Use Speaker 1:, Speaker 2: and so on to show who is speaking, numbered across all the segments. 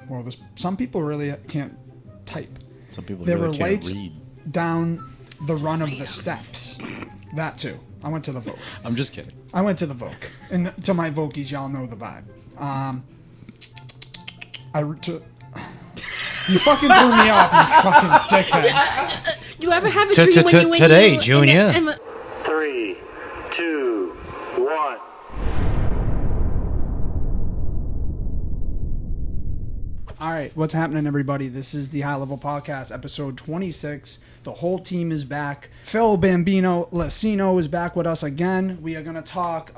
Speaker 1: well, some people really can't type.
Speaker 2: Some people
Speaker 1: There
Speaker 2: really
Speaker 1: were
Speaker 2: can't
Speaker 1: lights
Speaker 2: read.
Speaker 1: down the run of the steps. That too. I went to the Vogue.
Speaker 2: I'm just kidding.
Speaker 1: I went to the Vogue. And to my Vokies, y'all know the vibe. You fucking threw me off, you fucking dickhead.
Speaker 3: You ever have a dream when you
Speaker 4: Today, Junior.
Speaker 5: 3, 2, 1.
Speaker 1: All right, what's happening, everybody? This is the High Level Podcast, episode 26. The whole team is back. Phil Bambino, LoCigno is back with us again. We are going to talk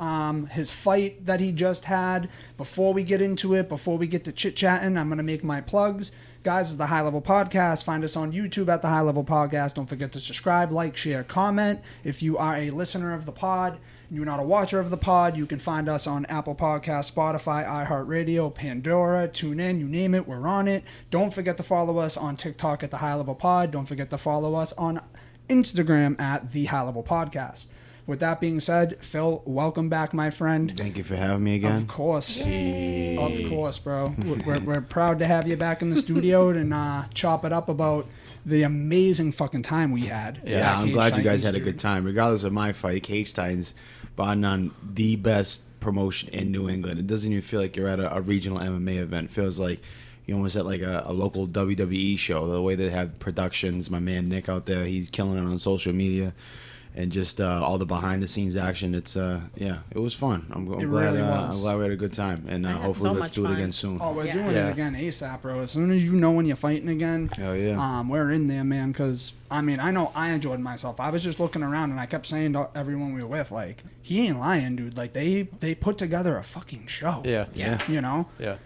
Speaker 1: his fight that he just had. Before we get into it, before we get to chit-chatting, I'm going to make my plugs. Guys, it's the High Level Podcast. Find us on YouTube at the High Level Podcast. Don't forget to subscribe, like, share, comment. If you are a listener of the pod, you're not a watcher of the pod, you can find us on Apple Podcasts, Spotify, iHeartRadio, Pandora, TuneIn, you name it, we're on it. Don't forget to follow us on TikTok at The High Level Pod. Don't forget to follow us on Instagram at The High Level Podcast. With that being said, Phil, welcome back, my friend.
Speaker 4: Thank you for having me again.
Speaker 1: Of course. Yay. Of course, bro. We're proud to have you back in the studio and chop it up about the amazing fucking time we had.
Speaker 4: Yeah, I'm
Speaker 1: Cage
Speaker 4: glad you guys
Speaker 1: Titans,
Speaker 4: had a
Speaker 1: dude.
Speaker 4: good time. Regardless of my fight, Cage Titans, bar none, the best promotion in New England. It doesn't even feel like you're at a regional MMA event. It feels like you're almost at like a local WWE show. The way they have productions, my man Nick out there, he's killing it on social media. And just all the behind-the-scenes action. It's it was fun. I'm glad.
Speaker 1: Really was.
Speaker 4: I'm glad we had a good time, and hopefully let's do it again soon.
Speaker 1: Oh, we're doing
Speaker 2: Yeah.
Speaker 1: it again ASAP, bro. As soon as you know when you're fighting again,
Speaker 4: Hell yeah.
Speaker 1: we're in there, man. Because I mean, I know I enjoyed myself. I was just looking around, and I kept saying to everyone we were with, like, he ain't lying, dude. Like they put together a fucking show.
Speaker 2: Yeah.
Speaker 1: You know.
Speaker 2: Yeah.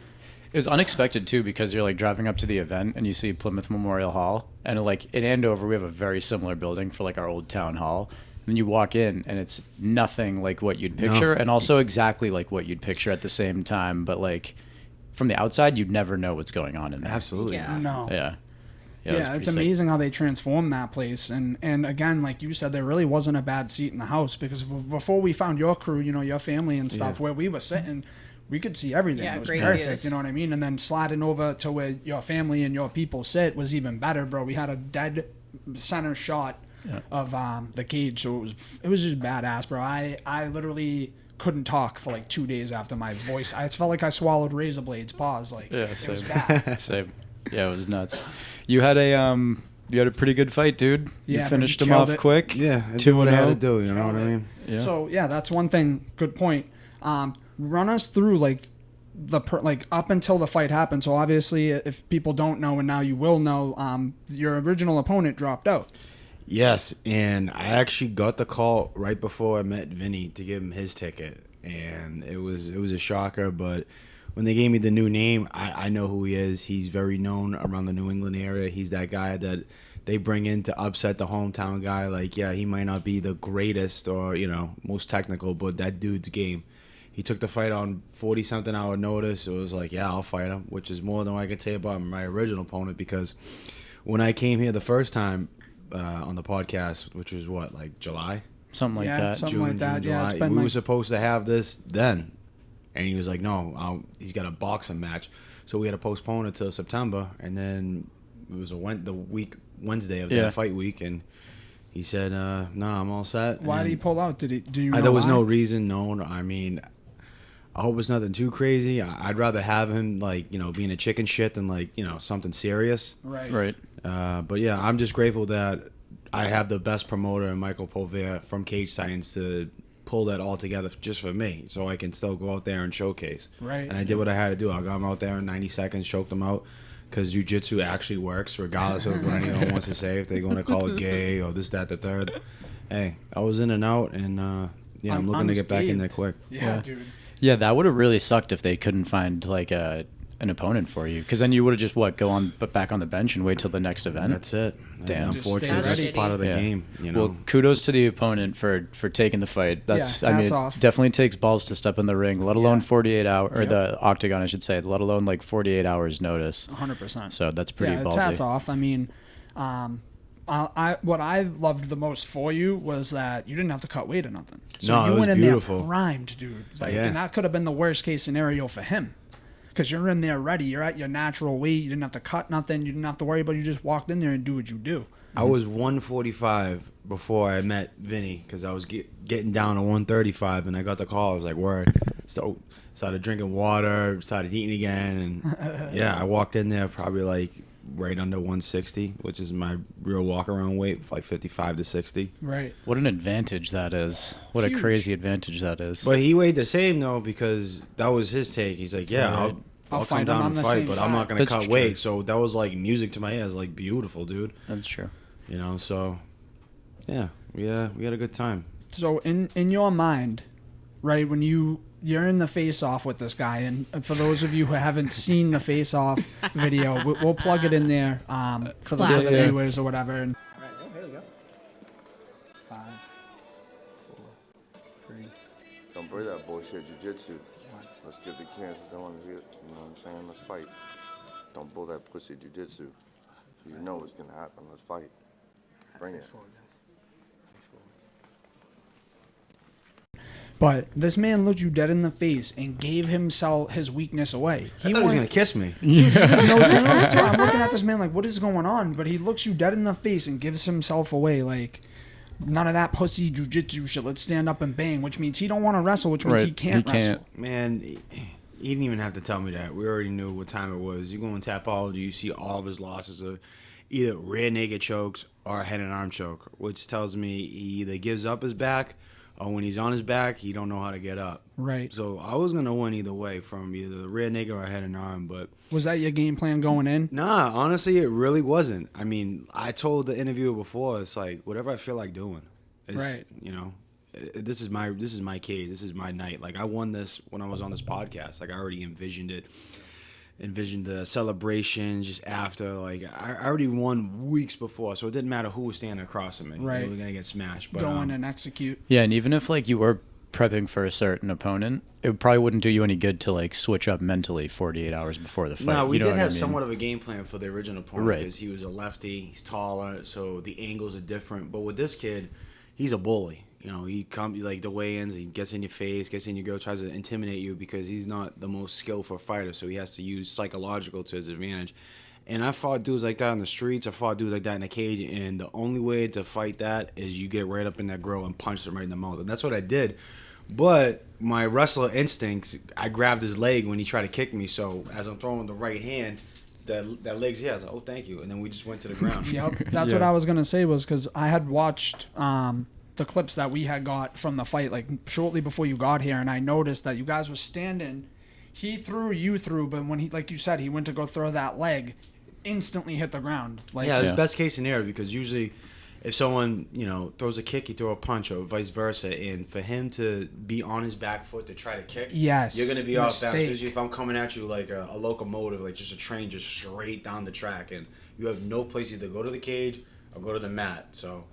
Speaker 2: It was unexpected, too, because you're, like, driving up to the event and you see Plymouth Memorial Hall. And, like, in Andover, we have a very similar building for, like, our old town hall. And you walk in, and it's nothing like what you'd picture, and also exactly like what you'd picture at the same time. But, like, from the outside, you'd never know what's going on in there.
Speaker 4: Absolutely.
Speaker 3: Yeah.
Speaker 1: No.
Speaker 2: Yeah.
Speaker 1: Yeah, it's amazing how they transformed that place. And again, like you said, there really wasn't a bad seat in the house because before we found your crew, you know, your family and stuff, where we were sitting, we could see everything.
Speaker 3: Yeah,
Speaker 1: it was
Speaker 3: great
Speaker 1: perfect,
Speaker 3: views.
Speaker 1: you know what I mean? And then sliding over to where your family and your people sit was even better, bro. We had a dead center shot of the cage, so it was just badass, bro. I literally couldn't talk for like 2 days after my voice. I felt like I swallowed razor blades. Pause. Like it was bad.
Speaker 2: Same. Yeah, it was nuts. You had a pretty good fight, dude.
Speaker 1: Yeah,
Speaker 2: You
Speaker 1: bro,
Speaker 2: finished
Speaker 1: you
Speaker 2: him off
Speaker 1: killed it.
Speaker 2: quick.
Speaker 4: Yeah, I did what I had to
Speaker 2: 2-0.
Speaker 4: do. You know what I mean?
Speaker 2: Yeah.
Speaker 1: So yeah, that's one thing. Good point. Run us through like up until the fight happened. So obviously, if people don't know, and now you will know, your original opponent dropped out.
Speaker 4: Yes, and I actually got the call right before I met Vinnie to give him his ticket, and it was a shocker. But when they gave me the new name, I know who he is. He's very known around the New England area. He's that guy that they bring in to upset the hometown guy. Like, yeah, he might not be the greatest or most technical, but that dude's game. He took the fight on 40-something hour notice. It was like, yeah, I'll fight him, which is more than what I could say about my original opponent, because when I came here the first time on the podcast, which was like July?
Speaker 2: Something like that.
Speaker 1: Something like that.
Speaker 4: June,
Speaker 1: Yeah,
Speaker 4: July.
Speaker 1: it's been
Speaker 4: We
Speaker 1: like
Speaker 4: were supposed to have this then. And he was like, no, he's got a boxing match. So we had to postpone it till September. And then it was Wednesday of that fight week. And he said, nah, I'm all set.
Speaker 1: Why did he pull out? Do you know
Speaker 4: there was
Speaker 1: why?
Speaker 4: no reason known. I mean, I hope it's nothing too crazy. I'd rather have him, like, being a chicken shit than, like, something serious.
Speaker 1: Right.
Speaker 4: But yeah, I'm just grateful that I have the best promoter in Michael Povere from Cage Titans to pull that all together just for me, so I can still go out there and showcase.
Speaker 1: Right.
Speaker 4: And I did what I had to do. I got him out there in 90 seconds, choked him out, because Ju Jitsu actually works, regardless of what anyone wants to say. If they're going to call it gay or this, that, the third. Hey, I was in and out, and I'm looking to get back in there quick.
Speaker 1: Yeah, dude.
Speaker 2: Yeah, that would have really sucked if they couldn't find like an opponent for you, because then you would have just back on the bench and wait till the next event.
Speaker 4: That's it.
Speaker 2: Damn.
Speaker 1: Just
Speaker 4: Unfortunately,
Speaker 1: stay
Speaker 4: that's
Speaker 1: ready.
Speaker 4: part of the
Speaker 2: Yeah.
Speaker 4: game.
Speaker 2: Well, kudos to the opponent for taking the fight. That's
Speaker 1: Yeah,
Speaker 2: I mean,
Speaker 1: hats
Speaker 2: it
Speaker 1: off.
Speaker 2: definitely takes balls to step in the ring, let alone
Speaker 1: Yeah.
Speaker 2: 48 hours or
Speaker 1: Yep.
Speaker 2: the octagon, I should say, let alone like 48 hours notice.
Speaker 1: 100%.
Speaker 2: So that's pretty
Speaker 1: yeah,
Speaker 2: ballsy.
Speaker 1: it's hats off. I mean, what I loved the most for you was that you didn't have to cut weight or nothing. So
Speaker 4: No,
Speaker 1: you
Speaker 4: it was
Speaker 1: went in
Speaker 4: beautiful.
Speaker 1: there primed, dude. Like,
Speaker 4: Yeah.
Speaker 1: and that could have been the worst case scenario for him. because you're in there ready. You're at your natural weight. You didn't have to cut nothing. You didn't have to worry about it. You just walked in there and do what you do.
Speaker 4: I was 145 before I met Vinny because I was getting down to 135, and I got the call. I was like, word. So started drinking water, started eating again, and yeah, I walked in there probably like right under 160, which is my real walk around weight, like 55 to 60.
Speaker 1: Right.
Speaker 2: What an advantage that is. What
Speaker 1: Huge.
Speaker 2: a crazy advantage that is.
Speaker 4: But he weighed the same though because that was his take. He's like, yeah,
Speaker 2: Right.
Speaker 4: I'll come
Speaker 1: fight him
Speaker 4: down
Speaker 1: on
Speaker 4: and
Speaker 1: the
Speaker 4: fight,
Speaker 1: same
Speaker 4: but
Speaker 1: side.
Speaker 4: I'm not gonna
Speaker 2: That's
Speaker 4: cut
Speaker 2: true.
Speaker 4: weight. So that was like music to my ears, like beautiful, dude.
Speaker 2: That's true.
Speaker 4: You know, so yeah, we had a good time.
Speaker 1: So in your mind, right, when you're in the face-off with this guy, and for those of you who haven't seen the face-off video, we'll plug it in there for the
Speaker 3: Classic.
Speaker 1: viewers or whatever. And
Speaker 6: All right, oh, here we go. 5, 4, 3.
Speaker 7: Don't bring that bullshit jujitsu. Let's get the cancer going. You know what I'm saying? Let's fight. Don't bull that pussy jujitsu. You know what's gonna happen. Let's fight. Bring it.
Speaker 1: but this man looked you dead in the face and gave himself his weakness away.
Speaker 4: I thought he was
Speaker 1: wanted-
Speaker 4: gonna kiss me.
Speaker 1: Dude, he was nose to nose too. I'm looking at this man like, what is going on? But he looks you dead in the face and gives himself away like, none of that pussy jujitsu shit. Let's stand up and bang, which means he don't want to wrestle, which means
Speaker 2: Right.
Speaker 1: he can't
Speaker 2: He
Speaker 1: wrestle.
Speaker 2: can't.
Speaker 4: Man, he didn't even have to tell me that. We already knew what time it was. You go on Tapology, you see all of his losses are either rear naked chokes or a head and arm choke, which tells me he either gives up his back or when he's on his back, he don't know how to get up.
Speaker 1: Right.
Speaker 4: So I was going to win either way from either the rear naked or head and arm, but
Speaker 1: Was that your game plan going in?
Speaker 4: nah, honestly, it really wasn't. I mean, I told the interviewer before, it's like, whatever I feel like doing. It's,
Speaker 1: Right.
Speaker 4: You know, this is my cage. This is my night. Like I won this when I was on this podcast. Like I already envisioned it, envisioned the celebration just after. Like I already won weeks before, so it didn't matter who was standing across from me.
Speaker 1: Right.
Speaker 4: They were gonna get smashed. But
Speaker 1: Go in and execute.
Speaker 2: Yeah, and even if like you were prepping for a certain opponent, it probably wouldn't do you any good to like switch up mentally 48 hours before the fight.
Speaker 4: no, we
Speaker 2: you know
Speaker 4: did
Speaker 2: what I
Speaker 4: have
Speaker 2: mean?
Speaker 4: somewhat of a game plan for the original opponent
Speaker 2: Right.
Speaker 4: because he was a lefty, he's taller, so the angles are different. But with this kid, he's a bully. You know, he comes like the weigh-ins, he gets in your face, gets in your grill, tries to intimidate you because he's not the most skillful fighter, so he has to use psychological to his advantage. And I fought dudes like that in the streets. I fought dudes like that in the cage, and the only way to fight that is you get right up in that grill and punch them right in the mouth, and that's what I did. But my wrestler instincts, I grabbed his leg when he tried to kick me. So as I'm throwing the right hand, that leg's here. I was like, oh, thank you. And then we just went to the ground.
Speaker 1: Yep. That's what I was gonna say was because I had watched the clips that we had got from the fight like shortly before you got here, and I noticed that you guys were standing. He threw, you threw, but when he, like you said, he went to go throw that leg, instantly hit the ground. Like,
Speaker 4: Yeah, it's
Speaker 2: Yeah.
Speaker 4: best case scenario because usually if someone, throws a kick, you throw a punch or vice versa. And for him to be on his back foot to try to kick,
Speaker 1: Yes,
Speaker 4: you're going to be off balance.
Speaker 1: mistake.
Speaker 4: Especially if I'm coming at you like a locomotive, like just a train just straight down the track. And you have no place either go to the cage or go to the mat. So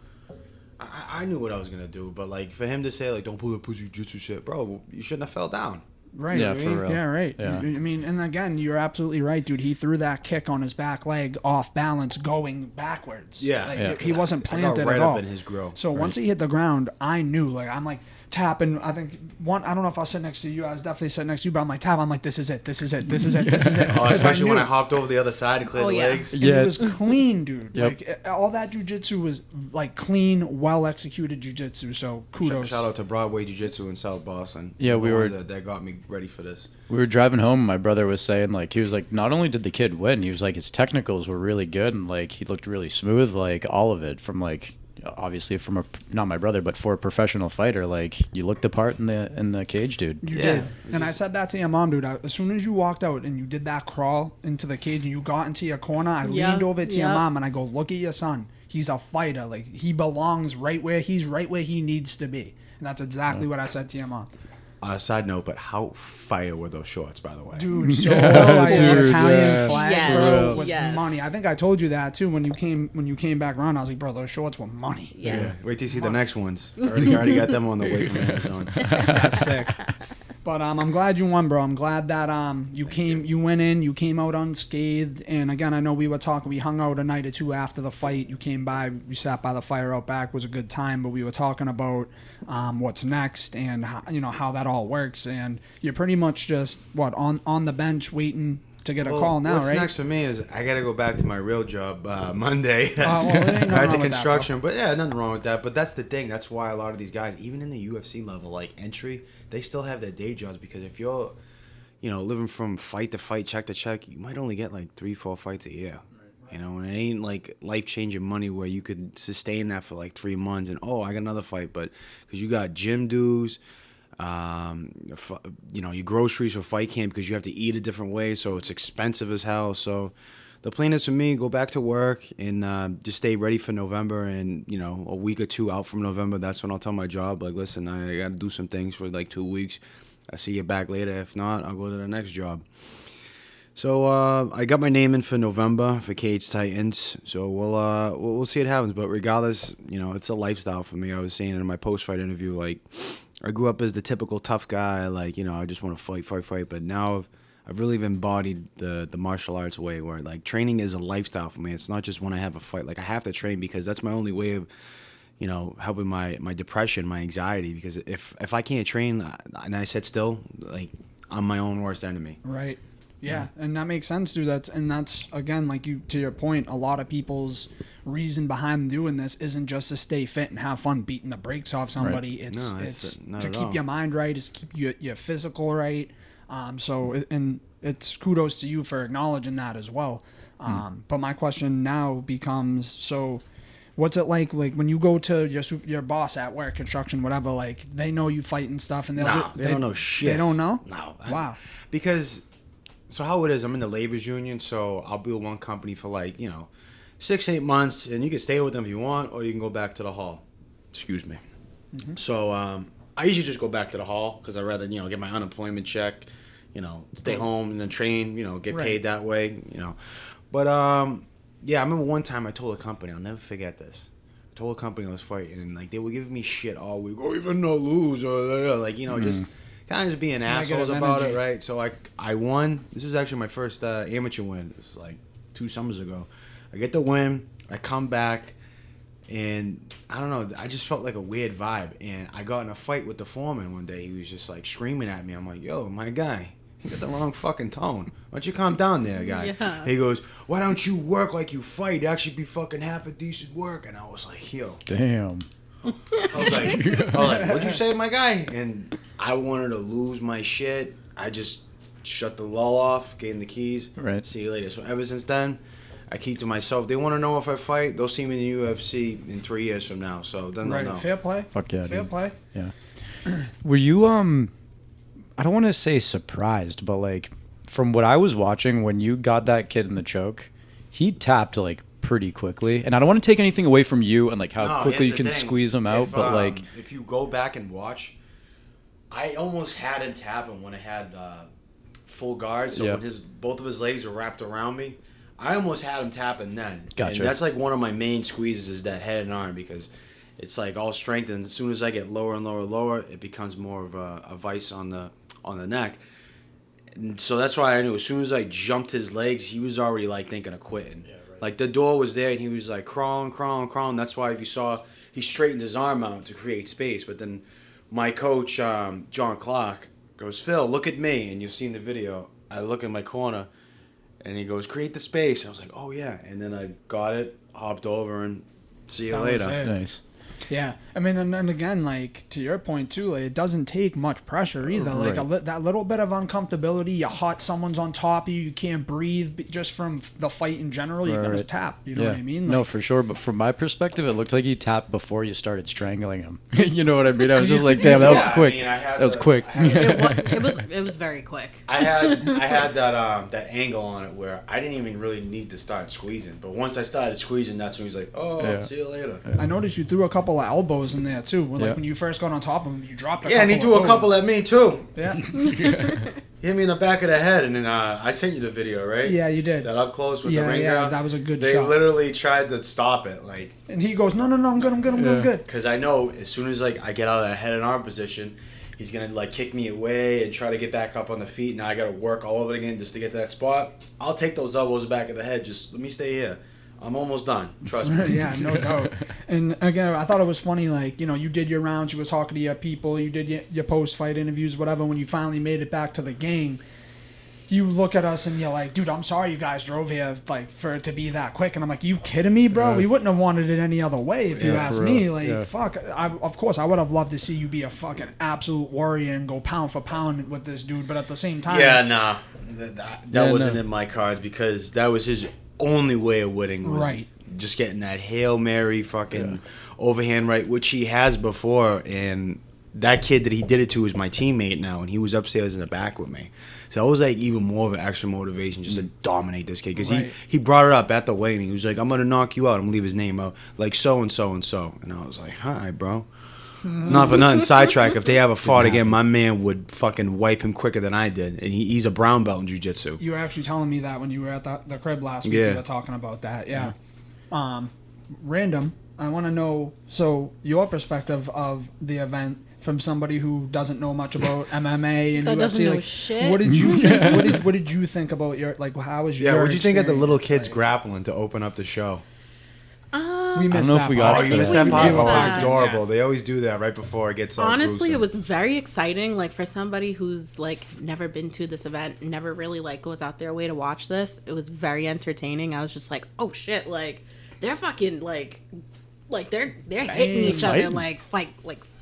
Speaker 4: I knew what I was going to do. But like for him to say like, don't pull that pussy jitsu shit, bro, you shouldn't have fell down.
Speaker 1: Right.
Speaker 2: Yeah, for real.
Speaker 1: Yeah, right.
Speaker 2: Yeah.
Speaker 1: I mean, and again, you're absolutely right, dude. He threw that kick on his back leg off balance going backwards.
Speaker 4: Yeah.
Speaker 1: Like,
Speaker 2: Yeah.
Speaker 1: he wasn't
Speaker 4: I got
Speaker 1: planted
Speaker 4: right
Speaker 1: at
Speaker 4: up
Speaker 1: all.
Speaker 4: in his grill.
Speaker 1: So once he hit the ground, I knew, like, I'm like tapping. I think I don't know if I was sitting next to you. I was definitely sitting next to you, but I'm like tapping. I'm like, this is it. This is it. This is it. This is it.
Speaker 4: Oh,
Speaker 1: 'Cause
Speaker 4: especially when
Speaker 1: knew.
Speaker 4: I hopped over the other side and cleared
Speaker 3: Oh,
Speaker 4: the
Speaker 3: yeah.
Speaker 4: legs.
Speaker 1: And
Speaker 2: Yeah.
Speaker 1: it was clean, dude.
Speaker 2: Yep.
Speaker 1: Like all that jujitsu was like clean, well executed jujitsu. So kudos.
Speaker 4: Shout out to Broadway Jiu Jitsu in South Boston.
Speaker 2: Yeah, we
Speaker 4: The
Speaker 2: were-
Speaker 4: ones that got me ready for this.
Speaker 2: We were driving home. My brother was saying, like, he was like, not only did the kid win, he was like, his technicals were really good, and like he looked really smooth, like all of it. From like, obviously from a not my brother, but for a professional fighter, like you looked the part in the cage, dude.
Speaker 1: You
Speaker 4: Yeah.
Speaker 1: did. And I said that to your mom, dude. As soon as you walked out and you did that crawl into the cage and you got into your corner, I
Speaker 3: Yeah,
Speaker 1: leaned over to your
Speaker 3: yeah.
Speaker 1: mom and I go, look at your son. He's a fighter. Like, he belongs right where he needs to be. And that's exactly what I said to your mom.
Speaker 4: Side note, but how fire were those shorts, by the way?
Speaker 1: Dude, so
Speaker 3: So
Speaker 1: fire.
Speaker 3: cool.
Speaker 1: Italian
Speaker 2: Yeah.
Speaker 1: flag,
Speaker 3: Yes.
Speaker 1: bro, was
Speaker 3: Yes.
Speaker 1: money. I think I told you that too when you came back around. I was like, bro, those shorts were money.
Speaker 3: Yeah.
Speaker 4: Wait till you see the next ones. I already got them on the way from Amazon.
Speaker 1: That's sick. But I'm glad you won, bro. I'm glad that you came out unscathed. And again, I know we were talking. We hung out a night or two after the fight. You came by. We sat by the fire out back. It was a good time. But we were talking about what's next and how that all works. And you're pretty much just on the bench waiting to get a call now,
Speaker 4: what's
Speaker 1: right?
Speaker 4: What's next for me is I got to go back to my real job Monday.
Speaker 1: Right,
Speaker 4: the construction. But yeah, nothing wrong with that. But that's the thing. That's why a lot of these guys, even in the UFC level, like entry, they still have their day jobs, because if you're, living from fight to fight, check to check, you might only get like 3-4 fights a year. And it ain't like life-changing money where you could sustain that for like 3 months and, I got another fight. But because you got gym dues, your groceries for fight camp, because you have to eat a different way, so it's expensive as hell. So the plan is for me, go back to work and just stay ready for November. And a week or two out from November, that's when I'll tell my job, like, listen, I got to do some things for like 2 weeks. I'll see you back later. If not, I'll go to the next job. So I got my name in for November for Cage Titans. So we'll see what happens. But regardless, it's a lifestyle for me. I was saying in my post-fight interview, like, I grew up as the typical tough guy, like, I just want to fight. But now I've really embodied the martial arts way, where, like, training is a lifestyle for me. It's not just when I have a fight. Like, I have to train because that's my only way of, helping my depression, my anxiety. Because if I can't train and I sit still, like, I'm my own worst enemy.
Speaker 1: Right. Yeah, and that makes sense, dude. That's again, like, to your point, a lot of people's reason behind doing this isn't just to stay fit and have fun beating the brakes off somebody. Right. It's to keep your mind right, it's keep your physical right. And it's kudos to you for acknowledging that as well. But my question now becomes, so what's it like when you go to your boss at work, construction, whatever, like, they know you fight and stuff, and
Speaker 4: they don't know shit.
Speaker 1: They don't know?
Speaker 4: No.
Speaker 1: Wow.
Speaker 4: Because... So how it is, I'm in the labor's union, so I'll be with one company for 6-8 months, and you can stay with them if you want, or you can go back to the hall. Excuse me. Mm-hmm. So I usually just go back to the hall because I'd rather, get my unemployment check, stay home and then train, get paid that way, But, I remember one time I told a company, I'll never forget this. I told a company I was fighting, and, like, they were giving me shit all week. Oh, even no lose, or, like, just... kind of just being assholes about it, right? So I won. This was actually my first amateur win. This was like 2 summers ago. I get the win. I come back, and I don't know. I just felt like a weird vibe. And I got in a fight with the foreman one day. He was just like screaming at me. I'm like, yo, my guy, you got the wrong fucking tone. Why don't you calm down there, guy? Yeah. He goes, why don't you work like you fight? It'd actually be fucking half a decent work. And I was like, yo.
Speaker 2: Damn.
Speaker 4: I was like, what'd you say, my guy? And I wanted to lose my shit. I just shut the lull off, gave him the keys.
Speaker 2: Right.
Speaker 4: See you later. So ever since then, I keep to myself. They want to know if I fight. They'll see me in the UFC in 3 years from now. So then they'll know.
Speaker 1: Fair play.
Speaker 2: Fuck yeah,
Speaker 1: Fair play.
Speaker 2: Yeah. Were you I don't want to say surprised, but, like, from what I was watching when you got that kid in the choke, he tapped, like, pretty quickly. And I don't want to take anything away from you and, like, how quickly you can squeeze him out, but, like,
Speaker 4: if you go back and watch, I almost had him tapping when I had full guard. So when both of his legs were wrapped around me, I almost had him tapping then.
Speaker 2: Gotcha.
Speaker 4: And that's, like, one of my main squeezes is that head and arm, because it's, like, all strength, and as soon as I get lower and lower, it becomes more of a vice on the neck. And so that's why I knew as soon as I jumped his legs, he was already, like, thinking of quitting. Yeah. Like, the door was there, and he was, like, crawling. That's why if you saw, he straightened his arm out to create space. But then my coach, John Clark, goes, Phil, look at me. And you've seen the video. I look in my corner, and he goes, create the space. I was like, oh, yeah. And then I got it, hopped over, and see you later.
Speaker 2: Nice.
Speaker 1: Yeah, I mean, and again, like, to your point too, like, it doesn't take much pressure either.
Speaker 2: Right.
Speaker 1: Like that little bit of uncomfortability, you're hot, someone's on top of you, you can't breathe, just from the fight in general, you're gonna tap. You know what I mean? Like,
Speaker 2: no, for sure. But from my perspective, it looked like he tapped before you started strangling him. You know what I mean? I was just like, damn, that was quick. That was quick.
Speaker 3: It was very quick.
Speaker 4: I had that angle on it where I didn't even really need to start squeezing, but once I started squeezing, that's when he was like, oh, see you later.
Speaker 1: I noticed you threw a couple of elbows in there too. When you first got on top of him, you dropped.
Speaker 4: And he threw a couple at me too.
Speaker 1: Yeah.
Speaker 4: Hit me in the back of the head, and then I sent you the video, right?
Speaker 1: Yeah, you did.
Speaker 4: That up close with the ring
Speaker 1: girl. That was a good shot.
Speaker 4: They literally tried to stop it, like.
Speaker 1: And he goes, no, I'm good, I'm good.
Speaker 4: Because I know as soon as, like, I get out of that head and arm position, he's gonna like kick me away and try to get back up on the feet. Now I gotta work all over again just to get to that spot. I'll take those elbows back of the head. Just let me stay here. I'm almost done. Trust me.
Speaker 1: Yeah, no doubt. And again, I thought it was funny, like, you know, you did your rounds, you were talking to your people, you did your post-fight interviews, whatever. When you finally made it back to the game, you look at us and you're like, dude, I'm sorry you guys drove here, like, for it to be that quick. And I'm like, you kidding me, bro?
Speaker 2: Yeah.
Speaker 1: We wouldn't have wanted it any other way if you
Speaker 2: Yeah,
Speaker 1: asked
Speaker 2: for
Speaker 1: me.
Speaker 2: real.
Speaker 1: Like,
Speaker 2: Yeah.
Speaker 1: fuck. Of course, I would have loved to see you be a fucking absolute warrior and go pound for pound with this dude. But at the same time...
Speaker 4: Yeah, nah. That wasn't
Speaker 2: no.
Speaker 4: in my cards because that was his only way of winning was
Speaker 1: Right.
Speaker 4: just getting that Hail Mary fucking overhand right, which he has before. And that kid that he did it to is my teammate now, and he was upstairs in the back with me. So it was like even more of an extra motivation just to dominate this kid because
Speaker 1: Right.
Speaker 4: he brought it up at the weigh-in. He was like, I'm going to knock you out. I'm going to leave his name out. Like so-and-so and so. And I was like, hi, bro. Not for nothing. Sidetrack. If they ever fought again, my man would fucking wipe him quicker than I did. And he's a brown belt in jiu-jitsu.
Speaker 1: You were actually telling me that when you were at the crib last week.
Speaker 4: Yeah.
Speaker 1: You were talking about that. Yeah. Random. I want to know, so your perspective of the event from somebody who doesn't know much about MMA and
Speaker 3: That
Speaker 1: UFC.
Speaker 3: doesn't know
Speaker 1: like,
Speaker 3: shit.
Speaker 1: What did you think? What did you think about your, like, how was your
Speaker 4: Yeah, what did you think of the little
Speaker 1: experience?
Speaker 4: kids
Speaker 1: Like,
Speaker 4: grappling to open up the show?
Speaker 1: We missed
Speaker 2: know
Speaker 1: that
Speaker 2: if we
Speaker 1: part.
Speaker 2: got
Speaker 4: Oh,
Speaker 2: it
Speaker 4: you
Speaker 2: for
Speaker 4: missed
Speaker 2: that.
Speaker 4: that part?
Speaker 3: missed
Speaker 4: Oh,
Speaker 3: that.
Speaker 4: it's adorable. They always do that right before it gets all
Speaker 3: Honestly,
Speaker 4: gruesome.
Speaker 3: it was very exciting. Like for somebody who's like never been to this event, never really like goes out their way to watch this. It was very entertaining. I was just like, oh shit, like they're fucking like they're hitting each other
Speaker 2: Fighting.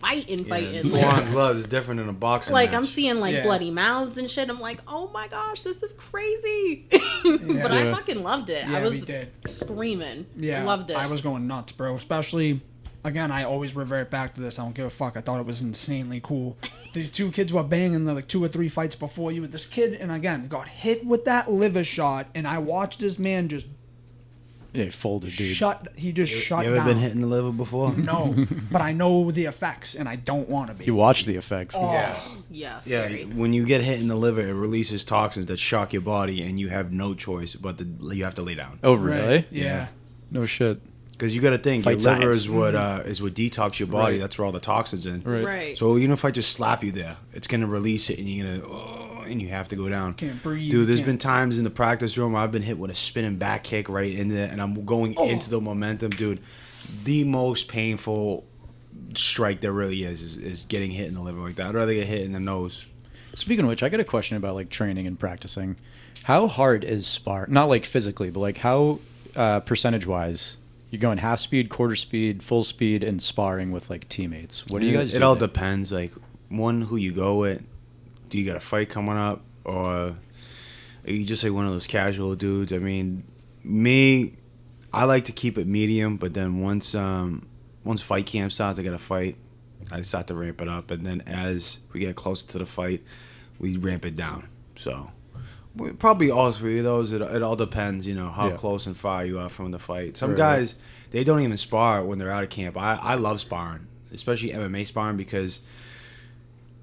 Speaker 3: fighting.
Speaker 4: Yeah,
Speaker 3: Like,
Speaker 4: Fuan's love is different than a boxing
Speaker 3: like
Speaker 4: match.
Speaker 3: I'm seeing like
Speaker 1: Yeah.
Speaker 3: bloody mouths and shit. I'm like, oh my gosh, this is crazy. But I fucking loved it.
Speaker 1: Yeah,
Speaker 3: I was
Speaker 1: we did.
Speaker 3: screaming.
Speaker 1: Yeah,
Speaker 3: Loved it.
Speaker 1: I was going nuts, bro. Especially, again, I always revert back to this. I don't give a fuck. I thought it was insanely cool. These two kids were banging the, like 2 or 3 fights before you with this kid, and again, got hit with that liver shot, and I watched this man just
Speaker 2: Yeah, he folded, dude.
Speaker 1: shut. He just shut
Speaker 4: You ever
Speaker 1: down.
Speaker 4: been hitting the liver before?
Speaker 1: No, but I know the effects, and I don't want to be.
Speaker 2: You watch the effects.
Speaker 4: Yeah.
Speaker 3: yeah,
Speaker 4: Yeah,
Speaker 3: scary.
Speaker 4: when you get hit in the liver, it releases toxins that shock your body, and you have no choice but you have to lay down.
Speaker 2: Oh,
Speaker 1: Right.
Speaker 2: really?
Speaker 1: Yeah.
Speaker 2: No shit.
Speaker 4: Because you got to think,
Speaker 2: Fight
Speaker 4: your liver
Speaker 2: science.
Speaker 4: is what detox your body.
Speaker 2: Right.
Speaker 4: That's where all the toxins in.
Speaker 2: Right.
Speaker 3: Right.
Speaker 4: So even if I just slap you there, it's gonna release it, and you're gonna and you have to go down.
Speaker 1: Can't breathe,
Speaker 4: Dude, there's
Speaker 1: can't-
Speaker 4: been times in the practice room where I've been hit with a spinning back kick right in there, and I'm going into the momentum, dude. The most painful strike there really is getting hit in the liver like that. I'd rather get hit in the nose.
Speaker 2: Speaking of which, I got a question about like training and practicing. How hard is spar? Not like physically, but like how percentage wise? You're going half speed, quarter speed, full speed, and sparring with like teammates. What do you guys?
Speaker 4: It
Speaker 2: do
Speaker 4: all
Speaker 2: there?
Speaker 4: depends. Like one, who you go with. Do you got a fight coming up, or are you just like one of those casual dudes? I mean, me, I like to keep it medium, but then once fight camp starts, I got to fight. I start to ramp it up, and then as we get closer to the fight, we ramp it down. So probably all 3 of those. It all depends, how
Speaker 2: Yeah.
Speaker 4: close and far you are from the fight. Some
Speaker 2: Right,
Speaker 4: guys, they don't even spar when they're out of camp. I love sparring, especially MMA sparring, because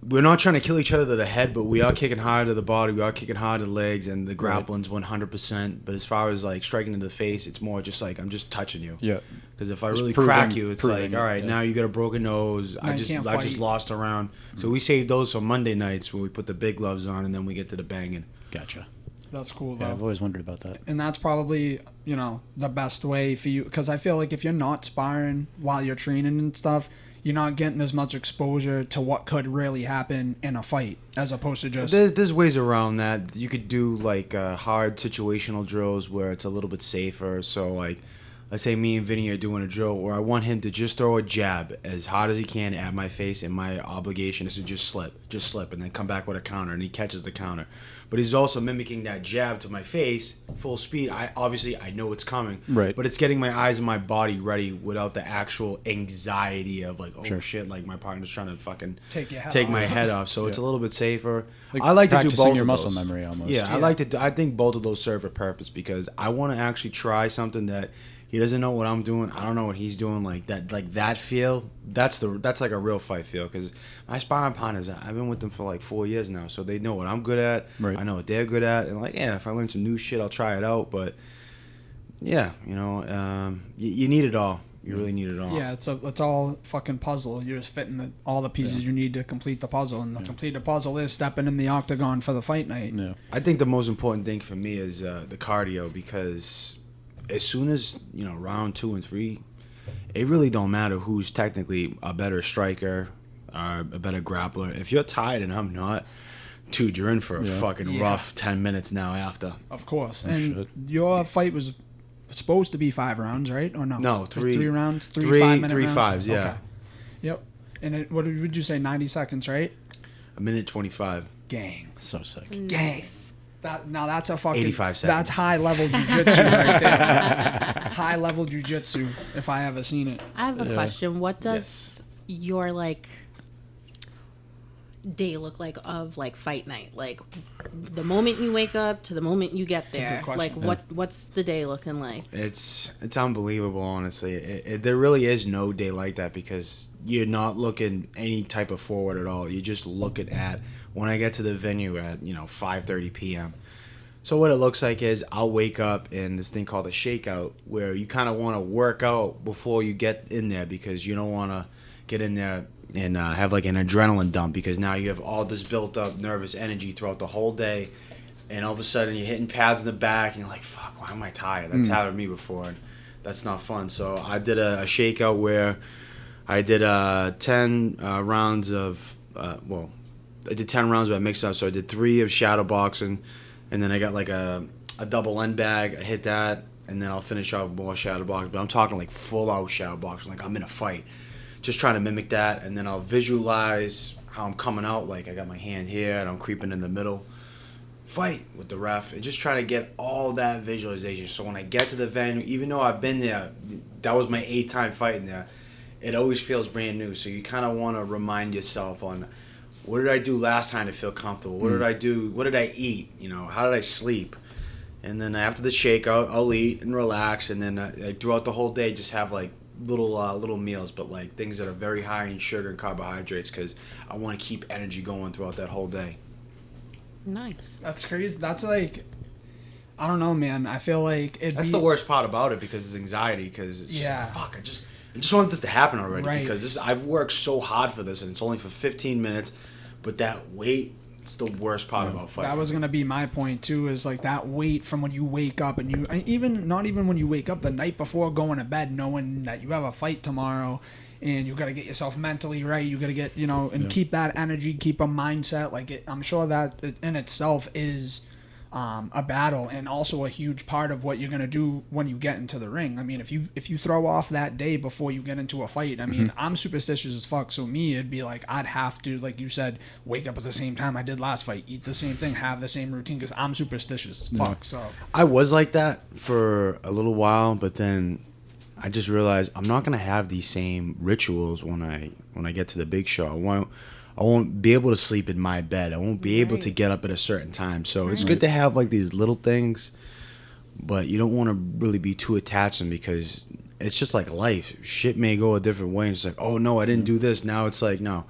Speaker 4: we're not trying to kill each other to the head, but we are kicking hard to the body. We are kicking hard to the legs, and the grappling's 100%. But as far as like striking into the face, it's more just like I'm just touching you.
Speaker 2: Yeah.
Speaker 4: Because if I
Speaker 2: Just
Speaker 4: really
Speaker 2: proving-
Speaker 4: crack you, it's
Speaker 2: proving
Speaker 4: like, all right,
Speaker 2: it, yeah.
Speaker 4: now you got a broken nose.
Speaker 1: Now
Speaker 4: I
Speaker 1: you
Speaker 4: just
Speaker 1: can't fight.
Speaker 4: lost a round. So we save those for Monday nights where we put the big gloves on, and then we get to the banging.
Speaker 2: Gotcha.
Speaker 1: That's cool,
Speaker 2: Yeah,
Speaker 1: though.
Speaker 2: I've always wondered about that.
Speaker 1: And that's probably, the best way for you. Because I feel like if you're not sparring while you're training and stuff, you're not getting as much exposure to what could really happen in a fight as opposed to just...
Speaker 4: There's ways around that. You could do like hard situational drills where it's a little bit safer. So like, let's say me and Vinny are doing a drill where I want him to just throw a jab as hard as he can at my face, and my obligation is to just slip, and then come back with a counter, and he catches the counter. But he's also mimicking that jab to my face, full speed. I know it's coming,
Speaker 2: Right.
Speaker 4: But it's getting my eyes and my body ready without the actual anxiety of like, oh
Speaker 2: Sure.
Speaker 4: shit, like my partner's trying to fucking
Speaker 1: Take your head
Speaker 4: take
Speaker 1: off.
Speaker 4: my head off. So it's a
Speaker 2: Yeah.
Speaker 4: little bit safer.
Speaker 2: Like
Speaker 4: I like to do
Speaker 2: practicing
Speaker 4: both
Speaker 2: your
Speaker 4: of
Speaker 2: muscle
Speaker 4: those.
Speaker 2: memory almost.
Speaker 4: Yeah,
Speaker 1: Yeah.
Speaker 4: I think both of those serve a purpose, because I want to actually try something that he doesn't know what I'm doing. I don't know what he's doing. Like that feel. That's like a real fight feel, because my sparring partners, I've been with them for like 4 years now, so they know what I'm good at.
Speaker 2: Right.
Speaker 4: I know what they're good at, and like, yeah, if I learn some new shit, I'll try it out. But yeah, you need it all. You really need it all.
Speaker 1: Yeah, it's all fucking puzzle. You're just fitting all the pieces you need to complete the puzzle, and the completed puzzle is stepping in the octagon for the fight night.
Speaker 2: Yeah.
Speaker 4: I think the most important thing for me is the cardio, because as soon as round 2 and 3, it really don't matter who's technically a better striker or a better grappler. If you're tired and I'm not, dude, you're in for a fucking rough 10 minutes now after.
Speaker 1: Of course. And your fight was supposed to be 5 rounds, right? Or no?
Speaker 4: No,
Speaker 1: Like
Speaker 4: 3
Speaker 1: 3 rounds, 3
Speaker 4: 3
Speaker 1: 5-minute
Speaker 4: 3
Speaker 1: rounds?
Speaker 4: fives, yeah.
Speaker 1: Okay. Yep. And what would you say? 90 seconds, right?
Speaker 4: A minute 25.
Speaker 1: Gang.
Speaker 2: So sick.
Speaker 3: Nice.
Speaker 1: That's a fucking
Speaker 4: 85 seconds.
Speaker 1: That's high level jujitsu right there. High level jujitsu, if I ever seen it.
Speaker 3: I have a question. What does your day look like of fight night? Like the moment you wake up to the moment you get there. Like what's the day looking like?
Speaker 4: It's unbelievable, honestly. There really is no day like that, because you're not looking any type of forward at all. You're just looking at when I get to the venue at 5:30 p.m. So what it looks like is I'll wake up in this thing called a shakeout, where you kind of want to work out before you get in there, because you don't want to get in there and have like an adrenaline dump, because now you have all this built up nervous energy throughout the whole day, and all of a sudden you're hitting pads in the back and you're like, fuck, why am I tired? That's happened to me before, and that's not fun. So I did a shakeout where I did 10 rounds of I did 10 rounds, but I mixed up. So I did 3 of shadow boxing, and then I got like a double end bag. I hit that, and then I'll finish off with more shadow boxing. But I'm talking like full out shadow boxing, like I'm in a fight. Just trying to mimic that, and then I'll visualize how I'm coming out. Like I got my hand here, and I'm creeping in the middle. Fight with the ref, and just trying to get all that visualization. So when I get to the venue, even though I've been there, that was my 8th time fighting there, it always feels brand new. So you kind of want to remind yourself on, what did I do last time to feel comfortable? What did I do? What did I eat? How did I sleep? And then after the shakeout, I'll eat and relax, and then throughout the whole day, just have like little meals, but like things that are very high in sugar and carbohydrates, because I want to keep energy going throughout that whole day.
Speaker 3: Nice.
Speaker 1: That's crazy. That's like, I don't know, man. I feel like
Speaker 4: that's the worst part about it, because it's anxiety. Because it's just like, fuck, I just want this to happen already,
Speaker 1: right.
Speaker 4: Because I've worked so hard for this, and it's only for 15 minutes, but that wait, it's the worst part about fighting.
Speaker 1: That was gonna be my point too. Is like that wait from when you wake up, and not even when you wake up, the night before going to bed, knowing that you have a fight tomorrow, and you got to get yourself mentally right. You got to get and keep that energy, keep a mindset. Like I'm sure that in itself is a battle, and also a huge part of what you're gonna do when you get into the ring. I mean, if you throw off that day before you get into a fight, I mean, I'm superstitious as fuck. So me, it'd be like I'd have to, like you said, wake up at the same time I did last fight, eat the same thing, have the same routine, because I'm superstitious as fuck. So
Speaker 4: I was like that for a little while, but then I just realized I'm not gonna have these same rituals when I get to the big show. I won't be able to sleep in my bed. I won't be able to get up at a certain time. So it's good to have like these little things, but you don't want to really be too attached to them, because it's just like life. Shit may go a different way. And it's like, oh no, I didn't do this. Now it's like, no.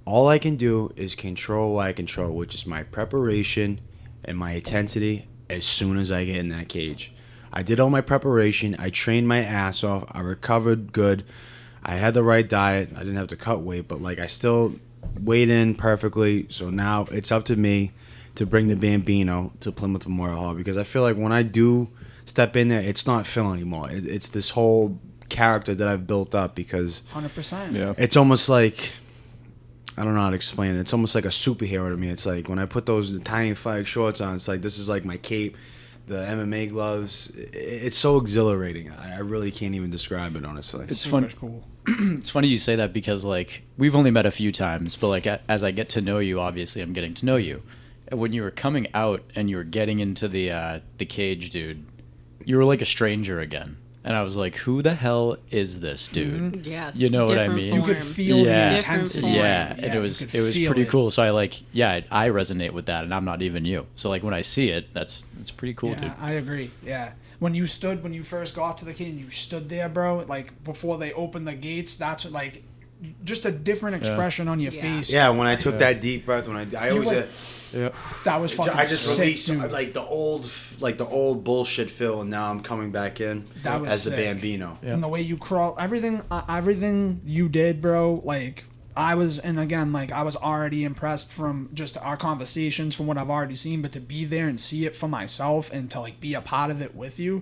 Speaker 4: All I can do is control what I control, which is my preparation and my intensity as soon as I get in that cage. I did all my preparation. I trained my ass off. I recovered good. I had the right diet. I didn't have to cut weight, but like I still weighed in perfectly. So now it's up to me to bring the Bambino to Plymouth Memorial Hall, because I feel like when I do step in there, it's not Phil anymore. It's this whole character that I've built up, because
Speaker 1: 100%.
Speaker 2: Yeah.
Speaker 4: it's almost like, I don't know how to explain it. It's almost like a superhero to me. It's like when I put those tiny flag shorts on, it's like this is like my cape, the MMA gloves. It's so exhilarating. I really can't even describe it, honestly.
Speaker 2: It's fun.
Speaker 1: Cool.
Speaker 2: It's funny you say that, because like we've only met a few times, but like as I get to know you, obviously I'm getting to know you. And when you were coming out and you were getting into the cage, dude, you were like a stranger again. And I was like, who the hell is this dude?
Speaker 3: Yes.
Speaker 2: You know what I
Speaker 3: different
Speaker 2: mean?
Speaker 1: You could
Speaker 3: form.
Speaker 1: feel
Speaker 2: Yeah.
Speaker 1: the
Speaker 3: Different
Speaker 1: intensity.
Speaker 3: form.
Speaker 2: Yeah, and it was
Speaker 1: feel
Speaker 2: pretty
Speaker 1: it.
Speaker 2: cool. So I resonate with that, and I'm not even you. So like when I see it, it's pretty cool,
Speaker 1: Yeah,
Speaker 2: dude.
Speaker 1: I agree. Yeah. When you first got to the cage and you stood there, bro, like before they opened the gates, that's what, like just a different expression on your face.
Speaker 4: Yeah, when I took that deep breath, when I
Speaker 1: You
Speaker 4: always
Speaker 1: went- that was fucking
Speaker 4: I just
Speaker 1: sick,
Speaker 4: released
Speaker 1: dude.
Speaker 4: like the old bullshit Phil, and now I'm coming back in
Speaker 1: That was
Speaker 4: as the
Speaker 1: sick.
Speaker 4: Bambino.
Speaker 1: And the way you crawl, everything you did, bro, like I was already impressed from just our conversations, from what I've already seen, but to be there and see it for myself and to like be a part of it with you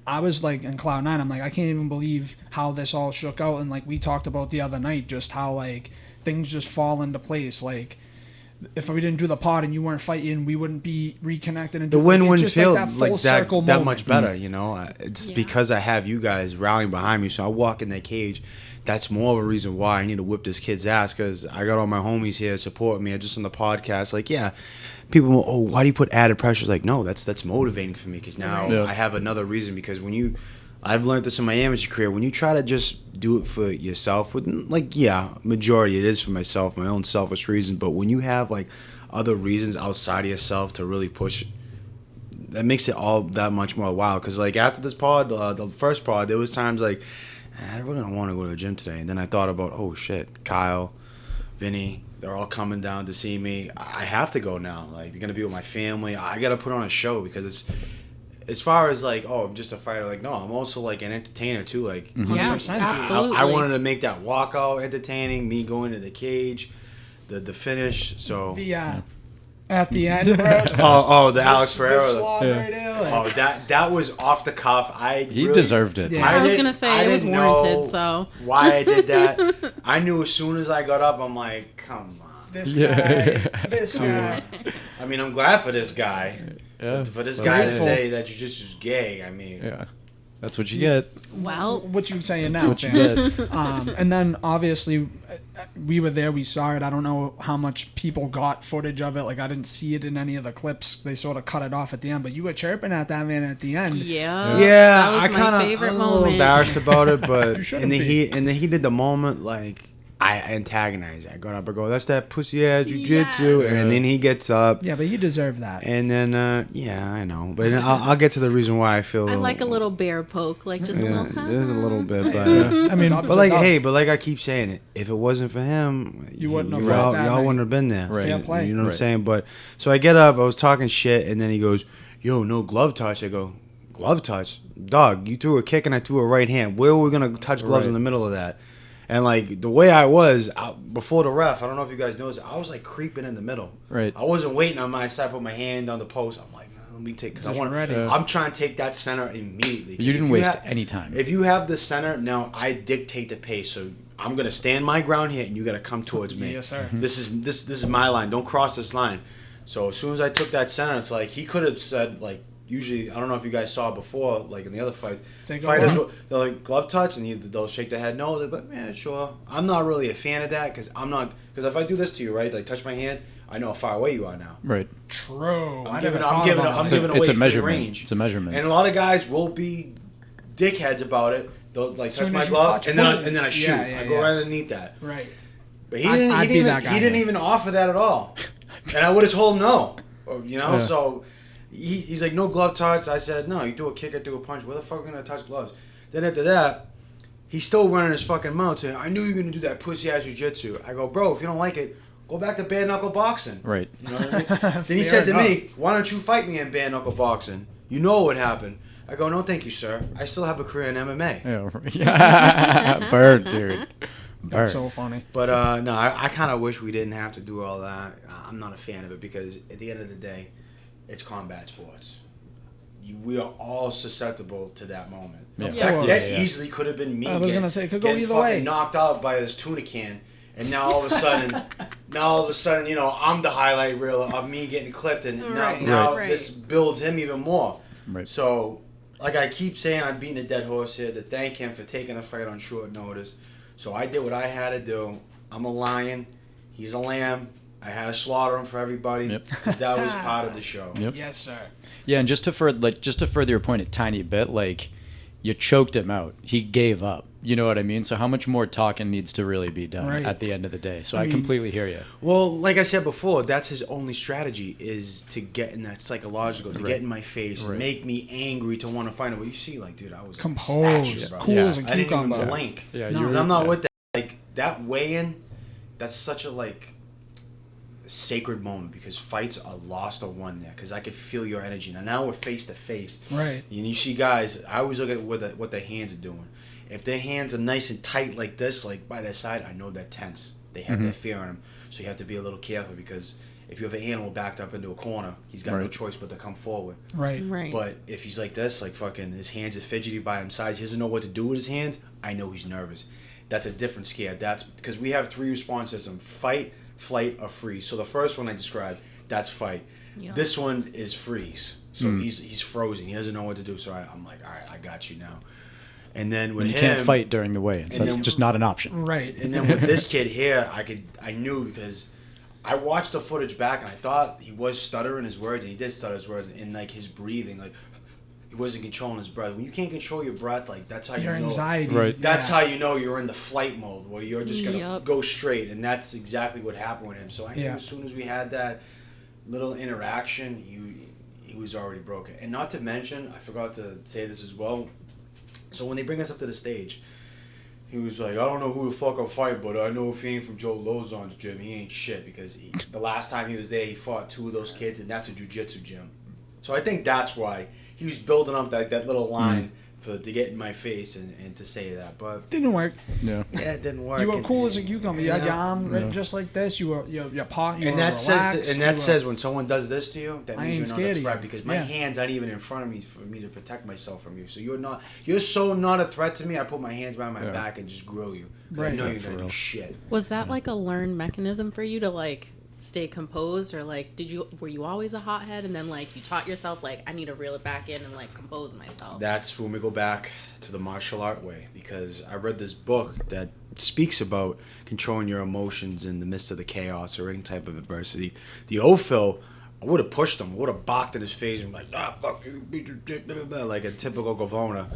Speaker 1: I was like in cloud nine. I'm like, I can't even believe how this all shook out. And like we talked about the other night, just how like things just fall into place. Like if we didn't do the pod and you weren't fighting, we wouldn't be reconnected. And
Speaker 4: The win-win feel
Speaker 1: like that full
Speaker 4: like
Speaker 1: circle
Speaker 4: that
Speaker 1: moment.
Speaker 4: much better, you know. It's because I have you guys rallying behind me. So I walk in that cage. That's more of a reason why I need to whip this kid's ass, because I got all my homies here supporting me. Just on the podcast, like, yeah, people will, oh, why do you put added pressure? Like, no, that's motivating for me, because now I have another reason. Because I've learned this in my amateur career, when you try to just do it for yourself, majority it is for myself, my own selfish reasons. But when you have like other reasons outside of yourself to really push, that makes it all that much more wild. Because like after this pod, the first pod, there was times like, I really don't want to go to the gym today. And then I thought about, oh shit, Kyle, Vinny, they're all coming down to see me. I have to go now. Like, they're gonna be with my family. I gotta put on a show, because it's, as far as like, oh, I'm just a fighter. Like, no, I'm also like an entertainer too. Like,
Speaker 3: Yeah,
Speaker 1: 100%, dude.
Speaker 3: absolutely.
Speaker 4: I wanted to make that walkout entertaining. Me going to the cage, the finish. So
Speaker 1: At the end, bro.
Speaker 4: the Alex Pereira.
Speaker 1: Like,
Speaker 4: That was off the cuff.
Speaker 2: He deserved it.
Speaker 1: Yeah.
Speaker 3: I was gonna say it was
Speaker 4: didn't
Speaker 3: warranted.
Speaker 4: know
Speaker 3: So
Speaker 4: why I did that. I knew as soon as I got up, I'm like, come on.
Speaker 1: this guy.
Speaker 4: I mean, I'm glad for this guy.
Speaker 2: Yeah.
Speaker 4: But for this guy to
Speaker 1: Grateful.
Speaker 4: say that jiu-jitsu's gay, I mean,
Speaker 2: Yeah. That's what you get.
Speaker 3: well,
Speaker 1: What you saying now,
Speaker 2: What you
Speaker 1: fam?
Speaker 2: get.
Speaker 1: And then obviously we were there, we saw it. I don't know how much people got footage of it. Like I didn't see it in any of the clips. They sort of cut it off at the end, but you were chirping at that man at the end.
Speaker 3: yeah,
Speaker 4: yeah,
Speaker 3: that was
Speaker 4: I
Speaker 3: my
Speaker 4: kind of
Speaker 3: favorite
Speaker 4: I'm a little
Speaker 3: moment.
Speaker 4: embarrassed about it, but
Speaker 1: You shouldn't be.
Speaker 4: in the heat of the moment, like I antagonize. I got up and go, that's that pussy ass jiu-jitsu,
Speaker 3: Yeah.
Speaker 4: and then he gets up.
Speaker 1: Yeah, but he deserved that.
Speaker 4: And then, I know. But I'll get to the reason why I feel...
Speaker 3: I like a little bear poke, like just a
Speaker 4: Yeah,
Speaker 3: little.
Speaker 4: there's a little bit, but...
Speaker 1: I mean,
Speaker 4: But like, hey, but like I keep saying, if it wasn't for him,
Speaker 1: You wouldn't have
Speaker 4: y'all,
Speaker 1: fought that
Speaker 4: y'all
Speaker 1: night.
Speaker 4: wouldn't have been there.
Speaker 2: Right.
Speaker 1: Fair play.
Speaker 4: You know what I'm
Speaker 2: Right.
Speaker 4: saying? But so I get up, I was talking shit, and then he goes, "Yo, no glove touch." I go, "Glove touch, dog? You threw a kick and I threw a right hand. Where were we gonna touch gloves in the middle of that?" And like the way I was before the ref, I don't know if you guys noticed, I was like creeping in the middle.
Speaker 2: Right.
Speaker 4: I wasn't waiting on my side. I put my hand on the post. I'm like, let me take, because I
Speaker 1: Just
Speaker 4: want.
Speaker 1: ready.
Speaker 4: I'm trying to take that center immediately. 'Cause
Speaker 2: You
Speaker 4: if
Speaker 2: didn't waste
Speaker 4: have-
Speaker 2: any time.
Speaker 4: If you have the center, now I dictate the pace. So I'm gonna stand my ground here, and you gotta come towards me.
Speaker 1: Yes, sir.
Speaker 4: This is my line. Don't cross this line. So as soon as I took that center, it's like he could have said like. Usually, I don't know if you guys saw it before, like in the other fights.
Speaker 1: They go
Speaker 4: Fighters,
Speaker 1: on.
Speaker 4: they're like glove touch, and they'll shake their head no. They're like, yeah, sure. I'm not really a fan of that, because if I do this to you, right, like touch my hand, I know how far away you are now.
Speaker 2: Right.
Speaker 1: True.
Speaker 4: I'm giving away
Speaker 2: It's a
Speaker 4: free
Speaker 2: measurement.
Speaker 4: range.
Speaker 2: It's a measurement.
Speaker 4: And a lot of guys will be dickheads about it. They'll like touch
Speaker 1: Soon
Speaker 4: my
Speaker 1: as you
Speaker 4: glove,
Speaker 1: touch,
Speaker 4: and
Speaker 1: boom.
Speaker 4: then I shoot.
Speaker 1: Yeah,
Speaker 4: I go
Speaker 1: yeah.
Speaker 4: right underneath that.
Speaker 1: Right.
Speaker 4: But
Speaker 1: I'd be that guy,
Speaker 4: he didn't
Speaker 1: man.
Speaker 4: even offer that at all. And I would have told him no. You know,
Speaker 2: Yeah.
Speaker 4: so he's like, no glove touch. I said, no, you do a kick, I do a punch. Where the fuck are we going to touch gloves? Then after that, he's still running his fucking mouth saying, I knew you were going to do that pussy ass jiu-jitsu. I go, bro, if you don't like it, go back to bare knuckle boxing.
Speaker 2: Right.
Speaker 4: You know what I mean? Then he said to me, why don't you fight me in bare knuckle boxing? You know what happened. I go, no, thank you, sir. I still have a career in MMA.
Speaker 2: Yeah. Bird, dude. Bird.
Speaker 1: That's so funny.
Speaker 4: But no, I kind of wish we didn't have to do all that. I'm not a fan of it, because at the end of the day, it's combat sports. We are all susceptible to that moment.
Speaker 2: Yeah.
Speaker 4: That easily could have been me.
Speaker 1: I was gonna say, it could go
Speaker 4: getting
Speaker 1: either
Speaker 4: fucking
Speaker 1: way.
Speaker 4: knocked out by this tuna can, and now all of a sudden, you know, I'm the highlight reel of me getting clipped, and
Speaker 3: Right.
Speaker 4: now
Speaker 3: Right.
Speaker 4: this builds him even more.
Speaker 2: Right.
Speaker 4: So, like I keep saying, I'm beating a dead horse here to thank him for taking a fight on short notice. So I did what I had to do. I'm a lion. He's a lamb. I had to slaughter him for everybody.
Speaker 2: Yep.
Speaker 4: 'Cause that was part of the show.
Speaker 2: Yep.
Speaker 1: Yes, sir.
Speaker 2: Yeah, and just to further your point a tiny bit, like you choked him out. He gave up. You know what I mean? So how much more talking needs to really be done
Speaker 1: Right.
Speaker 2: at the end of the day? So
Speaker 1: I
Speaker 2: I
Speaker 1: mean-
Speaker 2: completely hear you.
Speaker 4: Well, like I said before, that's his only strategy, is to get in that psychological, to
Speaker 2: Right.
Speaker 4: get in my face,
Speaker 2: Right.
Speaker 4: make me angry to want to find out. But you see, like, dude, I was
Speaker 1: Composed,
Speaker 4: statue, bro.
Speaker 1: cool as a
Speaker 4: I didn't even
Speaker 1: cucumber.
Speaker 4: blink.
Speaker 2: Yeah,
Speaker 1: No.
Speaker 2: you
Speaker 4: Because
Speaker 2: were-
Speaker 4: I'm not
Speaker 2: yeah.
Speaker 4: with that. Like, that weigh-in, that's such a like sacred moment because fights are lost or won there because I could feel your energy. Now we're face to face.
Speaker 1: Right.
Speaker 4: And you see guys, I always look at what their hands are doing. If their hands are nice and tight like this, like by their side, I know they're tense. They have that fear in them. So you have to be a little careful because if you have an animal backed up into a corner, he's got no choice but to come forward.
Speaker 1: Right.
Speaker 3: Right.
Speaker 4: But if he's like this, like fucking his hands are fidgety by his sides, he doesn't know what to do with his hands, I know he's nervous. That's a different scare. That's because we have 3 response systems: fight, flight, or freeze. So the first one I described, that's fight.
Speaker 3: Yeah.
Speaker 4: This one is freeze. So he's frozen. He doesn't know what to do. So I'm like, all right, I got you now. And then with
Speaker 2: You
Speaker 4: him,
Speaker 2: can't fight during the weigh-in, so
Speaker 4: and
Speaker 2: that's
Speaker 4: then-
Speaker 2: just not an option.
Speaker 1: Right.
Speaker 4: and then with this kid here, I knew because I watched the footage back and I thought he was stuttering his words, and he did stutter his words, and like his breathing, like he wasn't controlling his breath. When you can't control your breath, like that's how
Speaker 1: Your
Speaker 4: you know.
Speaker 1: anxiety.
Speaker 2: Right.
Speaker 4: That's how you know you're in the flight mode where you're just gonna
Speaker 3: Yep.
Speaker 4: go straight, and that's exactly what happened with him. So I knew
Speaker 1: Yeah.
Speaker 4: as soon as we had that little interaction, he was already broken. And not to mention, I forgot to say this as well. So when they bring us up to the stage, he was like, I don't know who the fuck I'm fighting, but I know if he ain't from Joe Lozon's gym, he ain't shit because the last time he was there, he fought 2 of those kids, and that's a Ju Jitsu gym. So I think that's why he was building up that little line to get in my face and to say that. But
Speaker 1: Didn't work.
Speaker 2: Yeah.
Speaker 4: yeah, it didn't work.
Speaker 1: You were
Speaker 4: And-
Speaker 1: cool as a cucumber. You had your
Speaker 4: Yeah.
Speaker 1: arm right just like this. You were your pot. You
Speaker 4: And
Speaker 1: were
Speaker 4: that
Speaker 1: relaxed.
Speaker 4: says,
Speaker 1: You were-
Speaker 4: says when someone does this to you, that
Speaker 1: I
Speaker 4: means
Speaker 1: ain't
Speaker 4: you're
Speaker 1: scared
Speaker 4: not
Speaker 1: of
Speaker 4: a threat
Speaker 1: you.
Speaker 4: because my
Speaker 1: Yeah.
Speaker 4: hands aren't even in front of me for me to protect myself from you. So you're so not a threat to me. I put my hands behind my back and just grill you. 'Cause I
Speaker 1: Right.
Speaker 4: know
Speaker 1: Yeah,
Speaker 4: you're
Speaker 2: for
Speaker 4: gonna do
Speaker 2: real.
Speaker 4: shit.
Speaker 3: Was that like a learned mechanism for you to like stay composed, or like were you always a hothead and then like you taught yourself like I need to reel it back in and like compose myself?
Speaker 4: That's when we go back to the martial art way, because I read this book that speaks about controlling your emotions in the midst of the chaos or any type of adversity. The old Phil, I would have pushed him, I would have barked in his face and like, fuck you, beat your dick, blah, blah, blah, like a typical Gavona.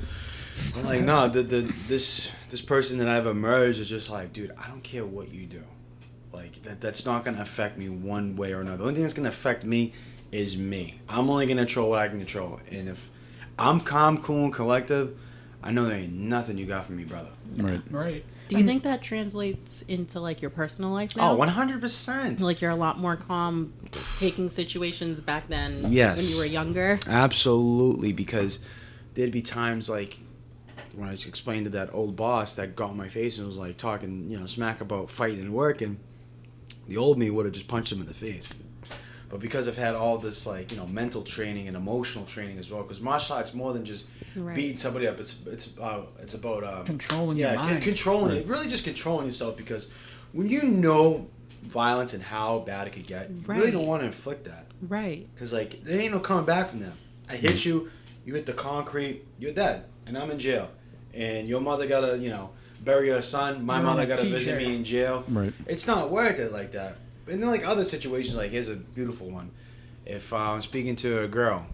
Speaker 4: I'm like, no, this person that I've emerged is just like, dude, I don't care what you do. Like, that's not going to affect me one way or another. The only thing that's going to affect me is me. I'm only going to control what I can control. And if I'm calm, cool, and collective, I know there ain't nothing you got from me, brother.
Speaker 2: Right.
Speaker 1: Right.
Speaker 3: Do you think that translates into like your personal life now?
Speaker 4: Oh, 100%.
Speaker 3: Like you're a lot more calm taking situations back then
Speaker 4: Yes.
Speaker 3: when you were younger?
Speaker 4: Absolutely, because there'd be times like when I was explaining to that old boss that got in my face and was like talking, smack about fighting and working, the old me would have just punched him in the face. But because I've had all this like, mental training and emotional training as well, because martial arts more than just
Speaker 3: Right.
Speaker 4: beating somebody up. It's about
Speaker 1: Controlling your mind.
Speaker 4: controlling it. Really just controlling yourself, because when you know violence and how bad it could get, you really
Speaker 3: Right.
Speaker 4: don't want to inflict that.
Speaker 3: Right.
Speaker 4: Because, like, there ain't no coming back from that. I hit you, you hit the concrete, you're dead, and I'm in jail. And your mother got to, bury her son. My
Speaker 1: You're on
Speaker 4: mother
Speaker 1: a
Speaker 4: got to visit
Speaker 1: t-shirt.
Speaker 4: me in jail.
Speaker 2: Right.
Speaker 4: It's not worth it like that. And then, like, other situations, like, here's a beautiful one. If I'm speaking to a girl,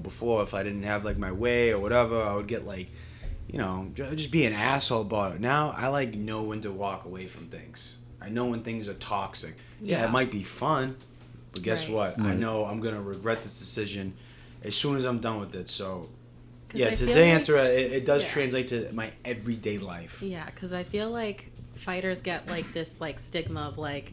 Speaker 4: before, if I didn't have, like, my way or whatever, I would get, like, just be an asshole about it. Now, I, like, know when to walk away from things. I know when things are toxic. Yeah,
Speaker 3: Yeah.
Speaker 4: it might be fun, but guess
Speaker 3: Right.
Speaker 4: what? I know I'm going to regret this decision as soon as I'm done with it. So,
Speaker 3: 'Cause
Speaker 4: yeah,
Speaker 3: I
Speaker 4: to
Speaker 3: feel
Speaker 4: answer
Speaker 3: like-
Speaker 4: it does
Speaker 3: Yeah.
Speaker 4: translate to my everyday life.
Speaker 3: Yeah, because I feel like fighters get like this like stigma of like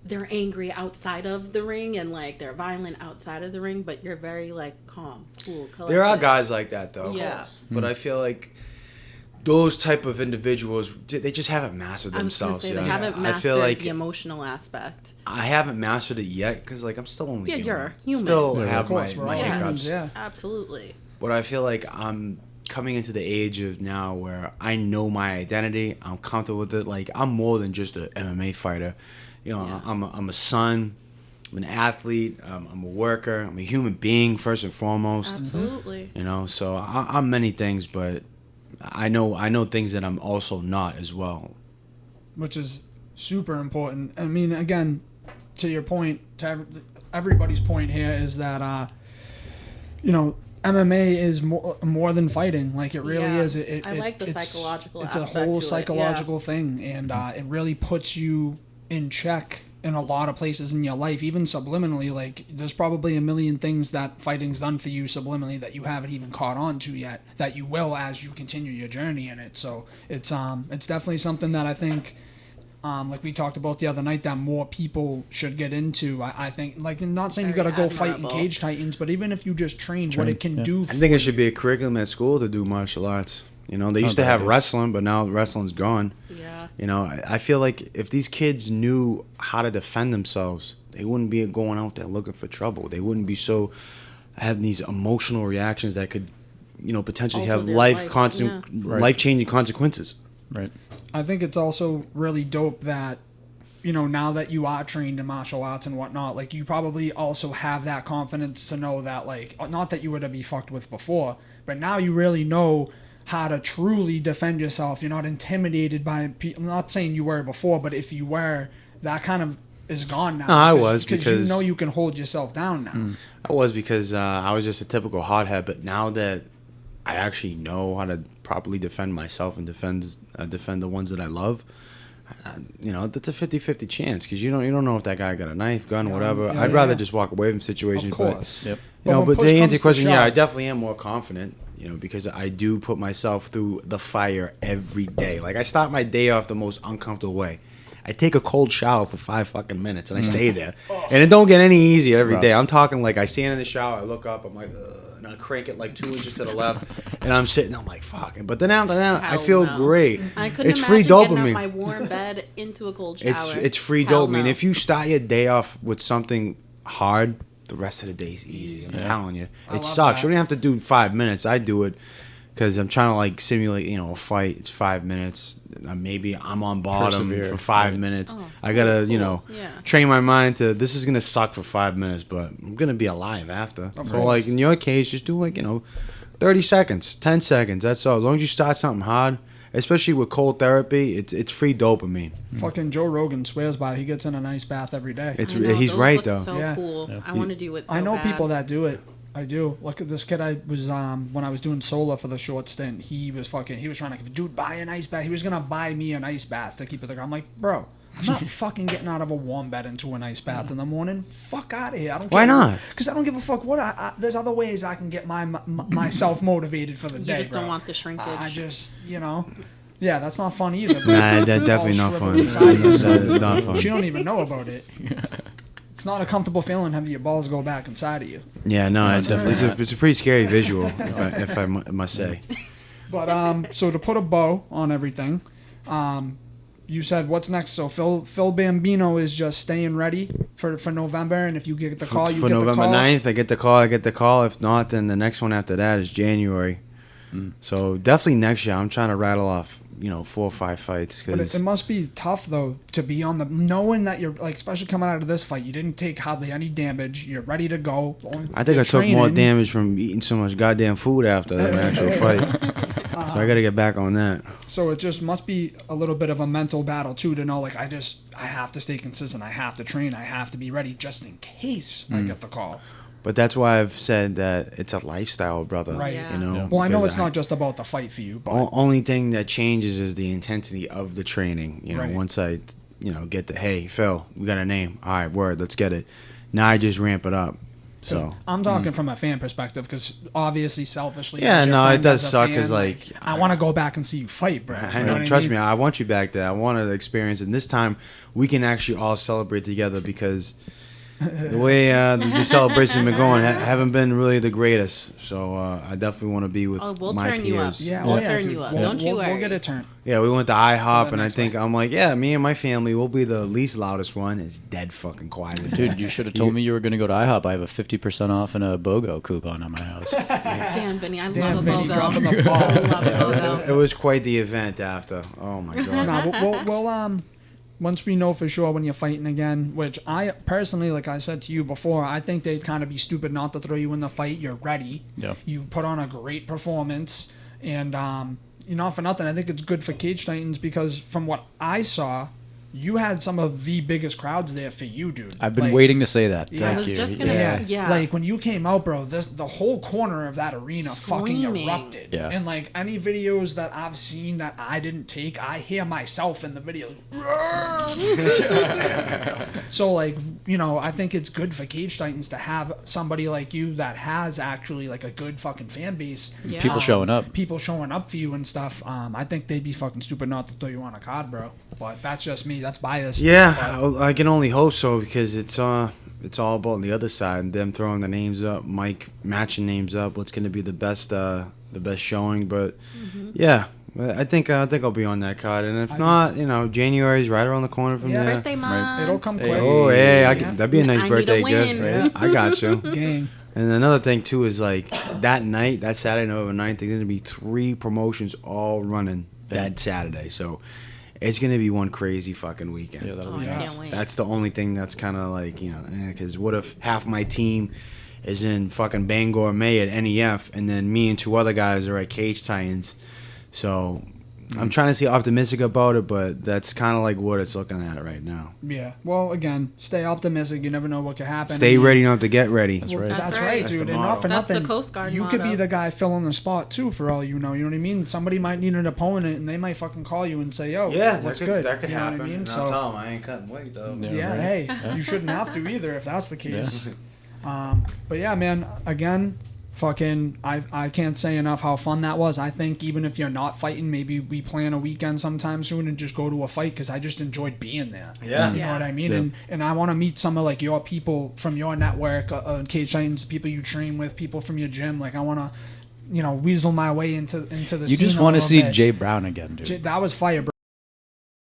Speaker 3: they're angry outside of the ring and like they're violent outside of the ring, but you're very like calm, cool, collected.
Speaker 4: There are guys like that, though.
Speaker 3: Yeah.
Speaker 4: But I feel like those type of individuals, they just haven't mastered
Speaker 3: I was gonna
Speaker 4: themselves
Speaker 3: say
Speaker 4: yet.
Speaker 3: they haven't
Speaker 4: I
Speaker 3: mastered
Speaker 4: feel like
Speaker 3: the emotional aspect.
Speaker 4: I haven't mastered it yet, because, like, I'm still only
Speaker 3: Yeah,
Speaker 4: human.
Speaker 3: you're human.
Speaker 4: Still
Speaker 1: Yeah,
Speaker 4: have
Speaker 1: of course,
Speaker 4: my,
Speaker 1: we're
Speaker 4: my
Speaker 1: all humans,
Speaker 4: hiccups.
Speaker 1: yeah.
Speaker 3: Absolutely.
Speaker 4: But I feel like I'm coming into the age of now where I know my identity. I'm comfortable with it. Like, I'm more than just an MMA fighter.
Speaker 3: Yeah.
Speaker 4: I'm a son. I'm an athlete. I'm a worker. I'm a human being first and foremost.
Speaker 3: Absolutely.
Speaker 4: So I'm many things, but I know things that I'm also not as well.
Speaker 1: Which is super important. I mean, again, to your point, to everybody's point here is that, MMA is more than fighting. Like, it really
Speaker 3: Yeah.
Speaker 1: is.
Speaker 3: I like the psychological
Speaker 1: It's a
Speaker 3: aspect
Speaker 1: whole
Speaker 3: to it,
Speaker 1: psychological thing, and it really puts you in check in a lot of places in your life, even subliminally. Like, there's probably a million things that fighting's done for you subliminally that you haven't even caught on to yet, that you will as you continue your journey in it. So it's definitely something that I think, like we talked about the other night, that more people should get into. I think, like, I'm not saying you got to go fight in Cage Titans, but even if you just train what it can do.
Speaker 4: I think it should be a curriculum at school to do martial arts. You know, they used to have wrestling, but now wrestling's gone.
Speaker 3: Yeah.
Speaker 4: You know, I feel like if these kids knew how to defend themselves, they wouldn't be going out there looking for trouble. They wouldn't be so having these emotional reactions that could, you know, potentially
Speaker 3: Alter
Speaker 4: have
Speaker 3: their
Speaker 4: life-changing consequences.
Speaker 2: Right.
Speaker 1: I think it's also really dope that, you know, now that you are trained in martial arts and whatnot, like, you probably also have that confidence to know that, like, not that you would have been fucked with before, but now you really know how to truly defend yourself. You're not intimidated by people. I'm not saying you were before, but if you were, that kind of is gone now.
Speaker 4: No, I was
Speaker 1: because you know you can hold yourself down now.
Speaker 4: I was because I was just a typical hothead, but now that I actually know how to properly defend myself and defend the ones that I love, you know, that's a 50-50 chance, because you don't know if that guy got a knife, gun, whatever.
Speaker 1: Yeah,
Speaker 4: I'd rather just walk away from situations.
Speaker 1: Of course.
Speaker 2: Yep.
Speaker 4: You know, but to
Speaker 1: when push
Speaker 4: answer your
Speaker 1: comes to
Speaker 4: question, yeah, I
Speaker 1: shove-
Speaker 4: definitely am more confident, you know, because I do put myself through the fire every day. Like, I start my day off the most uncomfortable way. I take a cold shower for 5 fucking minutes, and I stay there. And it don't get any easier every day. I'm talking, like, I stand in the shower, I look up, I'm like, ugh, and I crank it like 2 inches to the left, and I'm sitting, I'm like, fuck. But then after that, I feel great.
Speaker 3: I couldn't
Speaker 4: It's
Speaker 3: imagine
Speaker 4: free
Speaker 3: getting out
Speaker 4: dopamine.
Speaker 3: my warm bed into a cold shower.
Speaker 4: It's free
Speaker 3: Hell
Speaker 4: dopamine.
Speaker 3: no.
Speaker 4: If you start your day off with something hard, the rest of the day is easy. I'm telling you. It sucks.
Speaker 1: that.
Speaker 4: You don't have to do 5 minutes. I do it because I'm trying to, like, simulate, you know, a fight. It's 5 minutes. Maybe I'm on bottom
Speaker 2: Persevere.
Speaker 4: for 5
Speaker 2: Right.
Speaker 4: minutes.
Speaker 3: Oh,
Speaker 4: I got to,
Speaker 3: cool.
Speaker 4: you know,
Speaker 3: Yeah.
Speaker 4: train my mind to, this is going to suck for 5 minutes, but I'm going to be alive after. So,
Speaker 1: course.
Speaker 4: like, in your case, just do, like, you know, 30 seconds, 10 seconds. That's all. As long as you start something hard, especially with cold therapy, it's free dopamine.
Speaker 1: Fucking Joe Rogan swears by it. He gets in an ice bath every day.
Speaker 4: It's
Speaker 3: I know,
Speaker 4: he's
Speaker 3: those
Speaker 4: right
Speaker 3: look
Speaker 4: though.
Speaker 3: So
Speaker 1: Yeah.
Speaker 3: cool. I want to do it. So
Speaker 1: I know
Speaker 3: bad.
Speaker 1: people that do it. I do. Look at this kid. I was when I was doing solo for the short stint. He was trying to give dude buy an ice bath. He was gonna buy me an ice bath to keep it there. I'm like, bro, I'm not fucking getting out of a warm bed into an ice bath in the morning. Fuck out of here. I don't.
Speaker 4: Why
Speaker 1: care.
Speaker 4: not?
Speaker 1: Because I don't give a fuck what. There's other ways I can get myself motivated for the
Speaker 3: You
Speaker 1: day.
Speaker 3: just
Speaker 1: bro.
Speaker 3: don't want the shrinkage.
Speaker 1: I just, you know. Yeah, that's not fun either.
Speaker 4: Nah, that's definitely not fun.
Speaker 1: Inside
Speaker 4: That's
Speaker 1: yourself.
Speaker 4: not fun.
Speaker 1: She don't even know about it. It's not a comfortable feeling having your balls go back inside of you.
Speaker 4: Yeah, no, it's a pretty scary visual, if I must say.
Speaker 1: But so to put a bow on everything, you said what's next? So Phil Bambino is just staying ready for November, and if you get the call, you
Speaker 4: For
Speaker 1: get
Speaker 4: November
Speaker 1: the call.
Speaker 4: 9th, I get the call. If not, then the next one after that is January. So definitely next year, I'm trying to rattle off, 4 or 5 fights.
Speaker 1: But
Speaker 4: Cause
Speaker 1: it must be tough though to be on knowing that you're like, especially coming out of this fight, you didn't take hardly any damage. You're ready to go.
Speaker 4: I think
Speaker 1: You're
Speaker 4: I took more
Speaker 1: training.
Speaker 4: damage from eating so much goddamn food after the actual fight. So I got to get back on that.
Speaker 1: So it just must be a little bit of a mental battle too to know, like, I have to stay consistent. I have to train. I have to be ready just in case I get the call.
Speaker 4: But that's why I've said that it's a lifestyle, brother.
Speaker 1: Right.
Speaker 3: Yeah.
Speaker 1: Well, I know
Speaker 4: because
Speaker 1: it's not just about the fight for you, but
Speaker 4: Only thing that changes is the intensity of the training.
Speaker 1: Right.
Speaker 4: Once I, get the, hey, Phil, we got a name. All right, word, let's get it. Now I just ramp it up. So
Speaker 1: I'm talking from a fan perspective because obviously, selfishly,
Speaker 4: Yeah,
Speaker 1: as your
Speaker 4: no,
Speaker 1: friend,
Speaker 4: it does
Speaker 1: as a
Speaker 4: suck,
Speaker 1: fan,
Speaker 4: 'cause, like,
Speaker 1: I want to go back and see you fight, bro.
Speaker 4: I
Speaker 1: You
Speaker 4: know,
Speaker 1: what
Speaker 4: trust
Speaker 1: mean?
Speaker 4: me, I want you back there. I want to experience it. And this time, we can actually all celebrate together because the way the celebration been going haven't been really the greatest. So I definitely want to be with
Speaker 3: we'll
Speaker 4: my
Speaker 3: turn you up.
Speaker 4: peers.
Speaker 1: Yeah,
Speaker 3: We'll
Speaker 1: oh, yeah,
Speaker 3: turn
Speaker 1: dude.
Speaker 3: you up.
Speaker 1: We'll-
Speaker 3: Don't you
Speaker 1: we'll
Speaker 3: worry.
Speaker 1: get a turn.
Speaker 4: Yeah, we went to IHOP, and I
Speaker 1: next
Speaker 4: think
Speaker 1: fight.
Speaker 4: I'm like, yeah, me and my family will be the least loudest one. It's dead fucking quiet.
Speaker 2: Dude, you should have told me you were going to go to IHOP. I have a 50% off and a BOGO coupon on my house.
Speaker 3: Damn, Vinny, I
Speaker 1: Damn,
Speaker 3: love
Speaker 1: Vinny,
Speaker 3: a
Speaker 1: dropping
Speaker 3: BOGO.
Speaker 1: the ball.
Speaker 3: I love a BOGO.
Speaker 4: It was quite the event after. Oh my god.
Speaker 1: No, we'll once we know for sure when you're fighting again, which I personally, like I said to you before, I think they'd kind of be stupid not to throw you in the fight. You're ready.
Speaker 2: Yeah.
Speaker 1: You put on a great performance, and not for nothing, I think it's good for Cage Titans because from what I saw, you had some of the biggest crowds there for you, dude.
Speaker 2: I've been
Speaker 1: Like,
Speaker 2: waiting to say that.
Speaker 1: Yeah.
Speaker 3: I
Speaker 2: Thank
Speaker 3: was
Speaker 2: you.
Speaker 3: just gonna
Speaker 1: Yeah.
Speaker 3: say, yeah.
Speaker 1: Like when you came out, bro, the whole corner of that arena fucking
Speaker 3: Screaming.
Speaker 1: erupted.
Speaker 2: Yeah.
Speaker 1: And like any videos that I've seen that I didn't take, I hear myself in the video. So like, you know, I think it's good for Cage Titans to have somebody like you that has actually like a good fucking fan base.
Speaker 3: Yeah.
Speaker 2: People showing up.
Speaker 1: People showing up for you and stuff. I think they'd be fucking stupid not to throw you on a card, bro. But that's just me. That's biased.
Speaker 4: Yeah, I can only hope so because it's all about the other side and them throwing the names up, Mike matching names up. What's going to be the best showing? But yeah, I think I'll be on that card, and if not, you know, January's right around the corner from there.
Speaker 3: Birthday month.
Speaker 1: It'll come
Speaker 2: Hey.
Speaker 1: quick.
Speaker 4: Oh, hey,
Speaker 1: Yeah.
Speaker 4: that'd be a nice
Speaker 3: I need
Speaker 4: birthday
Speaker 3: a win.
Speaker 4: gift. I got you.
Speaker 1: Gang.
Speaker 4: And another thing too is like that night, that Saturday, November 9th, there's gonna be 3 promotions all running that Saturday. So it's gonna be one crazy fucking weekend.
Speaker 2: Yeah, that'll
Speaker 3: Oh,
Speaker 2: be
Speaker 3: I
Speaker 2: nice.
Speaker 3: can't wait.
Speaker 4: That's the only thing that's kind of like, you know, because what if half my team is in fucking Bangor May at NEF, and then me and 2 other guys are at Cage Titans. So I'm trying to be optimistic about it, but that's kind of like what it's looking at right now.
Speaker 1: Yeah. Well, again, stay optimistic. You never know what could happen.
Speaker 4: Stay ready not to get ready.
Speaker 2: That's
Speaker 1: Well,
Speaker 2: right.
Speaker 1: That's
Speaker 3: That's
Speaker 1: right,
Speaker 3: right.
Speaker 1: dude.
Speaker 4: That's
Speaker 1: And
Speaker 4: the
Speaker 1: not for
Speaker 4: motto.
Speaker 3: That's the
Speaker 1: nothing.
Speaker 3: Coast Guard
Speaker 1: You could be
Speaker 3: motto.
Speaker 1: the guy filling the spot too, for all you know. You know what I mean? Somebody might need an opponent, and they might fucking call you and say, "Yo, what's good?"
Speaker 4: That could
Speaker 1: you know
Speaker 4: happen.
Speaker 1: What I mean?
Speaker 4: And
Speaker 1: So
Speaker 4: I'll tell them I ain't cutting weight though.
Speaker 2: Yeah.
Speaker 1: yeah,
Speaker 2: right.
Speaker 1: hey, you shouldn't have to either if that's the case. But yeah, man. Again, fucking, I can't say enough how fun that was. I think even if you're not fighting, maybe we plan a weekend sometime soon and just go to a fight because I just enjoyed being there.
Speaker 4: Yeah.
Speaker 1: You know
Speaker 3: Yeah.
Speaker 1: what I mean?
Speaker 2: Yeah.
Speaker 1: And I want to meet some of like your people from your network, Cage Titans, people you train with, people from your gym. Like I want to, you know, weasel my way into the
Speaker 2: You
Speaker 1: scene
Speaker 2: just
Speaker 1: a
Speaker 2: want to
Speaker 1: little
Speaker 2: see
Speaker 1: bit.
Speaker 2: Jay Brown again, dude.
Speaker 1: That was fire, bro.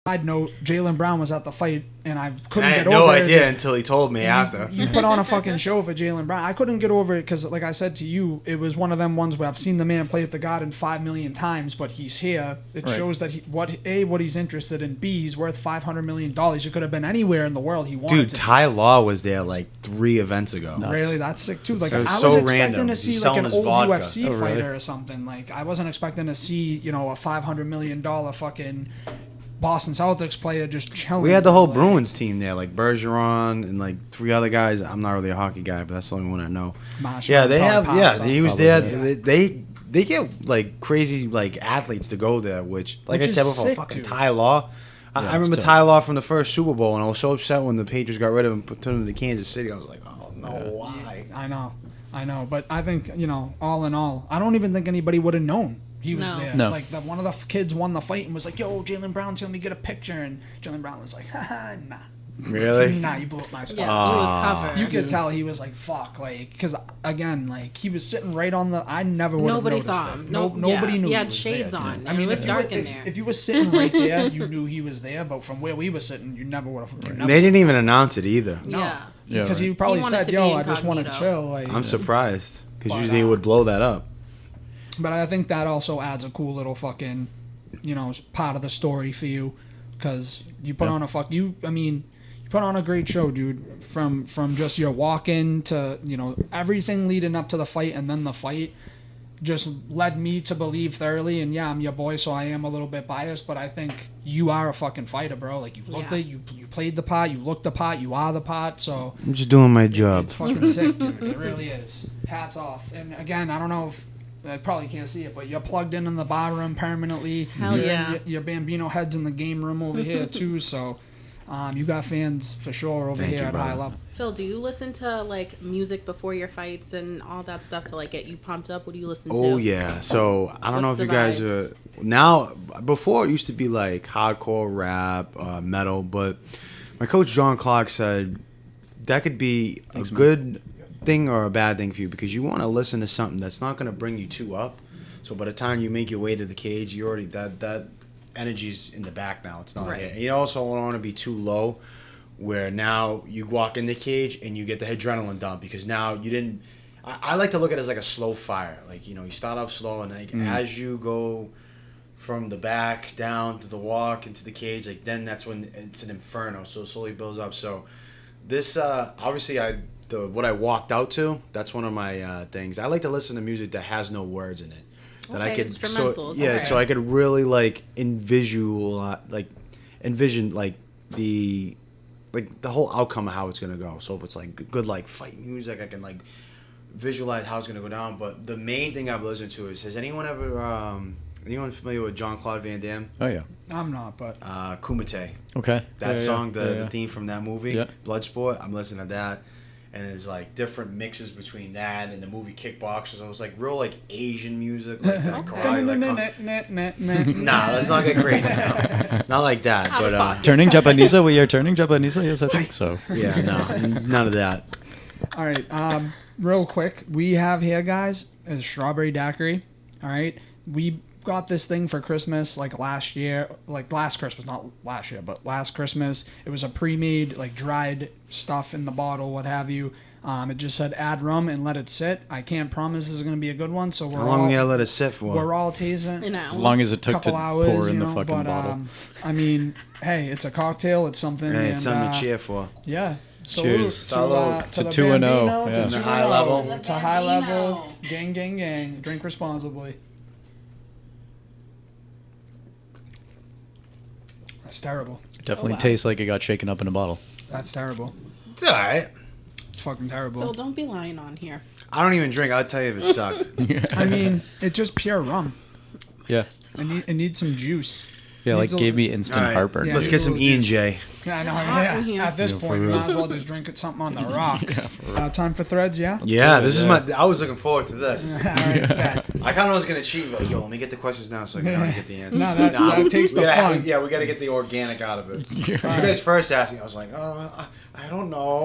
Speaker 1: Side note, Jalen Brown was at the fight, and I couldn't
Speaker 4: I
Speaker 1: get
Speaker 4: had no
Speaker 1: over it.
Speaker 4: idea until he told me after.
Speaker 1: You put on a fucking show for Jalen Brown. I couldn't get over it because, like I said to you, it was one of them ones where I've seen the man play at the Garden 5 million times, but he's here. It
Speaker 2: Right.
Speaker 1: shows that what he's interested in. B, he's worth $500 million. It could have been anywhere in the world he wanted
Speaker 4: Dude,
Speaker 1: to.
Speaker 4: Ty Law was there like 3 events ago.
Speaker 2: No.
Speaker 1: Really, that's sick too. Like
Speaker 4: It was
Speaker 1: I
Speaker 4: so
Speaker 1: was expecting
Speaker 4: random.
Speaker 1: to
Speaker 4: He's
Speaker 1: see like
Speaker 4: selling
Speaker 1: an
Speaker 4: his
Speaker 1: old
Speaker 4: vodka.
Speaker 1: UFC
Speaker 2: Oh, really?
Speaker 1: fighter or something. Like I wasn't expecting to see, you know, a $500 million fucking Boston Celtics player just chilling.
Speaker 4: We had the whole
Speaker 1: Like,
Speaker 4: Bruins team there, like Bergeron and like 3 other guys. I'm not really a hockey guy, but that's the only one I know.
Speaker 1: Marshall,
Speaker 4: Yeah, they have.
Speaker 1: probably
Speaker 4: Yeah,
Speaker 1: Pasta.
Speaker 4: he was
Speaker 2: Probably,
Speaker 4: there.
Speaker 1: yeah.
Speaker 4: They get like crazy like athletes to go there, which like
Speaker 1: Which
Speaker 4: I
Speaker 1: is
Speaker 4: said before,
Speaker 1: sick,
Speaker 4: fucking
Speaker 1: dude.
Speaker 4: Ty Law. I
Speaker 2: it's
Speaker 4: remember
Speaker 2: tough.
Speaker 4: Ty Law from the first Super Bowl, and I was so upset when the Patriots got rid of him, put him to Kansas City. I was like, oh no, why?
Speaker 1: I know, but I think, you know, all in all, I don't even think anybody would have known he was
Speaker 3: No.
Speaker 1: there.
Speaker 2: No.
Speaker 1: Like one of the kids won the fight and was like, "Yo, Jalen Brown, tell me get a picture," and Jalen Brown was like, "Haha, nah."
Speaker 4: Really?
Speaker 1: Nah, you blew up my spot.
Speaker 3: Yeah, he was covered.
Speaker 1: You could tell he was like, "Fuck," like, because again, like he was sitting right on the. I never would have
Speaker 3: Nobody
Speaker 1: noticed
Speaker 3: saw
Speaker 1: it.
Speaker 3: him.
Speaker 1: Nobody
Speaker 3: Yeah,
Speaker 1: knew.
Speaker 3: he had
Speaker 1: was
Speaker 3: shades
Speaker 1: there.
Speaker 3: on.
Speaker 1: I mean,
Speaker 3: It was
Speaker 1: if
Speaker 3: dark
Speaker 1: you,
Speaker 3: in there.
Speaker 1: If you were sitting right there, you knew he was there. But from where we were sitting, you never would have.
Speaker 4: They didn't even announce it either.
Speaker 3: Yeah.
Speaker 2: Yeah,
Speaker 1: Because
Speaker 2: right.
Speaker 1: he probably
Speaker 3: He wanted
Speaker 1: said,
Speaker 3: to
Speaker 1: "Yo,
Speaker 3: be
Speaker 1: I just want to
Speaker 3: incognito.
Speaker 1: chill." Like,
Speaker 4: I'm surprised because
Speaker 1: But,
Speaker 4: usually it would blow that up.
Speaker 1: But I think that also adds a cool little fucking, you know, part of the story for you, because you put on a you put on a great show, dude. From just your walk-in to, you know, everything leading up to the fight, and then the fight just led me to believe thoroughly. And yeah, I'm your boy, so I am a little bit biased, but I think you are a fucking fighter, bro. Like you looked
Speaker 3: Yeah.
Speaker 1: it, you played the part, you looked the part, you are the part. So
Speaker 4: I'm just doing my job.
Speaker 1: it's fucking sick, dude. It really is. Hats off. And again, I don't know if I probably can't see it, but you're plugged in the bar room permanently.
Speaker 3: Hell yeah.
Speaker 1: Your Bambino head's in the game room over here too. So, you got fans for sure over
Speaker 4: Thank
Speaker 1: here
Speaker 4: you,
Speaker 1: at High
Speaker 4: brother.
Speaker 1: Level.
Speaker 3: Phil, do you listen to like music before your fights and all that stuff to like get you pumped up? What do you listen to?
Speaker 4: Oh yeah. So I don't know if
Speaker 3: What's
Speaker 4: you
Speaker 3: the
Speaker 4: guys
Speaker 3: vibes?
Speaker 4: are now. Before it used to be like hardcore rap, metal, but my coach John Clark said that could be a good thing or a bad thing for you because you want to listen to something that's not going to bring you too up. So by the time you make your way to the cage, you already that energy's in the back now. It's not
Speaker 3: Right.
Speaker 4: here. And you also don't want to be too low, where now you walk in the cage and you get the adrenaline dump because now you didn't. I like to look at it as like a slow fire. Like, you know, you start off slow and like as you go from the back down to the walk into the cage, like then that's when it's an inferno. So it slowly builds up. So this obviously what I walked out to, that's one of my things. I like to listen to music that has no words in it. That I
Speaker 3: Okay,
Speaker 4: could
Speaker 3: instrumentals,
Speaker 4: yeah,
Speaker 3: okay.
Speaker 4: so I could really like envision like the whole outcome of how it's gonna go. So if it's like good like fight music, I can like visualize how it's gonna go down. But the main thing I've listened to is, has anyone ever anyone familiar with Jean-Claude Van Damme?
Speaker 2: Oh yeah.
Speaker 1: I'm not, but
Speaker 4: Kumite.
Speaker 2: Okay.
Speaker 4: That
Speaker 2: Yeah,
Speaker 4: song,
Speaker 2: yeah.
Speaker 4: the theme from that movie,
Speaker 2: Yeah.
Speaker 4: Bloodsport. I'm listening to that, and there's like different mixes between that and the movie Kickboxers. So it was like real like Asian music, like that karate, like nah, let's not get crazy now. Not like that,
Speaker 3: Out of
Speaker 4: but
Speaker 3: pocket.
Speaker 2: Turning Japanese? We are turning Japanese? Yes, I think so.
Speaker 4: yeah, no, none of that.
Speaker 1: all right. Real quick, we have here, guys, is strawberry daiquiri. All right, we got this thing for Christmas like last year, like last Christmas, not last year, but last Christmas. It was a pre-made, like dried stuff in the bottle, what have you. It just said add rum and let it sit. I can't promise this is going to be a good one, so
Speaker 4: How long you gotta let it sit for?
Speaker 1: we're all tasting.
Speaker 3: An
Speaker 2: As
Speaker 3: hour.
Speaker 2: long as it took to
Speaker 1: Couple hours,
Speaker 2: pour in
Speaker 1: you
Speaker 2: the
Speaker 1: know,
Speaker 2: fucking
Speaker 1: but,
Speaker 2: bottle.
Speaker 1: I mean, hey, it's a cocktail. It's something.
Speaker 4: Hey, it's something
Speaker 1: and,
Speaker 4: to cheer for.
Speaker 1: Yeah.
Speaker 2: Cheers.
Speaker 1: Salute
Speaker 2: To
Speaker 1: the
Speaker 2: 2-0,
Speaker 1: Bambino,
Speaker 2: yeah.
Speaker 1: to
Speaker 2: To
Speaker 1: 2-0,
Speaker 4: high level.
Speaker 1: to high level.
Speaker 3: Bambino.
Speaker 1: Gang, gang, gang. Drink responsibly. That's terrible.
Speaker 2: Definitely
Speaker 3: wow.
Speaker 2: tastes like it got shaken up in a bottle.
Speaker 1: That's terrible.
Speaker 4: It's alright.
Speaker 1: It's fucking terrible.
Speaker 3: Phil, don't be lying on here.
Speaker 4: I don't even drink. I'll tell you if it sucked.
Speaker 1: I mean, it's just pure rum.
Speaker 2: Yeah.
Speaker 1: It needs some juice.
Speaker 2: Yeah, like
Speaker 1: Needs a-
Speaker 2: gave me instant
Speaker 4: All right,
Speaker 2: heartburn.
Speaker 1: Yeah.
Speaker 4: Let's get some E and J.
Speaker 1: Yeah, I know.
Speaker 3: hot in here.
Speaker 1: Yeah. At this
Speaker 2: Yeah, for
Speaker 1: point, you
Speaker 2: real.
Speaker 1: might as well just drink it something on the rocks. Time for threads, yeah?
Speaker 4: Yeah,
Speaker 2: do it,
Speaker 4: this is
Speaker 2: yeah.
Speaker 4: my. I was looking forward to this.
Speaker 1: All right, bet.
Speaker 4: I kind of was gonna cheat, but yo, let me get the questions now so I can already get the answer.
Speaker 1: No, that takes the
Speaker 4: we gotta
Speaker 1: fun.
Speaker 4: Yeah, we gotta get the organic out of it. You guys first asked me, I was like, I don't know.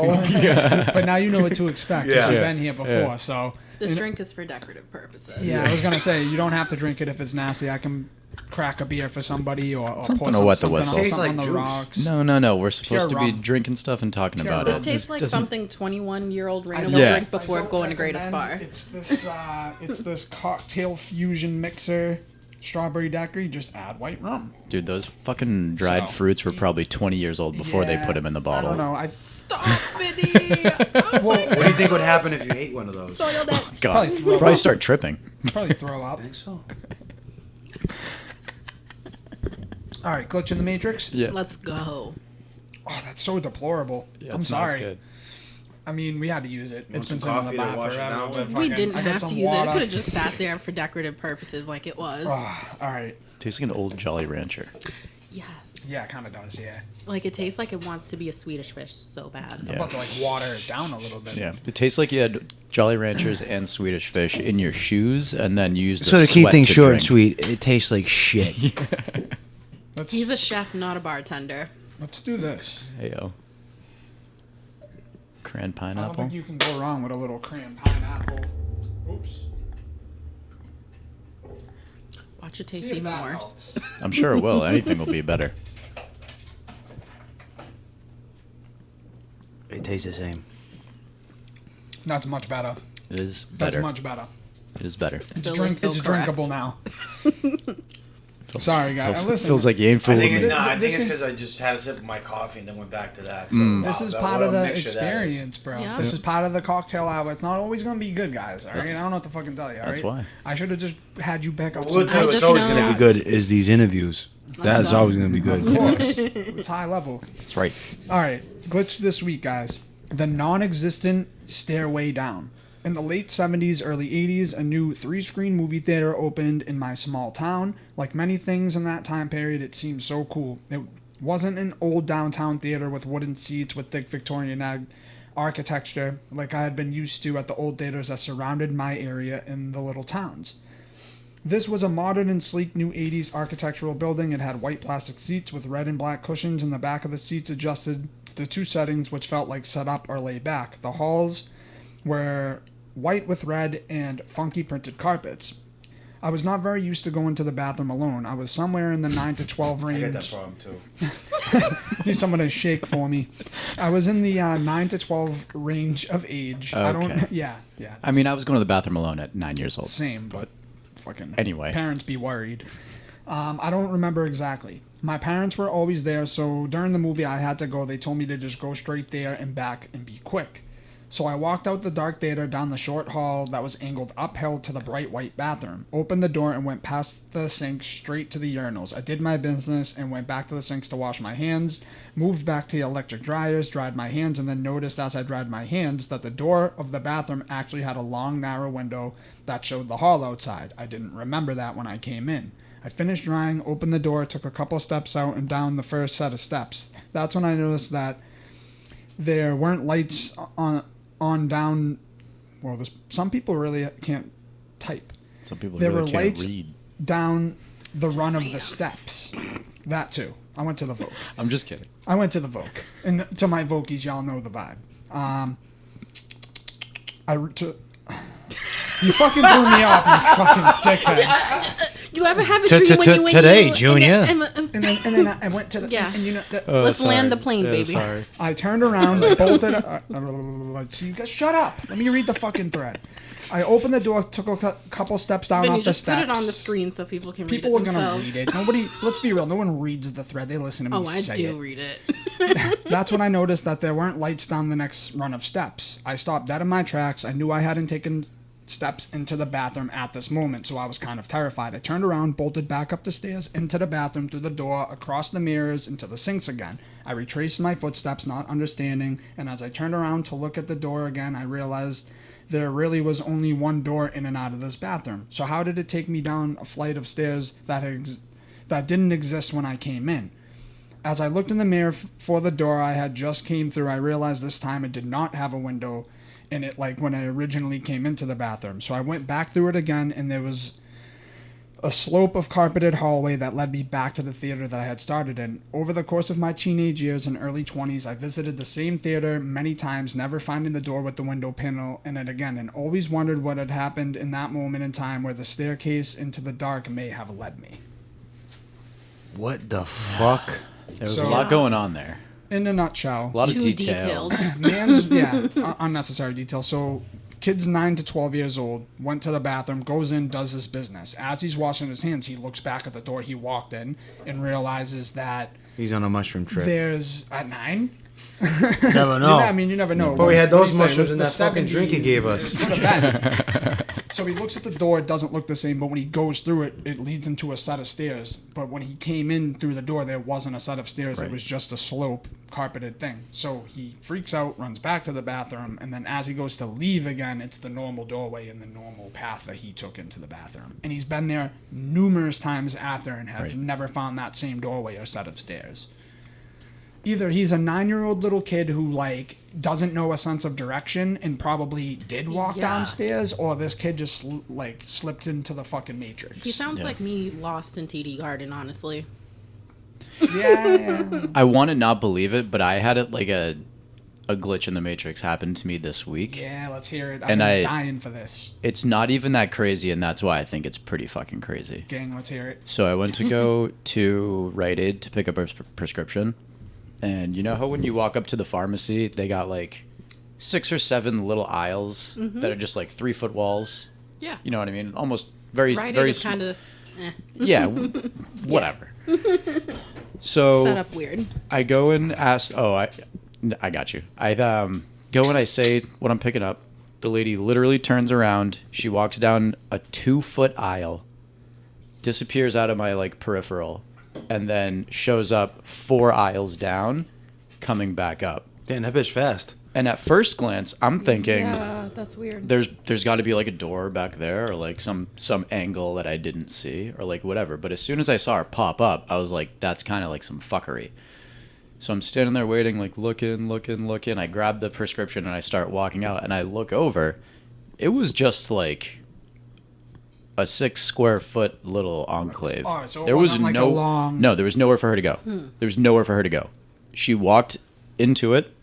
Speaker 1: But now you know what to expect because
Speaker 4: Yeah.
Speaker 1: you've
Speaker 2: Yeah.
Speaker 1: been here before.
Speaker 2: Yeah.
Speaker 1: So,
Speaker 3: This drink is for decorative purposes.
Speaker 1: yeah, I was going to say, you don't have to drink it if it's nasty. I can crack a beer for somebody or
Speaker 2: Something
Speaker 1: pour
Speaker 2: to wet the
Speaker 1: something
Speaker 2: whistle.
Speaker 1: on,
Speaker 4: Tastes
Speaker 1: something on
Speaker 4: like
Speaker 1: the
Speaker 4: juice.
Speaker 1: rocks.
Speaker 2: No. We're supposed
Speaker 1: Pure
Speaker 2: to be
Speaker 1: rum.
Speaker 2: drinking stuff and talking
Speaker 1: Pure
Speaker 2: about
Speaker 1: rum.
Speaker 2: it.
Speaker 3: This tastes like
Speaker 2: doesn't-
Speaker 3: something 21-year-old Rayna
Speaker 1: I
Speaker 3: will
Speaker 2: Yeah.
Speaker 3: drink before going to Greatest Bar.
Speaker 1: It's this cocktail fusion mixer, strawberry daiquiri. Just add white rum.
Speaker 2: Dude, those fucking dried
Speaker 1: So-
Speaker 2: fruits were probably 20 years old before they
Speaker 1: Yeah,
Speaker 2: put them in the bottle.
Speaker 1: I don't know.
Speaker 3: Stop, Vinny! Oh
Speaker 4: What do you think would happen if you ate one of those?
Speaker 3: Soiled it.
Speaker 2: God,
Speaker 1: Probably throw
Speaker 2: probably
Speaker 1: up.
Speaker 2: start tripping.
Speaker 1: Probably throw up.
Speaker 4: I think so.
Speaker 1: All right, glitch in the matrix.
Speaker 2: Yeah.
Speaker 3: Let's go.
Speaker 1: Oh, that's so deplorable.
Speaker 2: Yeah,
Speaker 1: I'm
Speaker 2: it's not
Speaker 1: sorry.
Speaker 2: good.
Speaker 1: I mean, we had to use it. It's been
Speaker 4: some
Speaker 1: sitting in the
Speaker 4: coffee to
Speaker 1: bath
Speaker 4: wash it
Speaker 1: forever.
Speaker 4: down
Speaker 1: but
Speaker 4: with?
Speaker 3: We
Speaker 1: fucking-
Speaker 3: didn't
Speaker 1: I got
Speaker 3: have
Speaker 1: some
Speaker 3: to use it. It
Speaker 1: water.
Speaker 3: could have just sat there for decorative purposes like it was.
Speaker 1: Oh, all right.
Speaker 2: Tastes like an old Jolly Rancher.
Speaker 3: Yes.
Speaker 1: Yeah, it kind of does. Yeah.
Speaker 3: Like it tastes like it wants to be a Swedish fish so bad.
Speaker 2: Yeah.
Speaker 1: I'm about to like water it down a little bit.
Speaker 2: Yeah, it tastes like you had Jolly Ranchers and Swedish Fish in your shoes, and then you used the
Speaker 4: So to keep
Speaker 2: sweat
Speaker 4: things
Speaker 2: to
Speaker 4: short and
Speaker 2: drink.
Speaker 4: sweet, it tastes like shit.
Speaker 1: Let's
Speaker 3: He's a chef, not a bartender.
Speaker 1: let's do this.
Speaker 2: Heyo. Cran
Speaker 1: I don't
Speaker 2: pineapple.
Speaker 1: think you can go wrong with a little cran pineapple. Oops.
Speaker 3: Watch it
Speaker 1: See
Speaker 3: taste
Speaker 1: if
Speaker 3: even
Speaker 1: that
Speaker 3: worse.
Speaker 1: helps.
Speaker 2: I'm sure it will. Anything will be better.
Speaker 4: It tastes the same.
Speaker 1: That's much better.
Speaker 2: It is
Speaker 1: That's
Speaker 2: better.
Speaker 1: much better.
Speaker 2: It is better.
Speaker 1: It's
Speaker 3: Phil is so
Speaker 1: it's
Speaker 3: correct.
Speaker 1: drinkable now.
Speaker 2: Feels-
Speaker 1: Sorry, guys.
Speaker 2: Feels,
Speaker 1: Listen,
Speaker 2: feels like you ain't
Speaker 4: I
Speaker 2: fooling
Speaker 4: think,
Speaker 2: me.
Speaker 4: I think
Speaker 1: This
Speaker 4: it's
Speaker 1: is-
Speaker 4: because I just had a sip of my coffee and then went back to that. So,
Speaker 1: This
Speaker 4: wow,
Speaker 1: is
Speaker 4: that-
Speaker 1: part
Speaker 4: what
Speaker 1: of
Speaker 4: a
Speaker 1: the
Speaker 4: mixture that is.
Speaker 1: experience, bro.
Speaker 3: Yeah.
Speaker 1: This is part of the cocktail hour. It's not always going to be good, guys. All right, I
Speaker 2: That's-
Speaker 1: don't know what to fucking tell you. All
Speaker 2: that's
Speaker 1: right?
Speaker 2: why.
Speaker 1: I should have just had you back up.
Speaker 4: What we'll
Speaker 1: some
Speaker 4: tell you,
Speaker 3: I
Speaker 4: it's
Speaker 3: just
Speaker 4: always
Speaker 3: know-
Speaker 4: going to be good is these interviews. That is
Speaker 3: know.
Speaker 4: always going to be good.
Speaker 1: Of course, it's high level.
Speaker 2: That's right.
Speaker 1: All right, glitch this week, guys. The non-existent Stairway Down. In the late 70s, early 80s, a new 3-screen movie theater opened in my small town. Like many things in that time period, it seemed so cool. It wasn't an old downtown theater with wooden seats with thick Victorian architecture like I had been used to at the old theaters that surrounded my area in the little towns. This was a modern and sleek new 80s architectural building. It had white plastic seats with red and black cushions, and the back of the seats adjusted to 2 settings which felt like set up or lay back. The halls were white with red and funky printed carpets. I was not very used to going to the bathroom alone. I was somewhere in the 9 to 12
Speaker 4: I get that
Speaker 1: range.
Speaker 4: problem too.
Speaker 1: Need someone to shake for me. I was in the 9 to 12 range of age. I
Speaker 2: Okay.
Speaker 1: don't. Yeah.
Speaker 2: I mean, I was going to the bathroom alone at 9 years old.
Speaker 1: Same, but fucking
Speaker 2: Anyway.
Speaker 1: parents be worried. I don't remember exactly. My parents were always there, so during the movie I had to go. They told me to just go straight there and back and be quick. So I walked out the dark theater down the short hall that was angled uphill to the bright white bathroom, opened the door and went past the sink straight to the urinals. I did my business and went back to the sinks to wash my hands, moved back to the electric dryers, dried my hands, and then noticed as I dried my hands that the door of the bathroom actually had a long, narrow window that showed the hall outside. I didn't remember that when I came in. I finished drying, opened the door, took a couple steps out and down the first set of steps. That's when I noticed that there weren't lights on down. Well, some people really can't type.
Speaker 2: Some people
Speaker 1: There
Speaker 2: really
Speaker 1: were
Speaker 2: can't
Speaker 1: lights
Speaker 2: read.
Speaker 1: down the run of the steps. That too. I went to the Vogue.
Speaker 2: I'm just kidding.
Speaker 1: I went to the Vogue. And to my Vokies, y'all know the vibe. You fucking threw me off, you fucking dickhead.
Speaker 3: You ever have a dream when you
Speaker 4: today, Junior.
Speaker 1: And then I went to the...
Speaker 3: Yeah.
Speaker 1: And you know...
Speaker 3: Let's land the plane, baby.
Speaker 2: Sorry.
Speaker 1: I turned around, bolted... so you guys shut up. Let me read the fucking thread. I opened the door, took a couple steps down
Speaker 3: Vinny,
Speaker 1: off the
Speaker 3: just
Speaker 1: steps.
Speaker 3: put it on the screen so people can
Speaker 1: People
Speaker 3: read
Speaker 1: are
Speaker 3: it
Speaker 1: going to
Speaker 3: themselves.
Speaker 1: read it. Nobody... Let's be real. No one reads the thread. They listen to me
Speaker 3: I
Speaker 1: say it.
Speaker 3: do read it.
Speaker 1: That's when I noticed that there weren't lights down the next run of steps. I stopped dead in my tracks. I knew I hadn't taken steps into the bathroom at this moment, so I was kind of terrified. I turned around, bolted back up the stairs, into the bathroom, through the door, across the mirrors, into the sinks again. I retraced my footsteps, not understanding, and as I turned around to look at the door again, I realized there really was only one door in and out of this bathroom. So how did it take me down a flight of stairs that didn't exist when I came in? As I looked in the mirror for the door I had just came through, I realized this time it did not have a window in it like when I originally came into the bathroom. So I went back through it again, and there was a slope of carpeted hallway that led me back to the theater that I had started in. Over the course of my teenage years and early 20s, I visited the same theater many times, never finding the door with the window panel in it again, and always wondered what had happened in that moment in time where the staircase into the dark may have led me.
Speaker 4: What the fuck?
Speaker 2: There was
Speaker 1: So-
Speaker 2: a lot going on there.
Speaker 1: In a nutshell,
Speaker 2: A lot of
Speaker 3: Too
Speaker 2: details.
Speaker 3: detailed.
Speaker 1: unnecessary details. So, kid's 9 to 12 years old, went to the bathroom, goes in, does his business. As he's washing his hands, he looks back at the door he walked in and realizes that
Speaker 4: He's on a mushroom trip.
Speaker 1: there's at 9.
Speaker 4: Never know.
Speaker 1: You never know.
Speaker 4: But we had
Speaker 1: What
Speaker 4: those
Speaker 1: do you say? It
Speaker 4: mushrooms
Speaker 1: was
Speaker 4: in
Speaker 1: the
Speaker 4: that fucking drink he
Speaker 1: 70s.
Speaker 4: gave us.
Speaker 1: It could have been. So he looks at the door. It doesn't look the same, but when he goes through it, it leads him to a set of stairs. But when he came in through the door, there wasn't a set of stairs.
Speaker 2: Right.
Speaker 1: It was just a slope, carpeted thing. So he freaks out, runs back to the bathroom, and then as he goes to leave again, it's the normal doorway and the normal path that he took into the bathroom. And he's been there numerous times after and have never found that same doorway or set of stairs. Either he's a 9-year-old little kid who like doesn't know a sense of direction and probably did walk
Speaker 3: Yeah.
Speaker 1: downstairs, or this kid just slipped into the fucking matrix.
Speaker 3: He sounds like me lost in TD Garden, honestly.
Speaker 1: Yeah.
Speaker 2: I want to not believe it, but I had it like a glitch in the Matrix happen to me this week.
Speaker 1: Yeah, let's hear it.
Speaker 2: And
Speaker 1: I'm dying for this.
Speaker 2: It's not even that crazy, and that's why I think it's pretty fucking crazy.
Speaker 1: Gang, let's hear it.
Speaker 2: So I went to go to Rite Aid to pick up a prescription. And you know how when you walk up to the pharmacy, they got like 6 or 7 little aisles that are just like 3-foot walls?
Speaker 3: Yeah.
Speaker 2: You know what I mean? Almost very,
Speaker 3: Right,
Speaker 2: very
Speaker 3: it's kind of
Speaker 2: Yeah, whatever. So
Speaker 3: set up weird.
Speaker 2: I go and ask. Oh, I got you. I go and I say what I'm picking up. The lady literally turns around. She walks down a 2-foot aisle, disappears out of my like peripheral, and then shows up 4 aisles down, coming back up.
Speaker 4: Damn, that bitch fast.
Speaker 2: And at first glance, I'm thinking
Speaker 3: Yeah, that's weird.
Speaker 2: there's got to be like a door back there, or like some angle that I didn't see, or like whatever. But as soon as I saw her pop up, I was like, that's kind of like some fuckery. So I'm standing there waiting, like looking. I grab the prescription and I start walking out, and I look over. It was just like a 6 square foot little enclave.
Speaker 1: Oh, so it
Speaker 2: there was
Speaker 1: wasn't like a long-
Speaker 2: no, there was nowhere for her to go. There was nowhere for her to go. She walked into it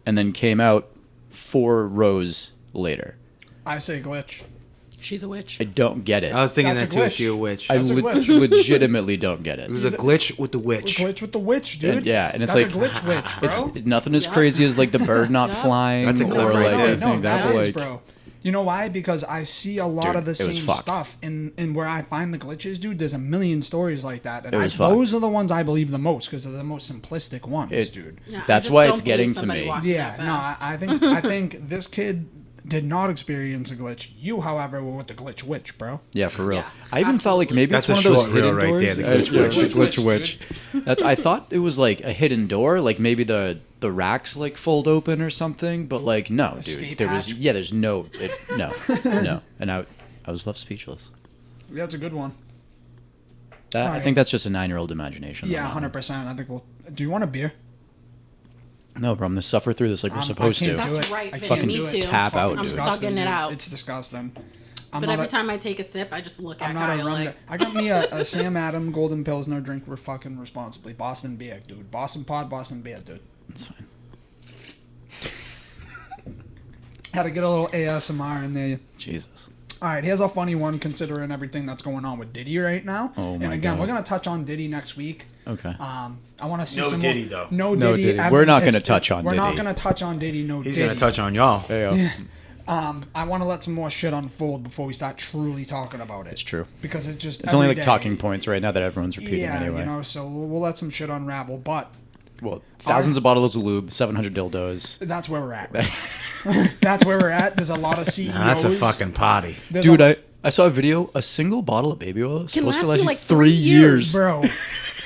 Speaker 2: and then came out 4 rows later.
Speaker 1: I say glitch.
Speaker 3: She's a witch.
Speaker 2: I don't get it.
Speaker 4: I was thinking
Speaker 1: That's
Speaker 4: that
Speaker 1: a
Speaker 4: too.
Speaker 1: glitch.
Speaker 4: She a witch.
Speaker 2: I
Speaker 1: That's a glitch.
Speaker 2: legitimately don't get it.
Speaker 4: It was a glitch with the witch.
Speaker 1: Glitch with the witch, dude.
Speaker 2: And, yeah, and it's
Speaker 1: That's
Speaker 2: like
Speaker 1: a glitch witch, bro.
Speaker 2: it's nothing as
Speaker 3: Yeah.
Speaker 2: crazy as like the bird not
Speaker 3: Yeah.
Speaker 2: flying
Speaker 4: That's a glitch
Speaker 2: or
Speaker 4: right
Speaker 2: like
Speaker 4: there.
Speaker 2: anything
Speaker 1: no,
Speaker 2: that
Speaker 1: that
Speaker 2: like
Speaker 1: is, bro. You know why? Because I see a lot
Speaker 2: Dude,
Speaker 1: of the
Speaker 2: it was
Speaker 1: same
Speaker 2: fucked.
Speaker 1: stuff, and where I find the glitches, dude. There's a million stories like that, and
Speaker 2: It was fucked.
Speaker 1: those are the ones I believe the most because they're the most simplistic ones, dude.
Speaker 3: Yeah, I
Speaker 2: That's
Speaker 3: just
Speaker 2: why
Speaker 3: don't
Speaker 2: it's
Speaker 3: believe
Speaker 2: getting to
Speaker 3: somebody
Speaker 2: me.
Speaker 3: walking
Speaker 1: Yeah,
Speaker 3: that
Speaker 1: no,
Speaker 3: fast.
Speaker 1: I think this kid did not experience a glitch. You, however, were with the glitch witch, bro.
Speaker 2: Yeah, for real.
Speaker 3: Yeah,
Speaker 2: I even felt like maybe
Speaker 4: That's
Speaker 2: it's
Speaker 4: a
Speaker 2: one of those
Speaker 4: short reel
Speaker 2: hidden
Speaker 4: right
Speaker 2: doors.
Speaker 4: there, the glitch
Speaker 2: Yeah,
Speaker 4: witch.
Speaker 2: glitch witch. I thought it was like a hidden door, like maybe the racks like fold open or something, but like no, dude.
Speaker 1: Escape
Speaker 2: There
Speaker 1: hatch?
Speaker 2: was there's no no, and I was left speechless.
Speaker 1: Yeah, that's a good one.
Speaker 2: I
Speaker 1: Alright.
Speaker 2: think that's just a 9-year-old imagination.
Speaker 1: Yeah,
Speaker 2: on that one.
Speaker 1: 100%. I think we'll. Do you want a beer?
Speaker 2: No, bro, I'm gonna suffer through this like we're supposed
Speaker 1: I
Speaker 2: to.
Speaker 1: can't do
Speaker 3: That's
Speaker 1: it.
Speaker 3: right,
Speaker 1: I
Speaker 3: Vinny,
Speaker 1: fucking
Speaker 3: me
Speaker 1: do
Speaker 3: too.
Speaker 1: it.
Speaker 2: Tap
Speaker 1: It's
Speaker 2: out,
Speaker 1: fucking
Speaker 2: dude.
Speaker 1: disgusting,
Speaker 3: Thugging it
Speaker 1: dude.
Speaker 3: out.
Speaker 1: It's disgusting.
Speaker 3: But every time I take a sip, I just look at
Speaker 1: I'm not a
Speaker 3: Kyle
Speaker 1: rum.
Speaker 3: like,
Speaker 1: I got me a Sam Adam Golden Pilsner. Drink fucking responsibly. Boston beer, dude. Boston pod, Boston beer, dude.
Speaker 2: It's fine.
Speaker 1: Had to get a little ASMR in there.
Speaker 2: Jesus.
Speaker 1: All right, here's a funny one considering everything that's going on with Diddy right now.
Speaker 2: Oh
Speaker 1: and
Speaker 2: my
Speaker 1: again,
Speaker 2: God.
Speaker 1: we're gonna touch on Diddy next week.
Speaker 2: Okay.
Speaker 1: I want to see
Speaker 4: No
Speaker 1: some
Speaker 4: Diddy,
Speaker 1: more,
Speaker 4: though.
Speaker 1: No
Speaker 2: No
Speaker 1: Diddy.
Speaker 2: Diddy.
Speaker 1: Evan,
Speaker 2: We're not
Speaker 1: it's-
Speaker 2: gonna touch on
Speaker 1: We're not
Speaker 2: Diddy.
Speaker 1: gonna touch on Diddy. No
Speaker 4: He's
Speaker 1: Diddy.
Speaker 4: gonna touch on y'all.
Speaker 2: There you go.
Speaker 1: I want to let some more shit unfold before we start truly talking about it.
Speaker 2: It's true.
Speaker 1: Because it's just
Speaker 2: It's only
Speaker 1: every
Speaker 2: like
Speaker 1: day.
Speaker 2: talking points right now that everyone's repeating
Speaker 1: Yeah,
Speaker 2: anyway.
Speaker 1: you know. So we'll let some shit unravel, but
Speaker 2: Well, thousands of bottles of lube, 700 dildos.
Speaker 1: that's where we're at. That's where we're at. There's a lot of CEOs.
Speaker 4: Nah, that's a fucking party.
Speaker 1: There's
Speaker 2: Dude,
Speaker 1: a-
Speaker 2: I saw a video. A single bottle of baby oil is
Speaker 3: Can
Speaker 2: supposed to
Speaker 3: last
Speaker 2: last
Speaker 3: you,
Speaker 2: you
Speaker 3: like,
Speaker 2: 3
Speaker 3: 3
Speaker 2: years.
Speaker 1: bro.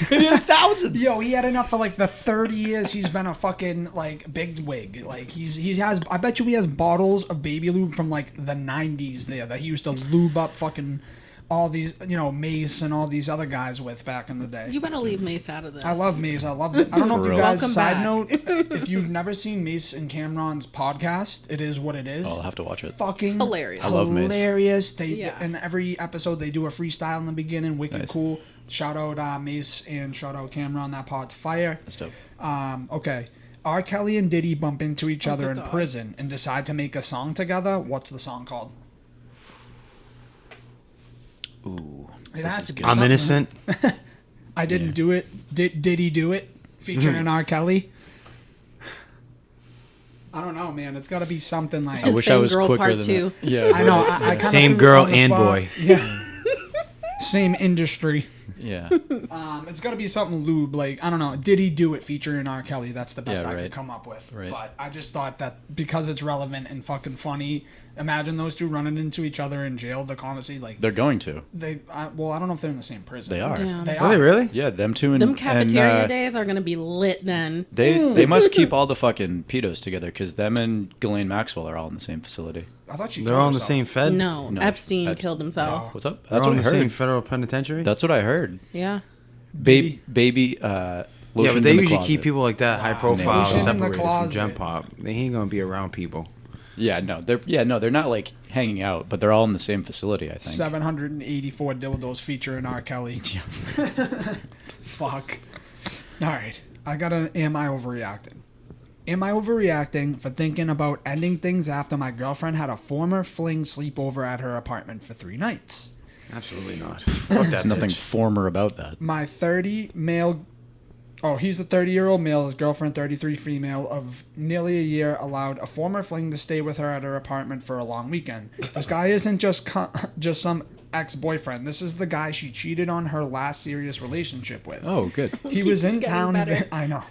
Speaker 2: Thousands.
Speaker 1: Yo, he had enough for like the 30 years he's been a fucking like big wig. Like he has. I bet you he has bottles of baby lube from like the 90s there that he used to lube up fucking all these, Mace and all these other guys with back in the day.
Speaker 3: you better leave Mace out of this.
Speaker 1: I love Mace. I love it. I don't know if
Speaker 2: For
Speaker 1: you
Speaker 2: real.
Speaker 1: guys.
Speaker 3: Welcome
Speaker 1: Side
Speaker 3: back.
Speaker 1: note: if you've never seen Mace and Cameron's podcast, it is what it is.
Speaker 2: Oh, I'll have to watch it.
Speaker 1: Fucking
Speaker 3: Hilarious.
Speaker 2: I love Mace.
Speaker 1: hilarious. They
Speaker 3: Yeah.
Speaker 1: in every episode they do a freestyle in the beginning. Wicked
Speaker 2: Nice.
Speaker 1: cool. Shout out Mace and shout out Cameron. That pod's fire.
Speaker 2: That's dope.
Speaker 1: Okay. R. Kelly and Diddy bump into each other
Speaker 3: good
Speaker 1: in
Speaker 3: God.
Speaker 1: prison and decide to make a song together. What's the song called?
Speaker 2: Ooh.
Speaker 1: It has to be
Speaker 4: I'm
Speaker 1: something.
Speaker 4: innocent.
Speaker 1: I didn't do it. Did he do it? Featuring R. Kelly. I don't know, man. It's got to be something like.
Speaker 2: I wish I
Speaker 3: Same
Speaker 2: was
Speaker 3: Girl
Speaker 2: quicker
Speaker 3: Part
Speaker 2: than
Speaker 3: Two.
Speaker 2: that. Yeah.
Speaker 1: I know.
Speaker 2: right.
Speaker 1: I kinda
Speaker 4: Same
Speaker 1: threw it
Speaker 4: girl
Speaker 1: on the
Speaker 4: and
Speaker 1: spot.
Speaker 4: boy.
Speaker 1: Yeah. Same industry.
Speaker 2: Yeah.
Speaker 1: It's got to be something lube. Like, I don't know. Did he do it featuring R. Kelly? That's the best
Speaker 2: Yeah,
Speaker 1: I could
Speaker 2: right.
Speaker 1: come up with.
Speaker 2: Right.
Speaker 1: But I just thought that because it's relevant and fucking funny, imagine those two running into each other in jail. The conversation, like,
Speaker 2: They're going to.
Speaker 1: I don't know if they're in the same prison.
Speaker 2: They are.
Speaker 3: Damn.
Speaker 1: They
Speaker 4: Are they really?
Speaker 2: Yeah, them two and
Speaker 3: Them cafeteria
Speaker 2: and,
Speaker 3: days are gonna be lit then.
Speaker 2: They must keep all the fucking pedos together because them and Ghislaine Maxwell are all in the same facility.
Speaker 1: I thought she
Speaker 4: They're
Speaker 1: killed
Speaker 4: all in the
Speaker 1: herself.
Speaker 4: same fed.
Speaker 3: No,
Speaker 2: No,
Speaker 3: Epstein
Speaker 2: Ep-
Speaker 3: killed himself.
Speaker 2: What's up?
Speaker 4: They're
Speaker 2: That's
Speaker 4: all
Speaker 2: what
Speaker 4: in
Speaker 2: I
Speaker 4: the same
Speaker 2: heard.
Speaker 4: federal penitentiary.
Speaker 2: That's what I heard.
Speaker 3: Yeah.
Speaker 2: Baby.
Speaker 4: Yeah,
Speaker 2: Lotion
Speaker 4: but they
Speaker 2: in the
Speaker 4: usually
Speaker 2: closet.
Speaker 4: keep people like that high profile
Speaker 1: Lotion in the
Speaker 4: separated from
Speaker 1: closet.
Speaker 4: Gen Pop. They ain't gonna be around people.
Speaker 2: Yeah, no, they're not like hanging out, but they're all in the same facility. I think.
Speaker 1: 784 dildos featuring R. Kelly. Fuck. All right. I got an am I overreacting? Am I overreacting for thinking about ending things after my girlfriend had a former fling sleepover at her apartment for 3 nights?
Speaker 4: Absolutely not. Fuck that
Speaker 2: There's nothing
Speaker 4: bitch.
Speaker 2: former about that.
Speaker 1: My 30 male. Oh, he's the 30-year-old male. His girlfriend, 33 female, of nearly a year, allowed a former fling to stay with her at her apartment for a long weekend. This guy isn't just some ex-boyfriend. This is the guy she cheated on her last serious relationship with.
Speaker 2: Oh, good.
Speaker 1: He was in
Speaker 3: getting
Speaker 1: town.
Speaker 3: better.
Speaker 1: I know.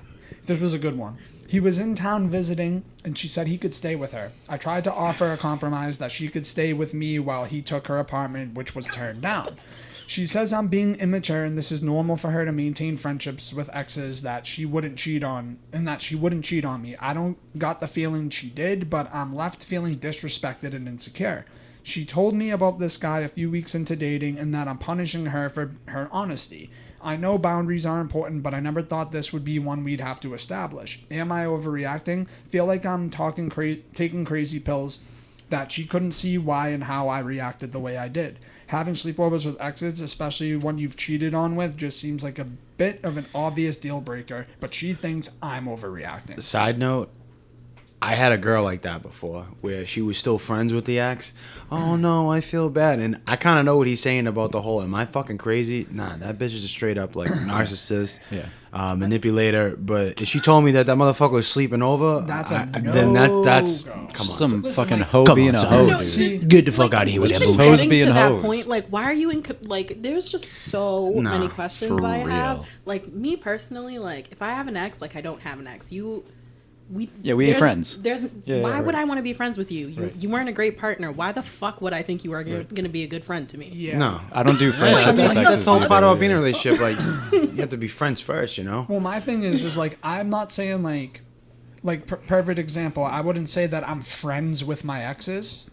Speaker 1: This was a good one. He was in town visiting, and she said he could stay with her. I tried to offer a compromise that she could stay with me while he took her apartment, which was turned down. She says I'm being immature, and this is normal for her to maintain friendships with exes that she wouldn't cheat on, and that she wouldn't cheat on me. I don't got the feeling she did, but I'm left feeling disrespected and insecure. She told me about this guy a few weeks into dating and that I'm punishing her for her honesty. I know boundaries are important, but I never thought this would be one we'd have to establish. Am I overreacting? Feel like I'm taking crazy pills that she couldn't see why and how I reacted the way I did. Having sleepovers with exes, especially one you've cheated on with, just seems like a bit of an obvious deal breaker, but she thinks I'm overreacting.
Speaker 4: Side note, I had a girl like that before, where she was still friends with the ex. Oh no, I feel bad, and I kind of know what he's saying about the whole. Am I fucking crazy? Nah, that bitch is a straight up like narcissist, manipulator. But if she told me that motherfucker was sleeping over,
Speaker 1: That's a
Speaker 4: then that's
Speaker 1: no-go.
Speaker 4: come on,
Speaker 2: Some
Speaker 1: listen,
Speaker 2: fucking
Speaker 1: like-
Speaker 2: hoe
Speaker 4: Come
Speaker 2: being
Speaker 4: on,
Speaker 2: a
Speaker 4: son.
Speaker 2: hoe,
Speaker 3: No,
Speaker 2: dude.
Speaker 1: see-
Speaker 4: get the fuck out of here with that
Speaker 3: Even
Speaker 4: bullshit.
Speaker 2: Hoes
Speaker 3: getting
Speaker 2: being
Speaker 3: to that
Speaker 2: hoes.
Speaker 3: point, like, why are you in? Like, there's just so
Speaker 4: Nah,
Speaker 3: many questions
Speaker 2: for
Speaker 3: I
Speaker 2: real.
Speaker 3: have. Like me personally, like if I have an ex, like I don't have an ex. We
Speaker 2: We ain't
Speaker 3: there's-
Speaker 2: friends.
Speaker 3: There's
Speaker 2: Yeah,
Speaker 3: why would
Speaker 2: right.
Speaker 3: I want to be friends with you? You weren't a great partner. Why the fuck would I think you are going to be a good friend to me?
Speaker 1: Yeah.
Speaker 4: No,
Speaker 2: I don't do friendship
Speaker 3: I mean,
Speaker 2: with
Speaker 3: that's
Speaker 2: exes.
Speaker 3: the whole
Speaker 2: either.
Speaker 4: part about being in a relationship. Like you have to be friends first, you know.
Speaker 1: Well, my thing is like I'm not saying like perfect example. I wouldn't say that I'm friends with my exes.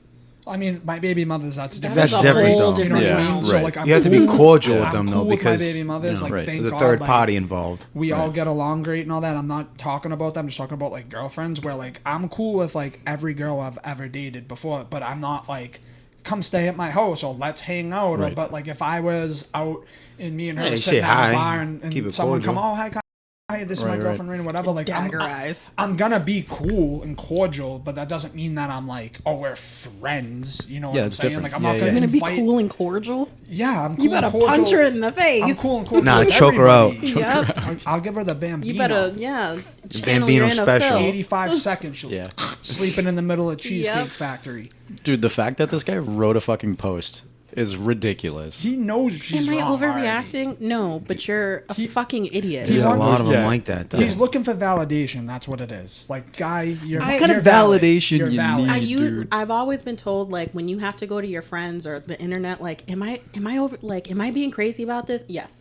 Speaker 1: I mean, my baby mothers. That's different.
Speaker 4: That's
Speaker 3: a
Speaker 4: different,
Speaker 3: whole
Speaker 4: though.
Speaker 1: You know what I
Speaker 2: Yeah,
Speaker 1: mean? So
Speaker 2: right.
Speaker 1: like, I'm
Speaker 4: You have to
Speaker 1: cool-
Speaker 4: be cordial with
Speaker 1: I'm
Speaker 4: them,
Speaker 1: cool
Speaker 4: though,
Speaker 1: with
Speaker 4: because
Speaker 1: my baby mothers. Like,
Speaker 2: right.
Speaker 1: thank
Speaker 4: There's a
Speaker 1: God,
Speaker 4: third
Speaker 1: like,
Speaker 4: party involved.
Speaker 1: We all
Speaker 2: Right.
Speaker 1: get along great and all that. I'm not talking about them. I'm just talking about like girlfriends. Where like I'm cool with like every girl I've ever dated before, but I'm not like come stay at my house or let's hang out. Or,
Speaker 4: Right.
Speaker 1: but like if I was out and me and her
Speaker 4: Hey,
Speaker 1: were
Speaker 4: say
Speaker 1: sitting at
Speaker 4: hi.
Speaker 1: a bar and
Speaker 4: Keep it
Speaker 1: someone come,
Speaker 4: cordial.
Speaker 1: oh hi, this is my
Speaker 2: Right, right.
Speaker 1: girlfriend, Rayna, whatever. Like
Speaker 3: Dagger eyes.
Speaker 1: I'm gonna be cool and cordial, but that doesn't mean that I'm like, oh, we're friends. You know what
Speaker 2: Yeah,
Speaker 1: I'm
Speaker 2: it's
Speaker 1: saying?
Speaker 2: different.
Speaker 1: Like I'm
Speaker 2: Yeah,
Speaker 1: not
Speaker 2: yeah.
Speaker 1: gonna
Speaker 3: You're gonna be
Speaker 1: invite-
Speaker 3: cool and cordial.
Speaker 1: Yeah, I'm cool
Speaker 3: You better
Speaker 1: and cordial.
Speaker 3: punch her in the face.
Speaker 1: I'm cool and cordial.
Speaker 4: Nah,
Speaker 1: with
Speaker 4: choke her out.
Speaker 1: everybody.
Speaker 3: Yep.
Speaker 1: I'll give her the Bambino.
Speaker 3: You better, yeah. channel
Speaker 4: Bambino
Speaker 3: your inner
Speaker 4: special.
Speaker 3: Phil.
Speaker 1: 85 seconds. She'll
Speaker 2: Yeah.
Speaker 1: sleeping in the middle of Cheesecake
Speaker 3: Yep.
Speaker 1: Factory.
Speaker 2: Dude, the fact that this guy wrote a fucking post is ridiculous.
Speaker 1: He knows she's
Speaker 3: Am I
Speaker 1: wrong already.
Speaker 3: overreacting? No, but you're a fucking idiot.
Speaker 4: There's a
Speaker 1: wants-
Speaker 4: lot of them
Speaker 2: Yeah.
Speaker 4: like that, though.
Speaker 1: He's looking for validation. That's what it is. Like, guy, you're
Speaker 3: What
Speaker 2: kind
Speaker 1: you're
Speaker 2: of
Speaker 1: valid.
Speaker 2: validation
Speaker 1: You're
Speaker 2: you
Speaker 1: valid.
Speaker 2: need? Dude.
Speaker 3: I've always been told like when you have to go to your friends or the internet, like, am I being crazy about this? Yes.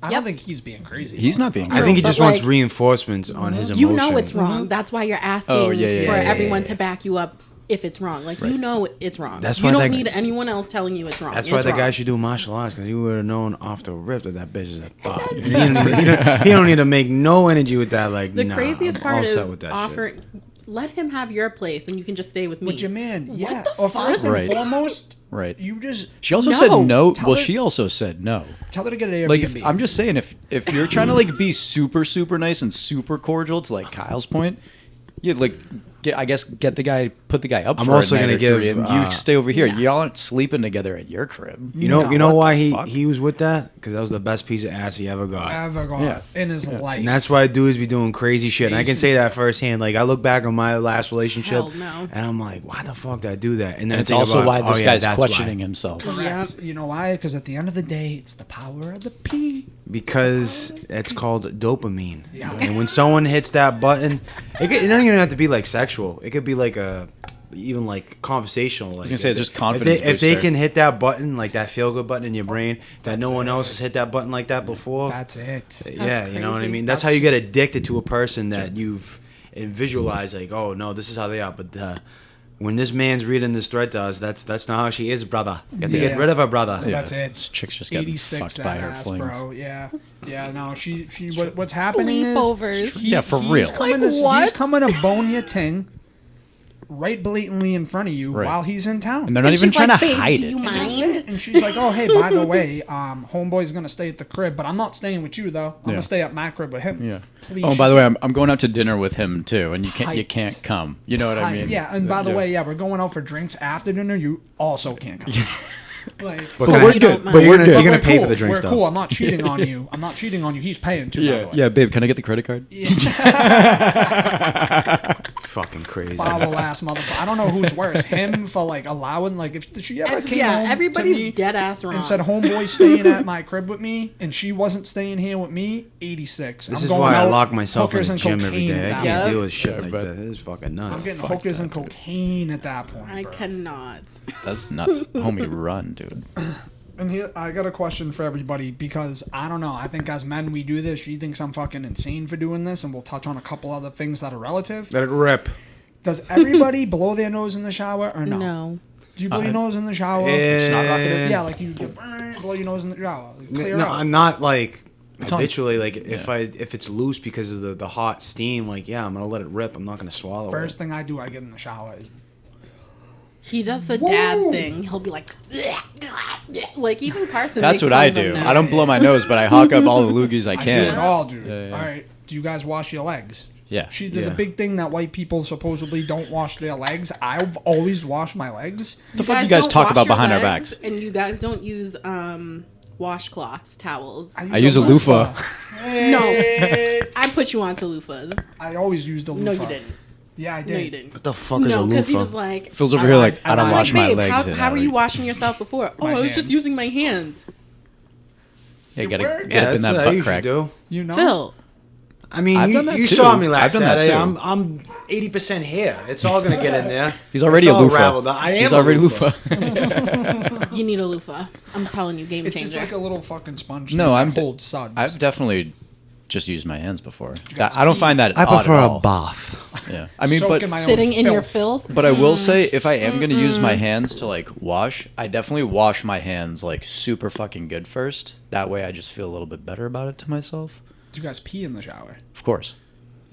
Speaker 1: I don't think he's being crazy.
Speaker 2: He's not being.
Speaker 4: I think he
Speaker 3: But,
Speaker 4: just wants
Speaker 3: like,
Speaker 4: reinforcements on his
Speaker 3: You
Speaker 4: emotion.
Speaker 3: know it's wrong. That's why you're asking
Speaker 2: Oh, yeah, yeah,
Speaker 3: for
Speaker 2: yeah, yeah,
Speaker 3: everyone
Speaker 2: yeah.
Speaker 3: to back you up if it's wrong. Like you know it's wrong.
Speaker 4: That's
Speaker 3: you
Speaker 4: why
Speaker 3: don't
Speaker 4: that-
Speaker 3: need anyone else telling you it's wrong.
Speaker 4: That's
Speaker 3: It's
Speaker 4: why the
Speaker 3: wrong.
Speaker 4: guy should do martial arts, because he would have known off the rip that bitch is a thought. He don't need to make no energy with that. Like,
Speaker 3: The
Speaker 4: nah,
Speaker 3: craziest
Speaker 4: I'm
Speaker 3: part
Speaker 4: all
Speaker 3: is
Speaker 4: set with that
Speaker 3: offering. Let him have your place, and you can just stay with me.
Speaker 1: With your man. Yeah.
Speaker 3: the
Speaker 1: Or
Speaker 3: fuck?
Speaker 1: first and
Speaker 2: Right.
Speaker 1: foremost,
Speaker 2: Right.
Speaker 1: you just
Speaker 2: She also
Speaker 3: No.
Speaker 2: said no.
Speaker 1: Tell
Speaker 2: Well,
Speaker 1: her-
Speaker 2: she also said no.
Speaker 1: tell her to get an Airbnb.
Speaker 2: Like, I'm just saying, if you're trying to like be super nice and super cordial, to like Kyle's point, you like get the guy, put the guy up.
Speaker 4: I'm
Speaker 2: for
Speaker 4: also
Speaker 2: a night
Speaker 4: gonna
Speaker 2: or
Speaker 4: give,
Speaker 2: three, and you
Speaker 4: uh,
Speaker 2: stay over here. Y'all aren't sleeping together at your crib.
Speaker 4: You know
Speaker 2: what
Speaker 4: why
Speaker 2: the fuck?
Speaker 4: he was with that? Because that was the best piece of ass he ever got.
Speaker 1: ever got
Speaker 2: Yeah.
Speaker 1: in his life.
Speaker 4: And that's why dudes be doing crazy shit. And I can say that firsthand. Like, I look back on my last relationship,
Speaker 3: Hell no.
Speaker 4: and I'm like, why the fuck did I do that? And then
Speaker 2: And
Speaker 4: I
Speaker 2: it's
Speaker 4: think
Speaker 2: also
Speaker 4: about,
Speaker 2: why
Speaker 4: oh,
Speaker 2: this
Speaker 4: yeah,
Speaker 2: guy's
Speaker 4: that's
Speaker 2: questioning
Speaker 4: why.
Speaker 2: himself.
Speaker 1: correct. You know why? Because at the end of the day, it's the power of the P.
Speaker 4: Because it's called dopamine.
Speaker 1: Yeah.
Speaker 4: And when someone hits that button, it doesn't even have to be like sexual. It could be like even like conversational. Like, I
Speaker 2: was gonna say, it's just
Speaker 4: if
Speaker 2: confidence
Speaker 4: they
Speaker 2: booster.
Speaker 4: can hit that button, like that feel good button in your brain, that no one else has hit that button like that before.
Speaker 1: That's it.
Speaker 4: Yeah, you know what I
Speaker 3: crazy.
Speaker 4: mean. That's how you get addicted to a person that you've visualized. Like, oh no, this is how they are. But when this man's reading this thread to us, that's not how she is, brother. You have to
Speaker 1: Yeah.
Speaker 4: get rid of her, brother.
Speaker 2: Yeah.
Speaker 1: That's it.
Speaker 2: This chick's just getting
Speaker 1: 86
Speaker 2: fucked
Speaker 1: that
Speaker 2: by her
Speaker 1: ass,
Speaker 2: flings.
Speaker 1: bro. Yeah. No, she what's happening
Speaker 3: Sleepovers.
Speaker 1: is
Speaker 2: Yeah, for real.
Speaker 1: He's coming,
Speaker 3: Like
Speaker 1: to,
Speaker 3: what?
Speaker 1: he's coming to bone your ting right blatantly in front of you
Speaker 2: Right.
Speaker 1: while he's in town.
Speaker 2: And they're not
Speaker 3: And
Speaker 2: even
Speaker 3: she's
Speaker 2: trying
Speaker 3: like,
Speaker 2: to
Speaker 3: "Babe,
Speaker 2: hide
Speaker 3: do you
Speaker 2: it.
Speaker 3: mind?"
Speaker 1: And she's like, oh, hey, by the way, homeboy's going to stay at the crib, but I'm not staying with you, though. I'm going
Speaker 2: Yeah.
Speaker 1: to stay at my crib with him.
Speaker 2: Yeah.
Speaker 1: Please.
Speaker 2: Oh, by the way, I'm going out to dinner with him too, and you
Speaker 1: Heights.
Speaker 2: can't come. You know what I mean?
Speaker 1: Yeah, and by the way, we're going out for drinks after dinner. You also can't come. Like,
Speaker 4: But,
Speaker 2: But
Speaker 4: can
Speaker 2: we're
Speaker 4: I-
Speaker 2: good.
Speaker 4: But
Speaker 2: But
Speaker 4: you're
Speaker 2: we're
Speaker 4: gonna,
Speaker 2: good.
Speaker 4: you're gonna
Speaker 1: we're
Speaker 4: pay
Speaker 1: cool.
Speaker 4: for the drinks,
Speaker 1: We're
Speaker 4: though.
Speaker 1: cool. I'm not cheating on you. I'm not cheating on you. He's paying too. by the way.
Speaker 2: Yeah, babe, can I get the credit card?
Speaker 4: Fucking crazy.
Speaker 1: Foul ass motherfucker. I don't know who's worse, him for like allowing like if she ever came
Speaker 3: Yeah,
Speaker 1: home to
Speaker 3: everybody's
Speaker 1: me
Speaker 3: dead ass wrong.
Speaker 1: and said homeboy staying at my crib with me and she wasn't staying here with me. 86.
Speaker 4: This
Speaker 1: I'm
Speaker 4: is
Speaker 1: going
Speaker 4: why I
Speaker 1: out,
Speaker 4: lock myself in
Speaker 1: hookers
Speaker 4: the
Speaker 1: and
Speaker 4: gym every
Speaker 1: cocaine
Speaker 4: day. I
Speaker 1: at
Speaker 4: can't
Speaker 1: that
Speaker 3: Yeah.
Speaker 4: deal with shit
Speaker 2: Yeah,
Speaker 4: like
Speaker 2: but-
Speaker 4: that. This is fucking
Speaker 1: I'm
Speaker 4: nuts.
Speaker 1: getting
Speaker 2: Fuck
Speaker 1: hookers
Speaker 2: that,
Speaker 1: and
Speaker 2: man.
Speaker 1: cocaine at that point.
Speaker 3: I
Speaker 1: bro.
Speaker 3: cannot.
Speaker 2: That's nuts. Homie, run, dude.
Speaker 1: And here, I got a question for everybody because I don't know. I think as men we do this. She thinks I'm fucking insane for doing this, and we'll touch on a couple other things that are relative.
Speaker 4: Let it rip.
Speaker 1: Does everybody blow their nose in the shower or no?
Speaker 3: No.
Speaker 1: Do you blow your nose in the shower?
Speaker 2: It's not rocketed.
Speaker 1: Yeah, like you blow your nose in the shower. Clear
Speaker 4: No,
Speaker 1: out.
Speaker 4: I'm not like
Speaker 2: on-
Speaker 4: habitually like if it's loose because of the hot steam. Like, yeah, I'm gonna let it rip. I'm not gonna swallow
Speaker 1: First
Speaker 4: it.
Speaker 1: thing I do, I get in the shower. Is
Speaker 3: He does the
Speaker 1: Whoa.
Speaker 3: dad thing. He'll be like, like even Carson.
Speaker 2: That's
Speaker 3: makes
Speaker 2: what
Speaker 3: fun
Speaker 2: I
Speaker 3: of him
Speaker 2: do.
Speaker 3: now.
Speaker 2: I don't blow my nose, but I hawk up all the loogies I
Speaker 1: I do it
Speaker 2: can.
Speaker 1: all, dude.
Speaker 2: Yeah, yeah.
Speaker 1: All right. Do you guys wash your legs?
Speaker 2: Yeah.
Speaker 1: There's a
Speaker 4: Yeah.
Speaker 1: big thing that white people supposedly don't wash their legs. I've always washed my legs.
Speaker 2: The fuck you guys
Speaker 3: don't
Speaker 2: talk
Speaker 3: wash
Speaker 2: about
Speaker 3: your
Speaker 2: behind our
Speaker 3: legs,
Speaker 2: backs?
Speaker 3: and you guys don't use washcloths, towels.
Speaker 2: I use a loofah.
Speaker 3: No, I put you onto loofahs.
Speaker 1: I always used a loofah.
Speaker 3: No, you didn't.
Speaker 1: Yeah, I did.
Speaker 3: No, you didn't.
Speaker 4: What the fuck is a
Speaker 3: No, because he
Speaker 4: loofah?
Speaker 3: was like,
Speaker 2: Phil's over here like, I
Speaker 1: I'm
Speaker 2: don't
Speaker 3: I'm
Speaker 2: wash
Speaker 3: like,
Speaker 2: my
Speaker 3: babe,
Speaker 2: legs.
Speaker 3: how were you washing yourself before? Oh,
Speaker 1: My
Speaker 3: I was just
Speaker 1: hands.
Speaker 3: using my hands.
Speaker 2: Yeah, you gotta
Speaker 1: Word.
Speaker 2: get up in that
Speaker 4: what I
Speaker 2: butt
Speaker 4: usually
Speaker 2: crack.
Speaker 4: do.
Speaker 1: You know?
Speaker 3: Phil,
Speaker 4: I mean,
Speaker 2: I've
Speaker 4: you,
Speaker 2: done that
Speaker 4: you
Speaker 2: too.
Speaker 4: saw me last
Speaker 2: I've done that
Speaker 4: Saturday.
Speaker 2: too.
Speaker 4: I'm 80% here. It's all gonna get in there.
Speaker 2: He's already
Speaker 4: It's
Speaker 2: a
Speaker 4: all
Speaker 2: loofah.
Speaker 4: raveled up. I am
Speaker 2: He's
Speaker 4: a
Speaker 2: already
Speaker 4: loofah.
Speaker 2: loofah.
Speaker 3: you need a loofah. I'm telling you, game
Speaker 1: It's
Speaker 3: changer.
Speaker 1: just like a little fucking sponge.
Speaker 2: No,
Speaker 1: thing
Speaker 2: I'm
Speaker 1: that holds suds.
Speaker 2: I've definitely just used my hands before.
Speaker 1: guys
Speaker 2: I don't
Speaker 1: pee?
Speaker 2: find that
Speaker 4: I
Speaker 2: odd
Speaker 4: prefer
Speaker 2: at
Speaker 4: a
Speaker 2: all.
Speaker 4: bath.
Speaker 2: Yeah. I mean,
Speaker 1: Soak
Speaker 2: but
Speaker 1: in my own
Speaker 3: Sitting in your
Speaker 1: filth.
Speaker 3: filth.
Speaker 2: But I will say, if I am going to use my hands to like wash, I definitely wash my hands like super fucking good first. That way I just feel a little bit better about it to myself.
Speaker 1: Do you guys pee in the shower?
Speaker 2: Of course.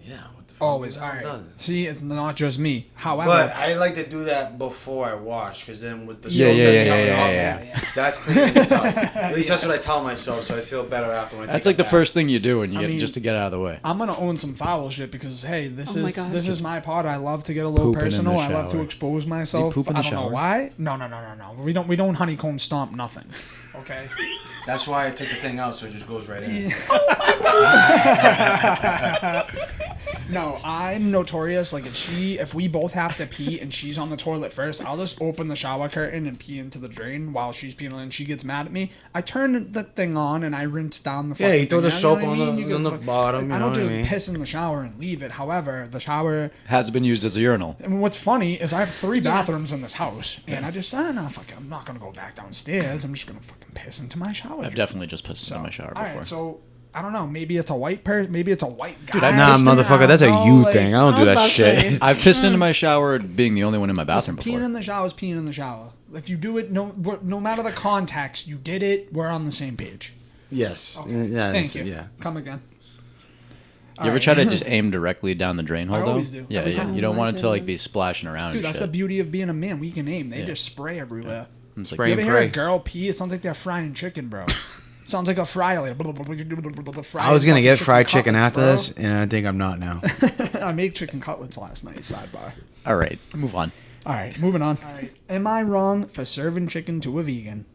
Speaker 4: Yeah. What the fuck?
Speaker 1: Always. All right. See, it's not just me. However,
Speaker 4: But I like to do that before I wash, because then with the
Speaker 2: Yeah,
Speaker 4: soap
Speaker 2: yeah,
Speaker 4: that's
Speaker 2: yeah,
Speaker 4: coming
Speaker 2: yeah,
Speaker 4: off, that's cleaning the tub. At least that's what I tell myself, so I feel better after when I
Speaker 2: That's
Speaker 4: take
Speaker 2: like
Speaker 4: a
Speaker 2: the
Speaker 4: bath.
Speaker 2: first thing you do when you
Speaker 1: I
Speaker 2: get
Speaker 1: mean-
Speaker 2: just to get out of the way.
Speaker 1: I'm gonna own some foul shit because hey, this
Speaker 3: Oh my
Speaker 1: is
Speaker 3: gosh.
Speaker 1: this is my pod. I love to get a little
Speaker 2: Pooping in the
Speaker 1: personal. I love to
Speaker 2: shower.
Speaker 1: expose myself.
Speaker 2: poop in the
Speaker 1: I don't know
Speaker 2: shower?
Speaker 1: why. No. We don't honeycomb stomp nothing. Okay.
Speaker 4: That's why I took the thing out, so it just goes right in.
Speaker 1: No, I'm notorious. Like if we both have to pee and she's on the toilet first, I'll just open the shower curtain and pee into the drain while she's peeing, and she gets mad at me. I turn the thing on and I rinse down the.
Speaker 4: Yeah,
Speaker 1: fucking
Speaker 4: you throw
Speaker 1: thing
Speaker 4: the
Speaker 1: out,
Speaker 4: soap
Speaker 1: you know what I
Speaker 4: on
Speaker 1: mean?
Speaker 4: the-
Speaker 1: You
Speaker 4: on
Speaker 1: go
Speaker 4: the
Speaker 1: fuck-
Speaker 4: bottom,
Speaker 1: I
Speaker 4: you
Speaker 1: don't
Speaker 4: know what I
Speaker 1: just
Speaker 4: mean?
Speaker 1: piss in the shower and leave it. However, the shower.
Speaker 2: Has been used as a urinal.
Speaker 1: And what's funny is I have 3
Speaker 3: Yes.
Speaker 1: bathrooms in this house, and I just no, fuck it, I'm not gonna go back downstairs. I'm just gonna fucking piss into my shower.
Speaker 2: I've definitely just pissed into my shower
Speaker 1: All
Speaker 2: before.
Speaker 1: right, so I don't know. Maybe it's a white person. Maybe it's a white guy.
Speaker 2: Dude, I've
Speaker 4: Nah,
Speaker 2: pissed in-
Speaker 4: motherfucker, that's a
Speaker 1: I don't
Speaker 4: you
Speaker 1: know, like,
Speaker 4: thing. I don't
Speaker 3: I
Speaker 4: do
Speaker 3: was
Speaker 4: that
Speaker 3: about to
Speaker 4: shit.
Speaker 3: say.
Speaker 2: I've pissed into my shower being the only one in my bathroom
Speaker 1: Peeing
Speaker 2: before.
Speaker 1: in the shower is peeing in the shower. If you do it, no matter the context, you did it. We're on the same page.
Speaker 4: Yes.
Speaker 1: Okay.
Speaker 4: Yeah.
Speaker 1: Thank you.
Speaker 4: Yeah.
Speaker 1: Come again.
Speaker 2: You ever try to just aim directly down the drain hole
Speaker 1: I
Speaker 2: though?
Speaker 1: always do.
Speaker 2: Yeah,
Speaker 1: Every
Speaker 2: yeah.
Speaker 1: time.
Speaker 2: You don't
Speaker 3: Oh
Speaker 2: want
Speaker 3: my
Speaker 2: it to like be
Speaker 3: goodness.
Speaker 2: splashing around
Speaker 1: Dude,
Speaker 2: and
Speaker 1: that's
Speaker 2: shit.
Speaker 1: the beauty of being a man. We can aim. They
Speaker 2: Yeah.
Speaker 1: just spray everywhere.
Speaker 2: It's
Speaker 4: Spray
Speaker 1: You
Speaker 4: and
Speaker 1: ever hear a
Speaker 4: pray.
Speaker 1: girl pee? It sounds like they're frying chicken, bro. Sounds like a fryer. Like,
Speaker 4: I was gonna get fried chicken
Speaker 1: cutlets,
Speaker 4: after
Speaker 1: bro.
Speaker 4: this, and I think I'm not now.
Speaker 1: I made chicken cutlets last night. Sidebar.
Speaker 2: All right, move on.
Speaker 1: All right, moving on. All right. Am I wrong for serving chicken to a vegan?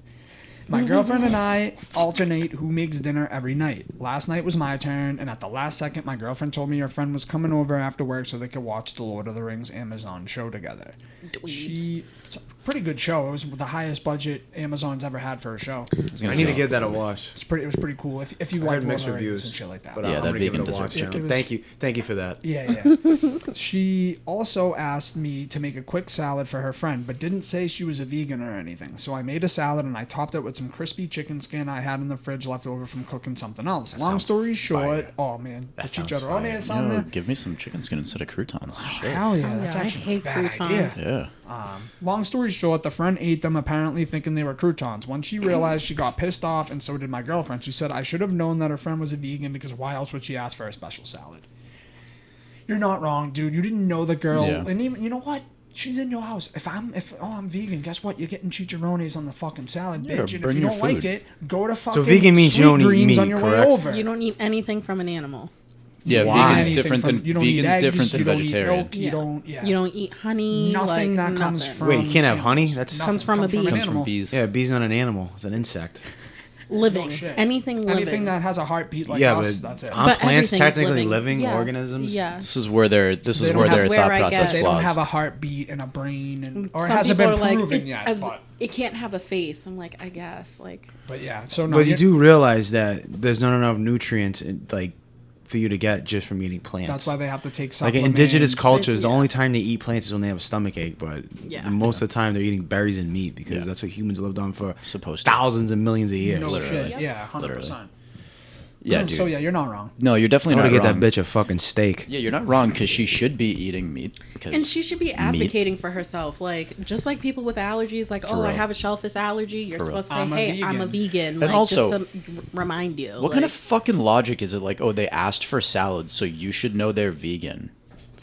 Speaker 1: My girlfriend and I alternate who makes dinner every night. Last night was my turn, and at the last second, my girlfriend told me her friend was coming over after work so they could watch the Lord of the Rings Amazon show together. It's a pretty good show. It was the highest budget Amazon's ever had for a show.
Speaker 4: I need to give that a watch.
Speaker 1: It was pretty cool. If you
Speaker 4: I
Speaker 1: like
Speaker 4: heard
Speaker 1: Lord
Speaker 4: mixed
Speaker 1: of the Rings
Speaker 4: reviews
Speaker 1: and shit like that.
Speaker 4: But
Speaker 2: Yeah,
Speaker 4: I'm
Speaker 2: that
Speaker 4: gonna give
Speaker 2: vegan
Speaker 4: it a
Speaker 2: deserves
Speaker 4: watch.
Speaker 2: it.
Speaker 4: now.
Speaker 1: It was-
Speaker 4: Thank you for that.
Speaker 1: Yeah. She also asked me to make a quick salad for her friend, but didn't say she was a vegan or anything. So I made a salad and I topped it with some crispy chicken skin I had in the fridge left over from cooking something else. Long
Speaker 4: sounds
Speaker 1: story short,
Speaker 4: fire.
Speaker 1: oh man,
Speaker 4: That
Speaker 1: the
Speaker 4: sounds
Speaker 1: chicharrone
Speaker 4: fire.
Speaker 1: is on
Speaker 2: Yo,
Speaker 1: there.
Speaker 2: give me some chicken skin instead of croutons. Shit.
Speaker 1: Hell yeah,
Speaker 3: Oh,
Speaker 1: that's
Speaker 3: yeah, I
Speaker 1: actually
Speaker 3: hate
Speaker 1: a bad
Speaker 3: croutons.
Speaker 1: idea.
Speaker 2: Yeah.
Speaker 1: Long story short, the friend ate them apparently thinking they were croutons. When she realized, she got pissed off, and so did my girlfriend. She said, I should have known that her friend was a vegan because why else would she ask for a special salad? You're not wrong, dude. You didn't know the girl.
Speaker 2: Yeah.
Speaker 1: And even, you know what? She's in your house. If I'm vegan, guess what? You're getting chicharrones on the fucking salad,
Speaker 2: Yeah,
Speaker 1: bitch. And if
Speaker 2: bring
Speaker 1: you
Speaker 2: your
Speaker 1: don't like
Speaker 2: food.
Speaker 1: it, go to fucking
Speaker 4: vegan means
Speaker 1: Sweet
Speaker 4: you don't eat
Speaker 1: Greens
Speaker 4: meat,
Speaker 1: on your
Speaker 4: correct?
Speaker 1: way over.
Speaker 3: You don't eat anything from an animal.
Speaker 2: Yeah,
Speaker 1: Why?
Speaker 2: vegan's
Speaker 1: Anything
Speaker 2: different
Speaker 1: from-
Speaker 2: than
Speaker 1: you don't eat
Speaker 2: vegan's
Speaker 1: eggs,
Speaker 2: different than
Speaker 1: you don't eat
Speaker 2: vegetarian.
Speaker 1: milk, you don't. Yeah.
Speaker 3: You don't eat honey.
Speaker 1: Nothing
Speaker 3: like,
Speaker 1: that comes
Speaker 3: nothing.
Speaker 1: from.
Speaker 4: Wait, you can't have honey?
Speaker 1: animals.
Speaker 4: That's-
Speaker 1: Nothing
Speaker 3: Comes from a bee.
Speaker 1: an
Speaker 2: Comes
Speaker 1: animal.
Speaker 2: from bees.
Speaker 4: Yeah, a bee's not an animal. It's an insect.
Speaker 3: Living.
Speaker 1: Oh, shit.
Speaker 3: Anything living.
Speaker 1: Anything that has a heartbeat like
Speaker 4: yeah,
Speaker 1: us,
Speaker 4: but
Speaker 1: that's it.
Speaker 4: aren't
Speaker 3: But
Speaker 4: plants
Speaker 3: everything is
Speaker 4: technically
Speaker 3: living.
Speaker 4: living
Speaker 3: Yes,
Speaker 4: organisms?
Speaker 3: Yes.
Speaker 2: This is where their
Speaker 1: They
Speaker 2: their
Speaker 1: don't have-
Speaker 3: That's where
Speaker 2: thought
Speaker 3: I
Speaker 2: process
Speaker 3: get-
Speaker 1: They
Speaker 2: flaws.
Speaker 1: don't have a heartbeat and a brain, and or it
Speaker 3: Some
Speaker 1: hasn't
Speaker 3: people
Speaker 1: been
Speaker 3: are like,
Speaker 1: proven
Speaker 3: it,
Speaker 1: yet.
Speaker 3: as-
Speaker 1: But,
Speaker 3: it can't have a face. I'm like, I guess.
Speaker 1: yeah, so no.
Speaker 4: But you
Speaker 1: you're-
Speaker 4: do realize that there's not enough nutrients like for you to get just from eating plants.
Speaker 1: That's why they have to take
Speaker 4: like
Speaker 1: supplements.
Speaker 4: in indigenous cultures, the
Speaker 3: yeah.
Speaker 4: only time they eat plants is when they have a stomach ache. But
Speaker 3: Yeah.
Speaker 4: most of the time, they're eating berries and meat because
Speaker 2: Yeah.
Speaker 4: that's what humans lived on for
Speaker 2: Supposed to.
Speaker 4: thousands and millions of years.
Speaker 1: No
Speaker 2: Literally.
Speaker 1: shit. Yeah, 100%.
Speaker 2: Yeah, dude.
Speaker 1: So yeah, you're not wrong.
Speaker 2: No, you're
Speaker 4: I'm
Speaker 2: definitely
Speaker 4: gonna
Speaker 2: not
Speaker 4: get
Speaker 2: wrong.
Speaker 4: that bitch a fucking steak.
Speaker 2: Yeah, you're not wrong because she should be eating meat.
Speaker 3: And she should be advocating for herself. Like, just like people with allergies, like, I
Speaker 2: real.
Speaker 3: have a shellfish allergy. You're
Speaker 2: For real.
Speaker 3: supposed to say,
Speaker 1: I'm a
Speaker 3: hey, I'm a
Speaker 1: vegan.
Speaker 3: vegan.
Speaker 2: And
Speaker 3: Like,
Speaker 2: also,
Speaker 3: just to remind you.
Speaker 2: What kind of fucking logic is it? Like, oh, they asked for salad, so you should know they're vegan.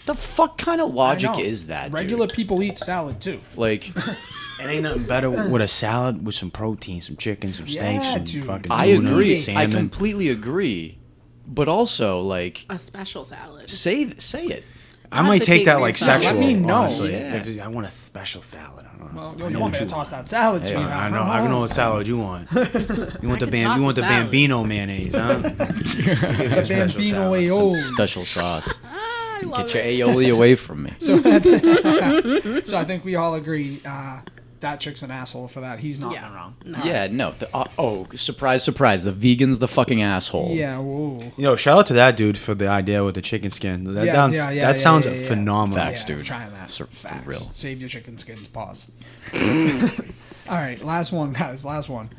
Speaker 2: The fuck kind of logic
Speaker 1: I know.
Speaker 2: is that,
Speaker 1: Regular
Speaker 2: dude?
Speaker 1: people eat salad too.
Speaker 2: Like,
Speaker 4: It ain't nothing better with a salad with some protein, some chicken, some steak,
Speaker 1: Yeah,
Speaker 4: some
Speaker 1: dude.
Speaker 4: fucking
Speaker 2: I
Speaker 4: tuna,
Speaker 2: agree. I
Speaker 4: salmon.
Speaker 2: completely agree. but also like
Speaker 3: A special salad.
Speaker 2: say it.
Speaker 4: I might
Speaker 3: to
Speaker 4: take
Speaker 3: take
Speaker 4: that
Speaker 3: for
Speaker 4: like
Speaker 3: yourself.
Speaker 4: sexual.
Speaker 1: Let me know.
Speaker 4: Honestly,
Speaker 2: Yeah.
Speaker 4: If I want a special salad. I don't know.
Speaker 1: Well,
Speaker 4: I
Speaker 1: you
Speaker 4: know
Speaker 1: want
Speaker 4: what
Speaker 1: me to toss that salad,
Speaker 2: Hey,
Speaker 1: sweetheart.
Speaker 4: I know what salad you want. You want the
Speaker 3: can toss
Speaker 4: you want
Speaker 3: the
Speaker 4: the
Speaker 3: salad.
Speaker 4: Bambino mayonnaise, huh?
Speaker 1: The Bambino
Speaker 4: salad.
Speaker 1: aioli.
Speaker 2: Special sauce.
Speaker 3: I love
Speaker 2: Get
Speaker 3: it.
Speaker 2: your aioli away from me.
Speaker 1: So I think we all agree that chick's an asshole for that. He's not in the wrong.
Speaker 3: No.
Speaker 2: Yeah, no. Surprise, surprise. The vegan's the fucking asshole.
Speaker 1: Yeah, whoa.
Speaker 4: Yo, shout out to that dude for the idea with the chicken skin. That sounds phenomenal.
Speaker 2: Facts,
Speaker 1: Yeah,
Speaker 2: dude.
Speaker 1: I'm trying that.
Speaker 2: For
Speaker 1: Facts.
Speaker 2: real.
Speaker 1: Save your chicken skins. Pause. All right, last one, guys. Last one.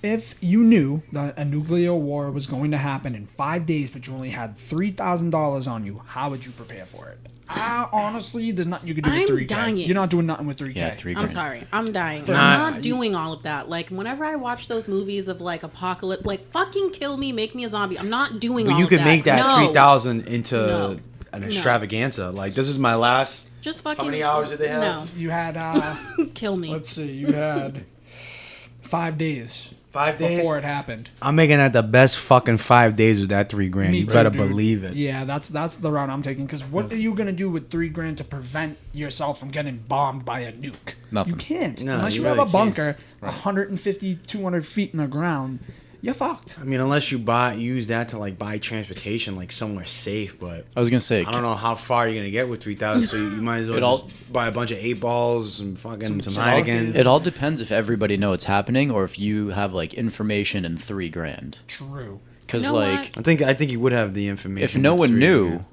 Speaker 1: If you knew that a nuclear war was going to happen in 5 days, but you only had $3,000 on you, how would you prepare for it? Honestly, there's nothing you could do with
Speaker 3: I'm
Speaker 1: 3K.
Speaker 3: dying.
Speaker 1: You're not doing nothing with 3K.
Speaker 2: Yeah, 3
Speaker 3: I'm
Speaker 2: grand.
Speaker 3: sorry. I'm dying.
Speaker 4: Nah,
Speaker 3: I'm not doing all of that. Like, whenever I watch those movies of, like, apocalypse, like, fucking kill me, make me a zombie. I'm not doing
Speaker 4: But
Speaker 3: all
Speaker 4: you
Speaker 3: of
Speaker 4: could
Speaker 3: that.
Speaker 4: make that
Speaker 3: No.
Speaker 4: 3,000 into
Speaker 3: No.
Speaker 4: an extravaganza. Like, this is my last.
Speaker 3: Just fucking.
Speaker 4: How many hours did they have?
Speaker 3: No.
Speaker 1: You had,
Speaker 3: Kill me.
Speaker 1: let's see, you had 5 days
Speaker 4: 5 days.
Speaker 1: before it happened.
Speaker 4: I'm making that the best fucking 5 days with that $3,000.
Speaker 1: Me
Speaker 4: You
Speaker 1: too,
Speaker 4: better
Speaker 1: dude.
Speaker 4: believe it.
Speaker 1: Yeah, that's the route I'm taking. Because what are you gonna do with $3,000 to prevent yourself from getting bombed by a nuke?
Speaker 2: Nothing.
Speaker 1: You can't
Speaker 4: No,
Speaker 1: unless
Speaker 4: you
Speaker 1: you have
Speaker 4: really
Speaker 1: a bunker 150, 200 feet in the ground. You're fucked.
Speaker 4: I mean, unless you use that to like buy transportation like somewhere safe, but
Speaker 2: I was going to say,
Speaker 4: I don't know how far you're gonna get with 3,000. So you might as well
Speaker 2: It all-
Speaker 4: just buy a bunch of 8 balls and fucking some
Speaker 1: some
Speaker 4: Heinekens.
Speaker 2: it all depends if everybody know it's happening or if you have like information in $3,000.
Speaker 1: True.
Speaker 2: Because
Speaker 3: You know
Speaker 2: like,
Speaker 3: what?
Speaker 4: I think you would have the information.
Speaker 2: if no
Speaker 4: with
Speaker 2: one
Speaker 4: 3,000.
Speaker 2: knew,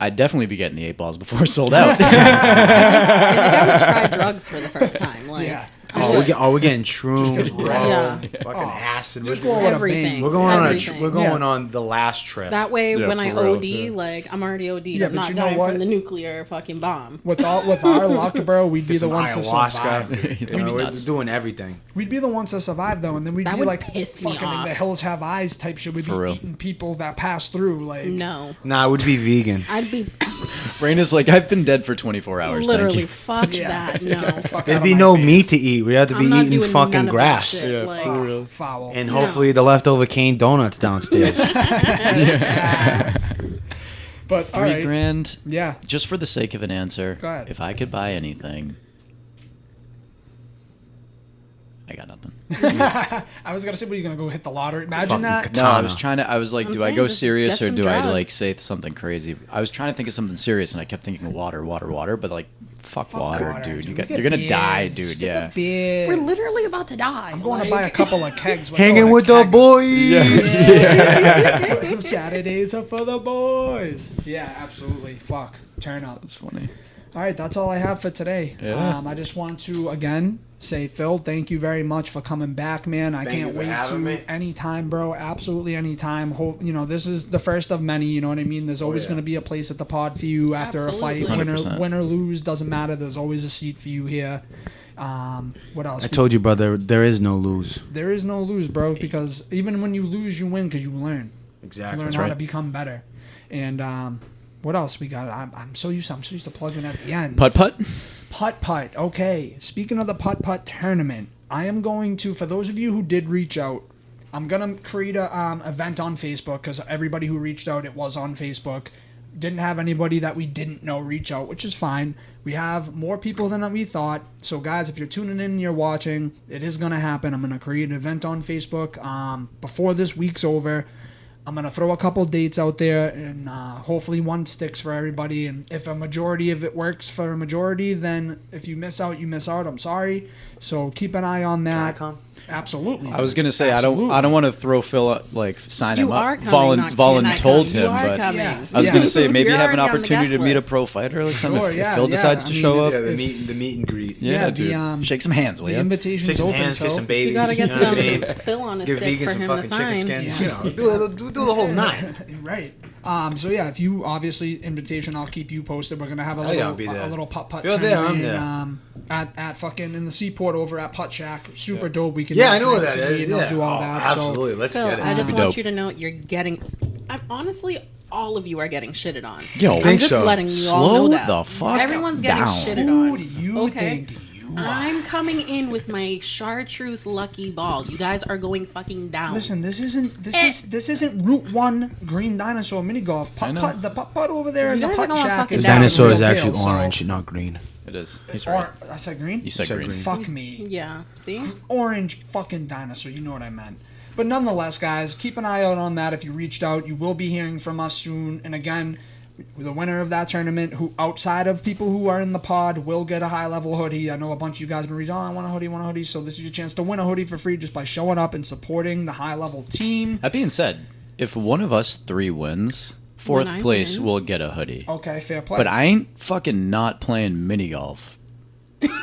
Speaker 2: I'd definitely be getting the 8 balls before it sold out.
Speaker 3: I think I would try drugs for the first time. Like,
Speaker 1: Yeah.
Speaker 4: We're getting shrooms, bro.
Speaker 3: Yeah.
Speaker 4: Fucking acid.
Speaker 1: Just
Speaker 4: We're
Speaker 1: go with a
Speaker 3: everything.
Speaker 1: bang.
Speaker 4: going on
Speaker 3: Everything.
Speaker 4: we're going
Speaker 1: Yeah.
Speaker 4: on the last trip.
Speaker 3: That way,
Speaker 2: Yeah,
Speaker 3: when I
Speaker 2: for real,
Speaker 3: OD,
Speaker 2: yeah.
Speaker 3: like, I'm already OD'd.
Speaker 1: Yeah,
Speaker 3: I'm
Speaker 1: but
Speaker 3: not
Speaker 1: you know
Speaker 3: dying
Speaker 1: what?
Speaker 3: from the nuclear fucking bomb.
Speaker 1: With our luck, bro, we'd be
Speaker 4: Get
Speaker 1: the
Speaker 4: some
Speaker 1: ones to survive.
Speaker 2: That'd be
Speaker 4: we're
Speaker 2: nuts.
Speaker 4: doing everything.
Speaker 1: We'd be the ones to survive though, and then we'd
Speaker 3: That
Speaker 1: be
Speaker 3: would
Speaker 1: like
Speaker 3: piss me
Speaker 1: fucking in the
Speaker 3: off.
Speaker 1: hills have eyes type shit. We'd be
Speaker 2: For real.
Speaker 1: eating people that pass through. Like
Speaker 3: No.
Speaker 4: Nah, I would be vegan.
Speaker 3: I'd be
Speaker 2: Rayna's like, I've been dead for 24 hours.
Speaker 3: literally,
Speaker 2: Thank you.
Speaker 3: fuck
Speaker 1: Yeah.
Speaker 3: that. No.
Speaker 1: fuck
Speaker 4: There'd
Speaker 1: out
Speaker 4: be
Speaker 1: of my
Speaker 4: no
Speaker 1: face.
Speaker 4: meat to eat. We'd have to be
Speaker 3: I'm not
Speaker 4: eating
Speaker 3: doing
Speaker 4: fucking
Speaker 3: none of that
Speaker 4: grass.
Speaker 3: shit.
Speaker 2: Yeah,
Speaker 3: Like,
Speaker 2: for real.
Speaker 1: Foul.
Speaker 4: And hopefully the leftover cane donuts downstairs.
Speaker 1: But all right.
Speaker 2: $3,000.
Speaker 1: Yeah.
Speaker 2: Just for the sake of an answer,
Speaker 1: Go ahead.
Speaker 2: if I could buy anything, I got nothing.
Speaker 1: I was gonna say, what, you gonna go hit the lottery? Imagine
Speaker 4: Fucking
Speaker 1: that.
Speaker 2: No, I
Speaker 4: Katana.
Speaker 2: was trying to. I was like,
Speaker 3: I'm
Speaker 2: do I
Speaker 3: saying
Speaker 2: go
Speaker 3: just
Speaker 2: serious
Speaker 3: get
Speaker 2: or
Speaker 3: some
Speaker 2: do I
Speaker 3: drugs.
Speaker 2: like say something crazy? I was trying to think of something serious, and I kept thinking water, but like, fuck water, dude.
Speaker 1: We
Speaker 2: You're
Speaker 1: get
Speaker 2: gonna die,
Speaker 1: beers.
Speaker 2: dude.
Speaker 1: Get
Speaker 2: Yeah.
Speaker 1: the beers.
Speaker 3: We're literally about to die.
Speaker 1: I'm going to buy a couple of kegs. We're
Speaker 4: Hanging
Speaker 1: going
Speaker 4: with
Speaker 1: to
Speaker 4: the
Speaker 1: keg 'em.
Speaker 4: boys.
Speaker 1: Saturdays are for the boys. Yeah, absolutely. Fuck. Turn up.
Speaker 2: That's funny.
Speaker 1: All right, that's all I have for today.
Speaker 2: Yeah.
Speaker 1: I just want to again say, Phil, thank you very much for coming back, man. I
Speaker 4: Thank you
Speaker 1: can't
Speaker 4: for
Speaker 1: wait
Speaker 4: having me.
Speaker 1: anytime, bro. Absolutely anytime. Hope this is the first of many. You know what I mean? There's always
Speaker 4: yeah.
Speaker 1: going to be a place at the pod for you after a fight.
Speaker 3: Absolutely.
Speaker 2: 100%.
Speaker 1: Win or lose doesn't matter. There's always a seat for you here. What else?
Speaker 4: I told you, brother, there is no lose.
Speaker 1: There is no lose, bro. Because even when you lose, you win because you learn.
Speaker 4: Exactly.
Speaker 1: Learn how
Speaker 2: right.
Speaker 1: to become better. And what else we got? I'm so used to plugging at the end.
Speaker 2: Putt putt.
Speaker 1: Putt. Okay. Speaking of the putt tournament, I am going to, for those of you who did reach out, I'm gonna create a event on Facebook because everybody who reached out, it was on Facebook. Didn't have anybody that we didn't know reach out, which is fine. We have more people than we thought. So guys, if you're tuning in and you're watching, it is gonna happen. I'm gonna create an event on Facebook before this week's over. I'm going to throw a couple dates out there, and hopefully one sticks for everybody. And if a majority of it works for a majority, then if you miss out, you miss out. I'm sorry. So keep an eye on that.
Speaker 4: come?
Speaker 1: Absolutely.
Speaker 2: I was gonna say
Speaker 1: Absolutely.
Speaker 2: I don't want to throw Phil up, like sign him
Speaker 3: You
Speaker 2: up.
Speaker 3: are coming, not can I
Speaker 2: told
Speaker 3: come.
Speaker 2: him,
Speaker 3: You are
Speaker 2: but
Speaker 3: coming.
Speaker 1: Yeah.
Speaker 2: I was
Speaker 1: Yeah.
Speaker 2: gonna say maybe
Speaker 3: You're
Speaker 2: have an
Speaker 3: already on the
Speaker 2: opportunity to
Speaker 3: guest
Speaker 2: meet a
Speaker 3: list.
Speaker 2: pro fighter, like something.
Speaker 1: Sure,
Speaker 2: If
Speaker 1: yeah,
Speaker 2: Phil decides
Speaker 1: I
Speaker 2: to
Speaker 1: mean,
Speaker 2: show
Speaker 1: if-
Speaker 2: up,
Speaker 4: Yeah, the meet and greet.
Speaker 2: yeah,
Speaker 1: the,
Speaker 2: dude, shake some hands, will
Speaker 1: the
Speaker 2: you?
Speaker 1: invitation's
Speaker 4: Shake some
Speaker 1: open,
Speaker 4: hands, kiss
Speaker 1: so
Speaker 4: some babies.
Speaker 3: You gotta get
Speaker 4: know what I mean?
Speaker 3: some Phil on a
Speaker 4: Give
Speaker 3: stick
Speaker 4: vegans
Speaker 3: for
Speaker 4: some
Speaker 3: him to
Speaker 4: fucking chicken
Speaker 3: sign.
Speaker 4: skins.
Speaker 1: Yeah.
Speaker 4: You know, do the whole nine.
Speaker 1: right. So yeah, if you obviously invitation, I'll keep you posted. We're gonna have a
Speaker 4: Oh, yeah,
Speaker 1: little
Speaker 4: I'll be there.
Speaker 1: a little putt
Speaker 4: If you're there, I'm
Speaker 1: tournament, at fucking in the seaport over at Putt Shack. Super dope. We can
Speaker 4: Yeah,
Speaker 1: have
Speaker 4: I know where
Speaker 1: drinks
Speaker 4: that
Speaker 1: and
Speaker 4: is.
Speaker 1: eat, and I'll
Speaker 4: Yeah.
Speaker 1: do all
Speaker 4: Oh,
Speaker 1: that.
Speaker 4: absolutely. Let's
Speaker 3: Phil,
Speaker 4: get it.
Speaker 3: I just
Speaker 2: Be
Speaker 3: want
Speaker 2: dope.
Speaker 3: you to know you're getting. Honestly, all of you are getting shitted on.
Speaker 2: Yo,
Speaker 3: I'm
Speaker 4: Think
Speaker 3: just
Speaker 4: so.
Speaker 3: letting you all
Speaker 2: Slow
Speaker 3: know that.
Speaker 2: the fuck
Speaker 3: Everyone's getting
Speaker 2: down.
Speaker 3: shitted
Speaker 1: Who
Speaker 3: on.
Speaker 1: do you
Speaker 3: Okay.
Speaker 1: think you
Speaker 3: I'm coming in with my chartreuse lucky ball. You guys are going fucking down.
Speaker 1: Listen, this isn't Route 1 Green Dinosaur mini golf. The putt over there in the
Speaker 3: guys are
Speaker 1: putt
Speaker 3: going
Speaker 1: shack
Speaker 3: fucking
Speaker 1: is
Speaker 4: The
Speaker 3: down.
Speaker 4: dinosaur is
Speaker 1: real
Speaker 4: actually
Speaker 1: deal, so-
Speaker 4: orange, not green.
Speaker 2: It is. He's right.
Speaker 1: I said green?
Speaker 2: You said green.
Speaker 1: Fuck me.
Speaker 3: Yeah. See?
Speaker 1: Orange fucking dinosaur. You know what I meant. But nonetheless, guys, keep an eye out on that. If you reached out, you will be hearing from us soon. And again, the winner of that tournament, who outside of people who are in the pod, will get a high-level hoodie. I know a bunch of you guys have been reading, I want a hoodie. So this is your chance to win a hoodie for free just by showing up and supporting the high-level team.
Speaker 2: That being said, if one of us 3 wins,
Speaker 3: When
Speaker 2: 4th
Speaker 3: I
Speaker 2: place
Speaker 3: win.
Speaker 2: will get a hoodie.
Speaker 1: Okay, fair play.
Speaker 2: But I ain't fucking not playing mini golf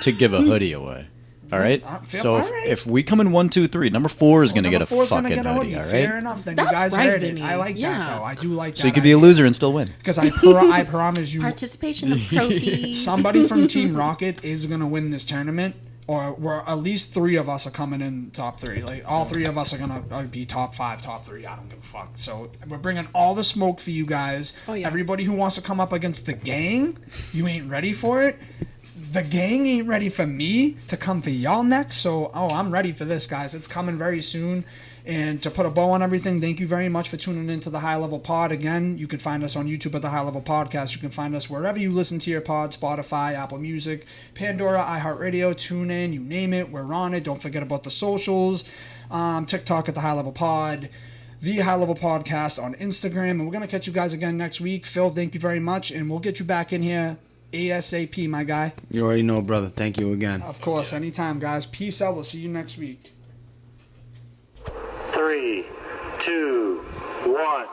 Speaker 2: to give a hoodie away. All right. So
Speaker 1: all right.
Speaker 2: if we come in 1, 2, 3, number 4 is gonna get a
Speaker 1: Number 4's
Speaker 2: fucking
Speaker 1: gonna get a
Speaker 2: hoodie. All right.
Speaker 1: Fair enough. Then
Speaker 3: That's
Speaker 1: you guys
Speaker 3: right,
Speaker 1: heard
Speaker 3: Vinny.
Speaker 1: it. I like
Speaker 3: Yeah.
Speaker 1: that, though. I do like that.
Speaker 2: So you could be a loser and still win.
Speaker 1: Because I promise you,
Speaker 3: Participation of trophy.
Speaker 1: somebody from Team Rocket is going to win this tournament, or we're at least 3 of us are coming in top 3. Like, all 3 of us are going to be top 5, top 3. I don't give a fuck. So we're bringing all the smoke for you guys.
Speaker 3: Oh, yeah.
Speaker 1: Everybody who wants to come up against the gang, you ain't ready for it. The gang ain't ready for me to come for y'all next. So, I'm ready for this, guys. It's coming very soon. And to put a bow on everything, thank you very much for tuning into the High Level Pod. Again, you can find us on YouTube at the High Level Podcast. You can find us wherever you listen to your pod, Spotify, Apple Music, Pandora, iHeartRadio, TuneIn, you name it. We're on it. Don't forget about the socials. TikTok at the High Level Pod. The High Level Podcast on Instagram. And we're going to catch you guys again next week. Phil, thank you very much. And we'll get you back in here ASAP, my guy.
Speaker 4: You already know, brother. Thank you again.
Speaker 1: Of course, anytime, guys. Peace out. We'll see you next week.
Speaker 5: 3, 2, 1.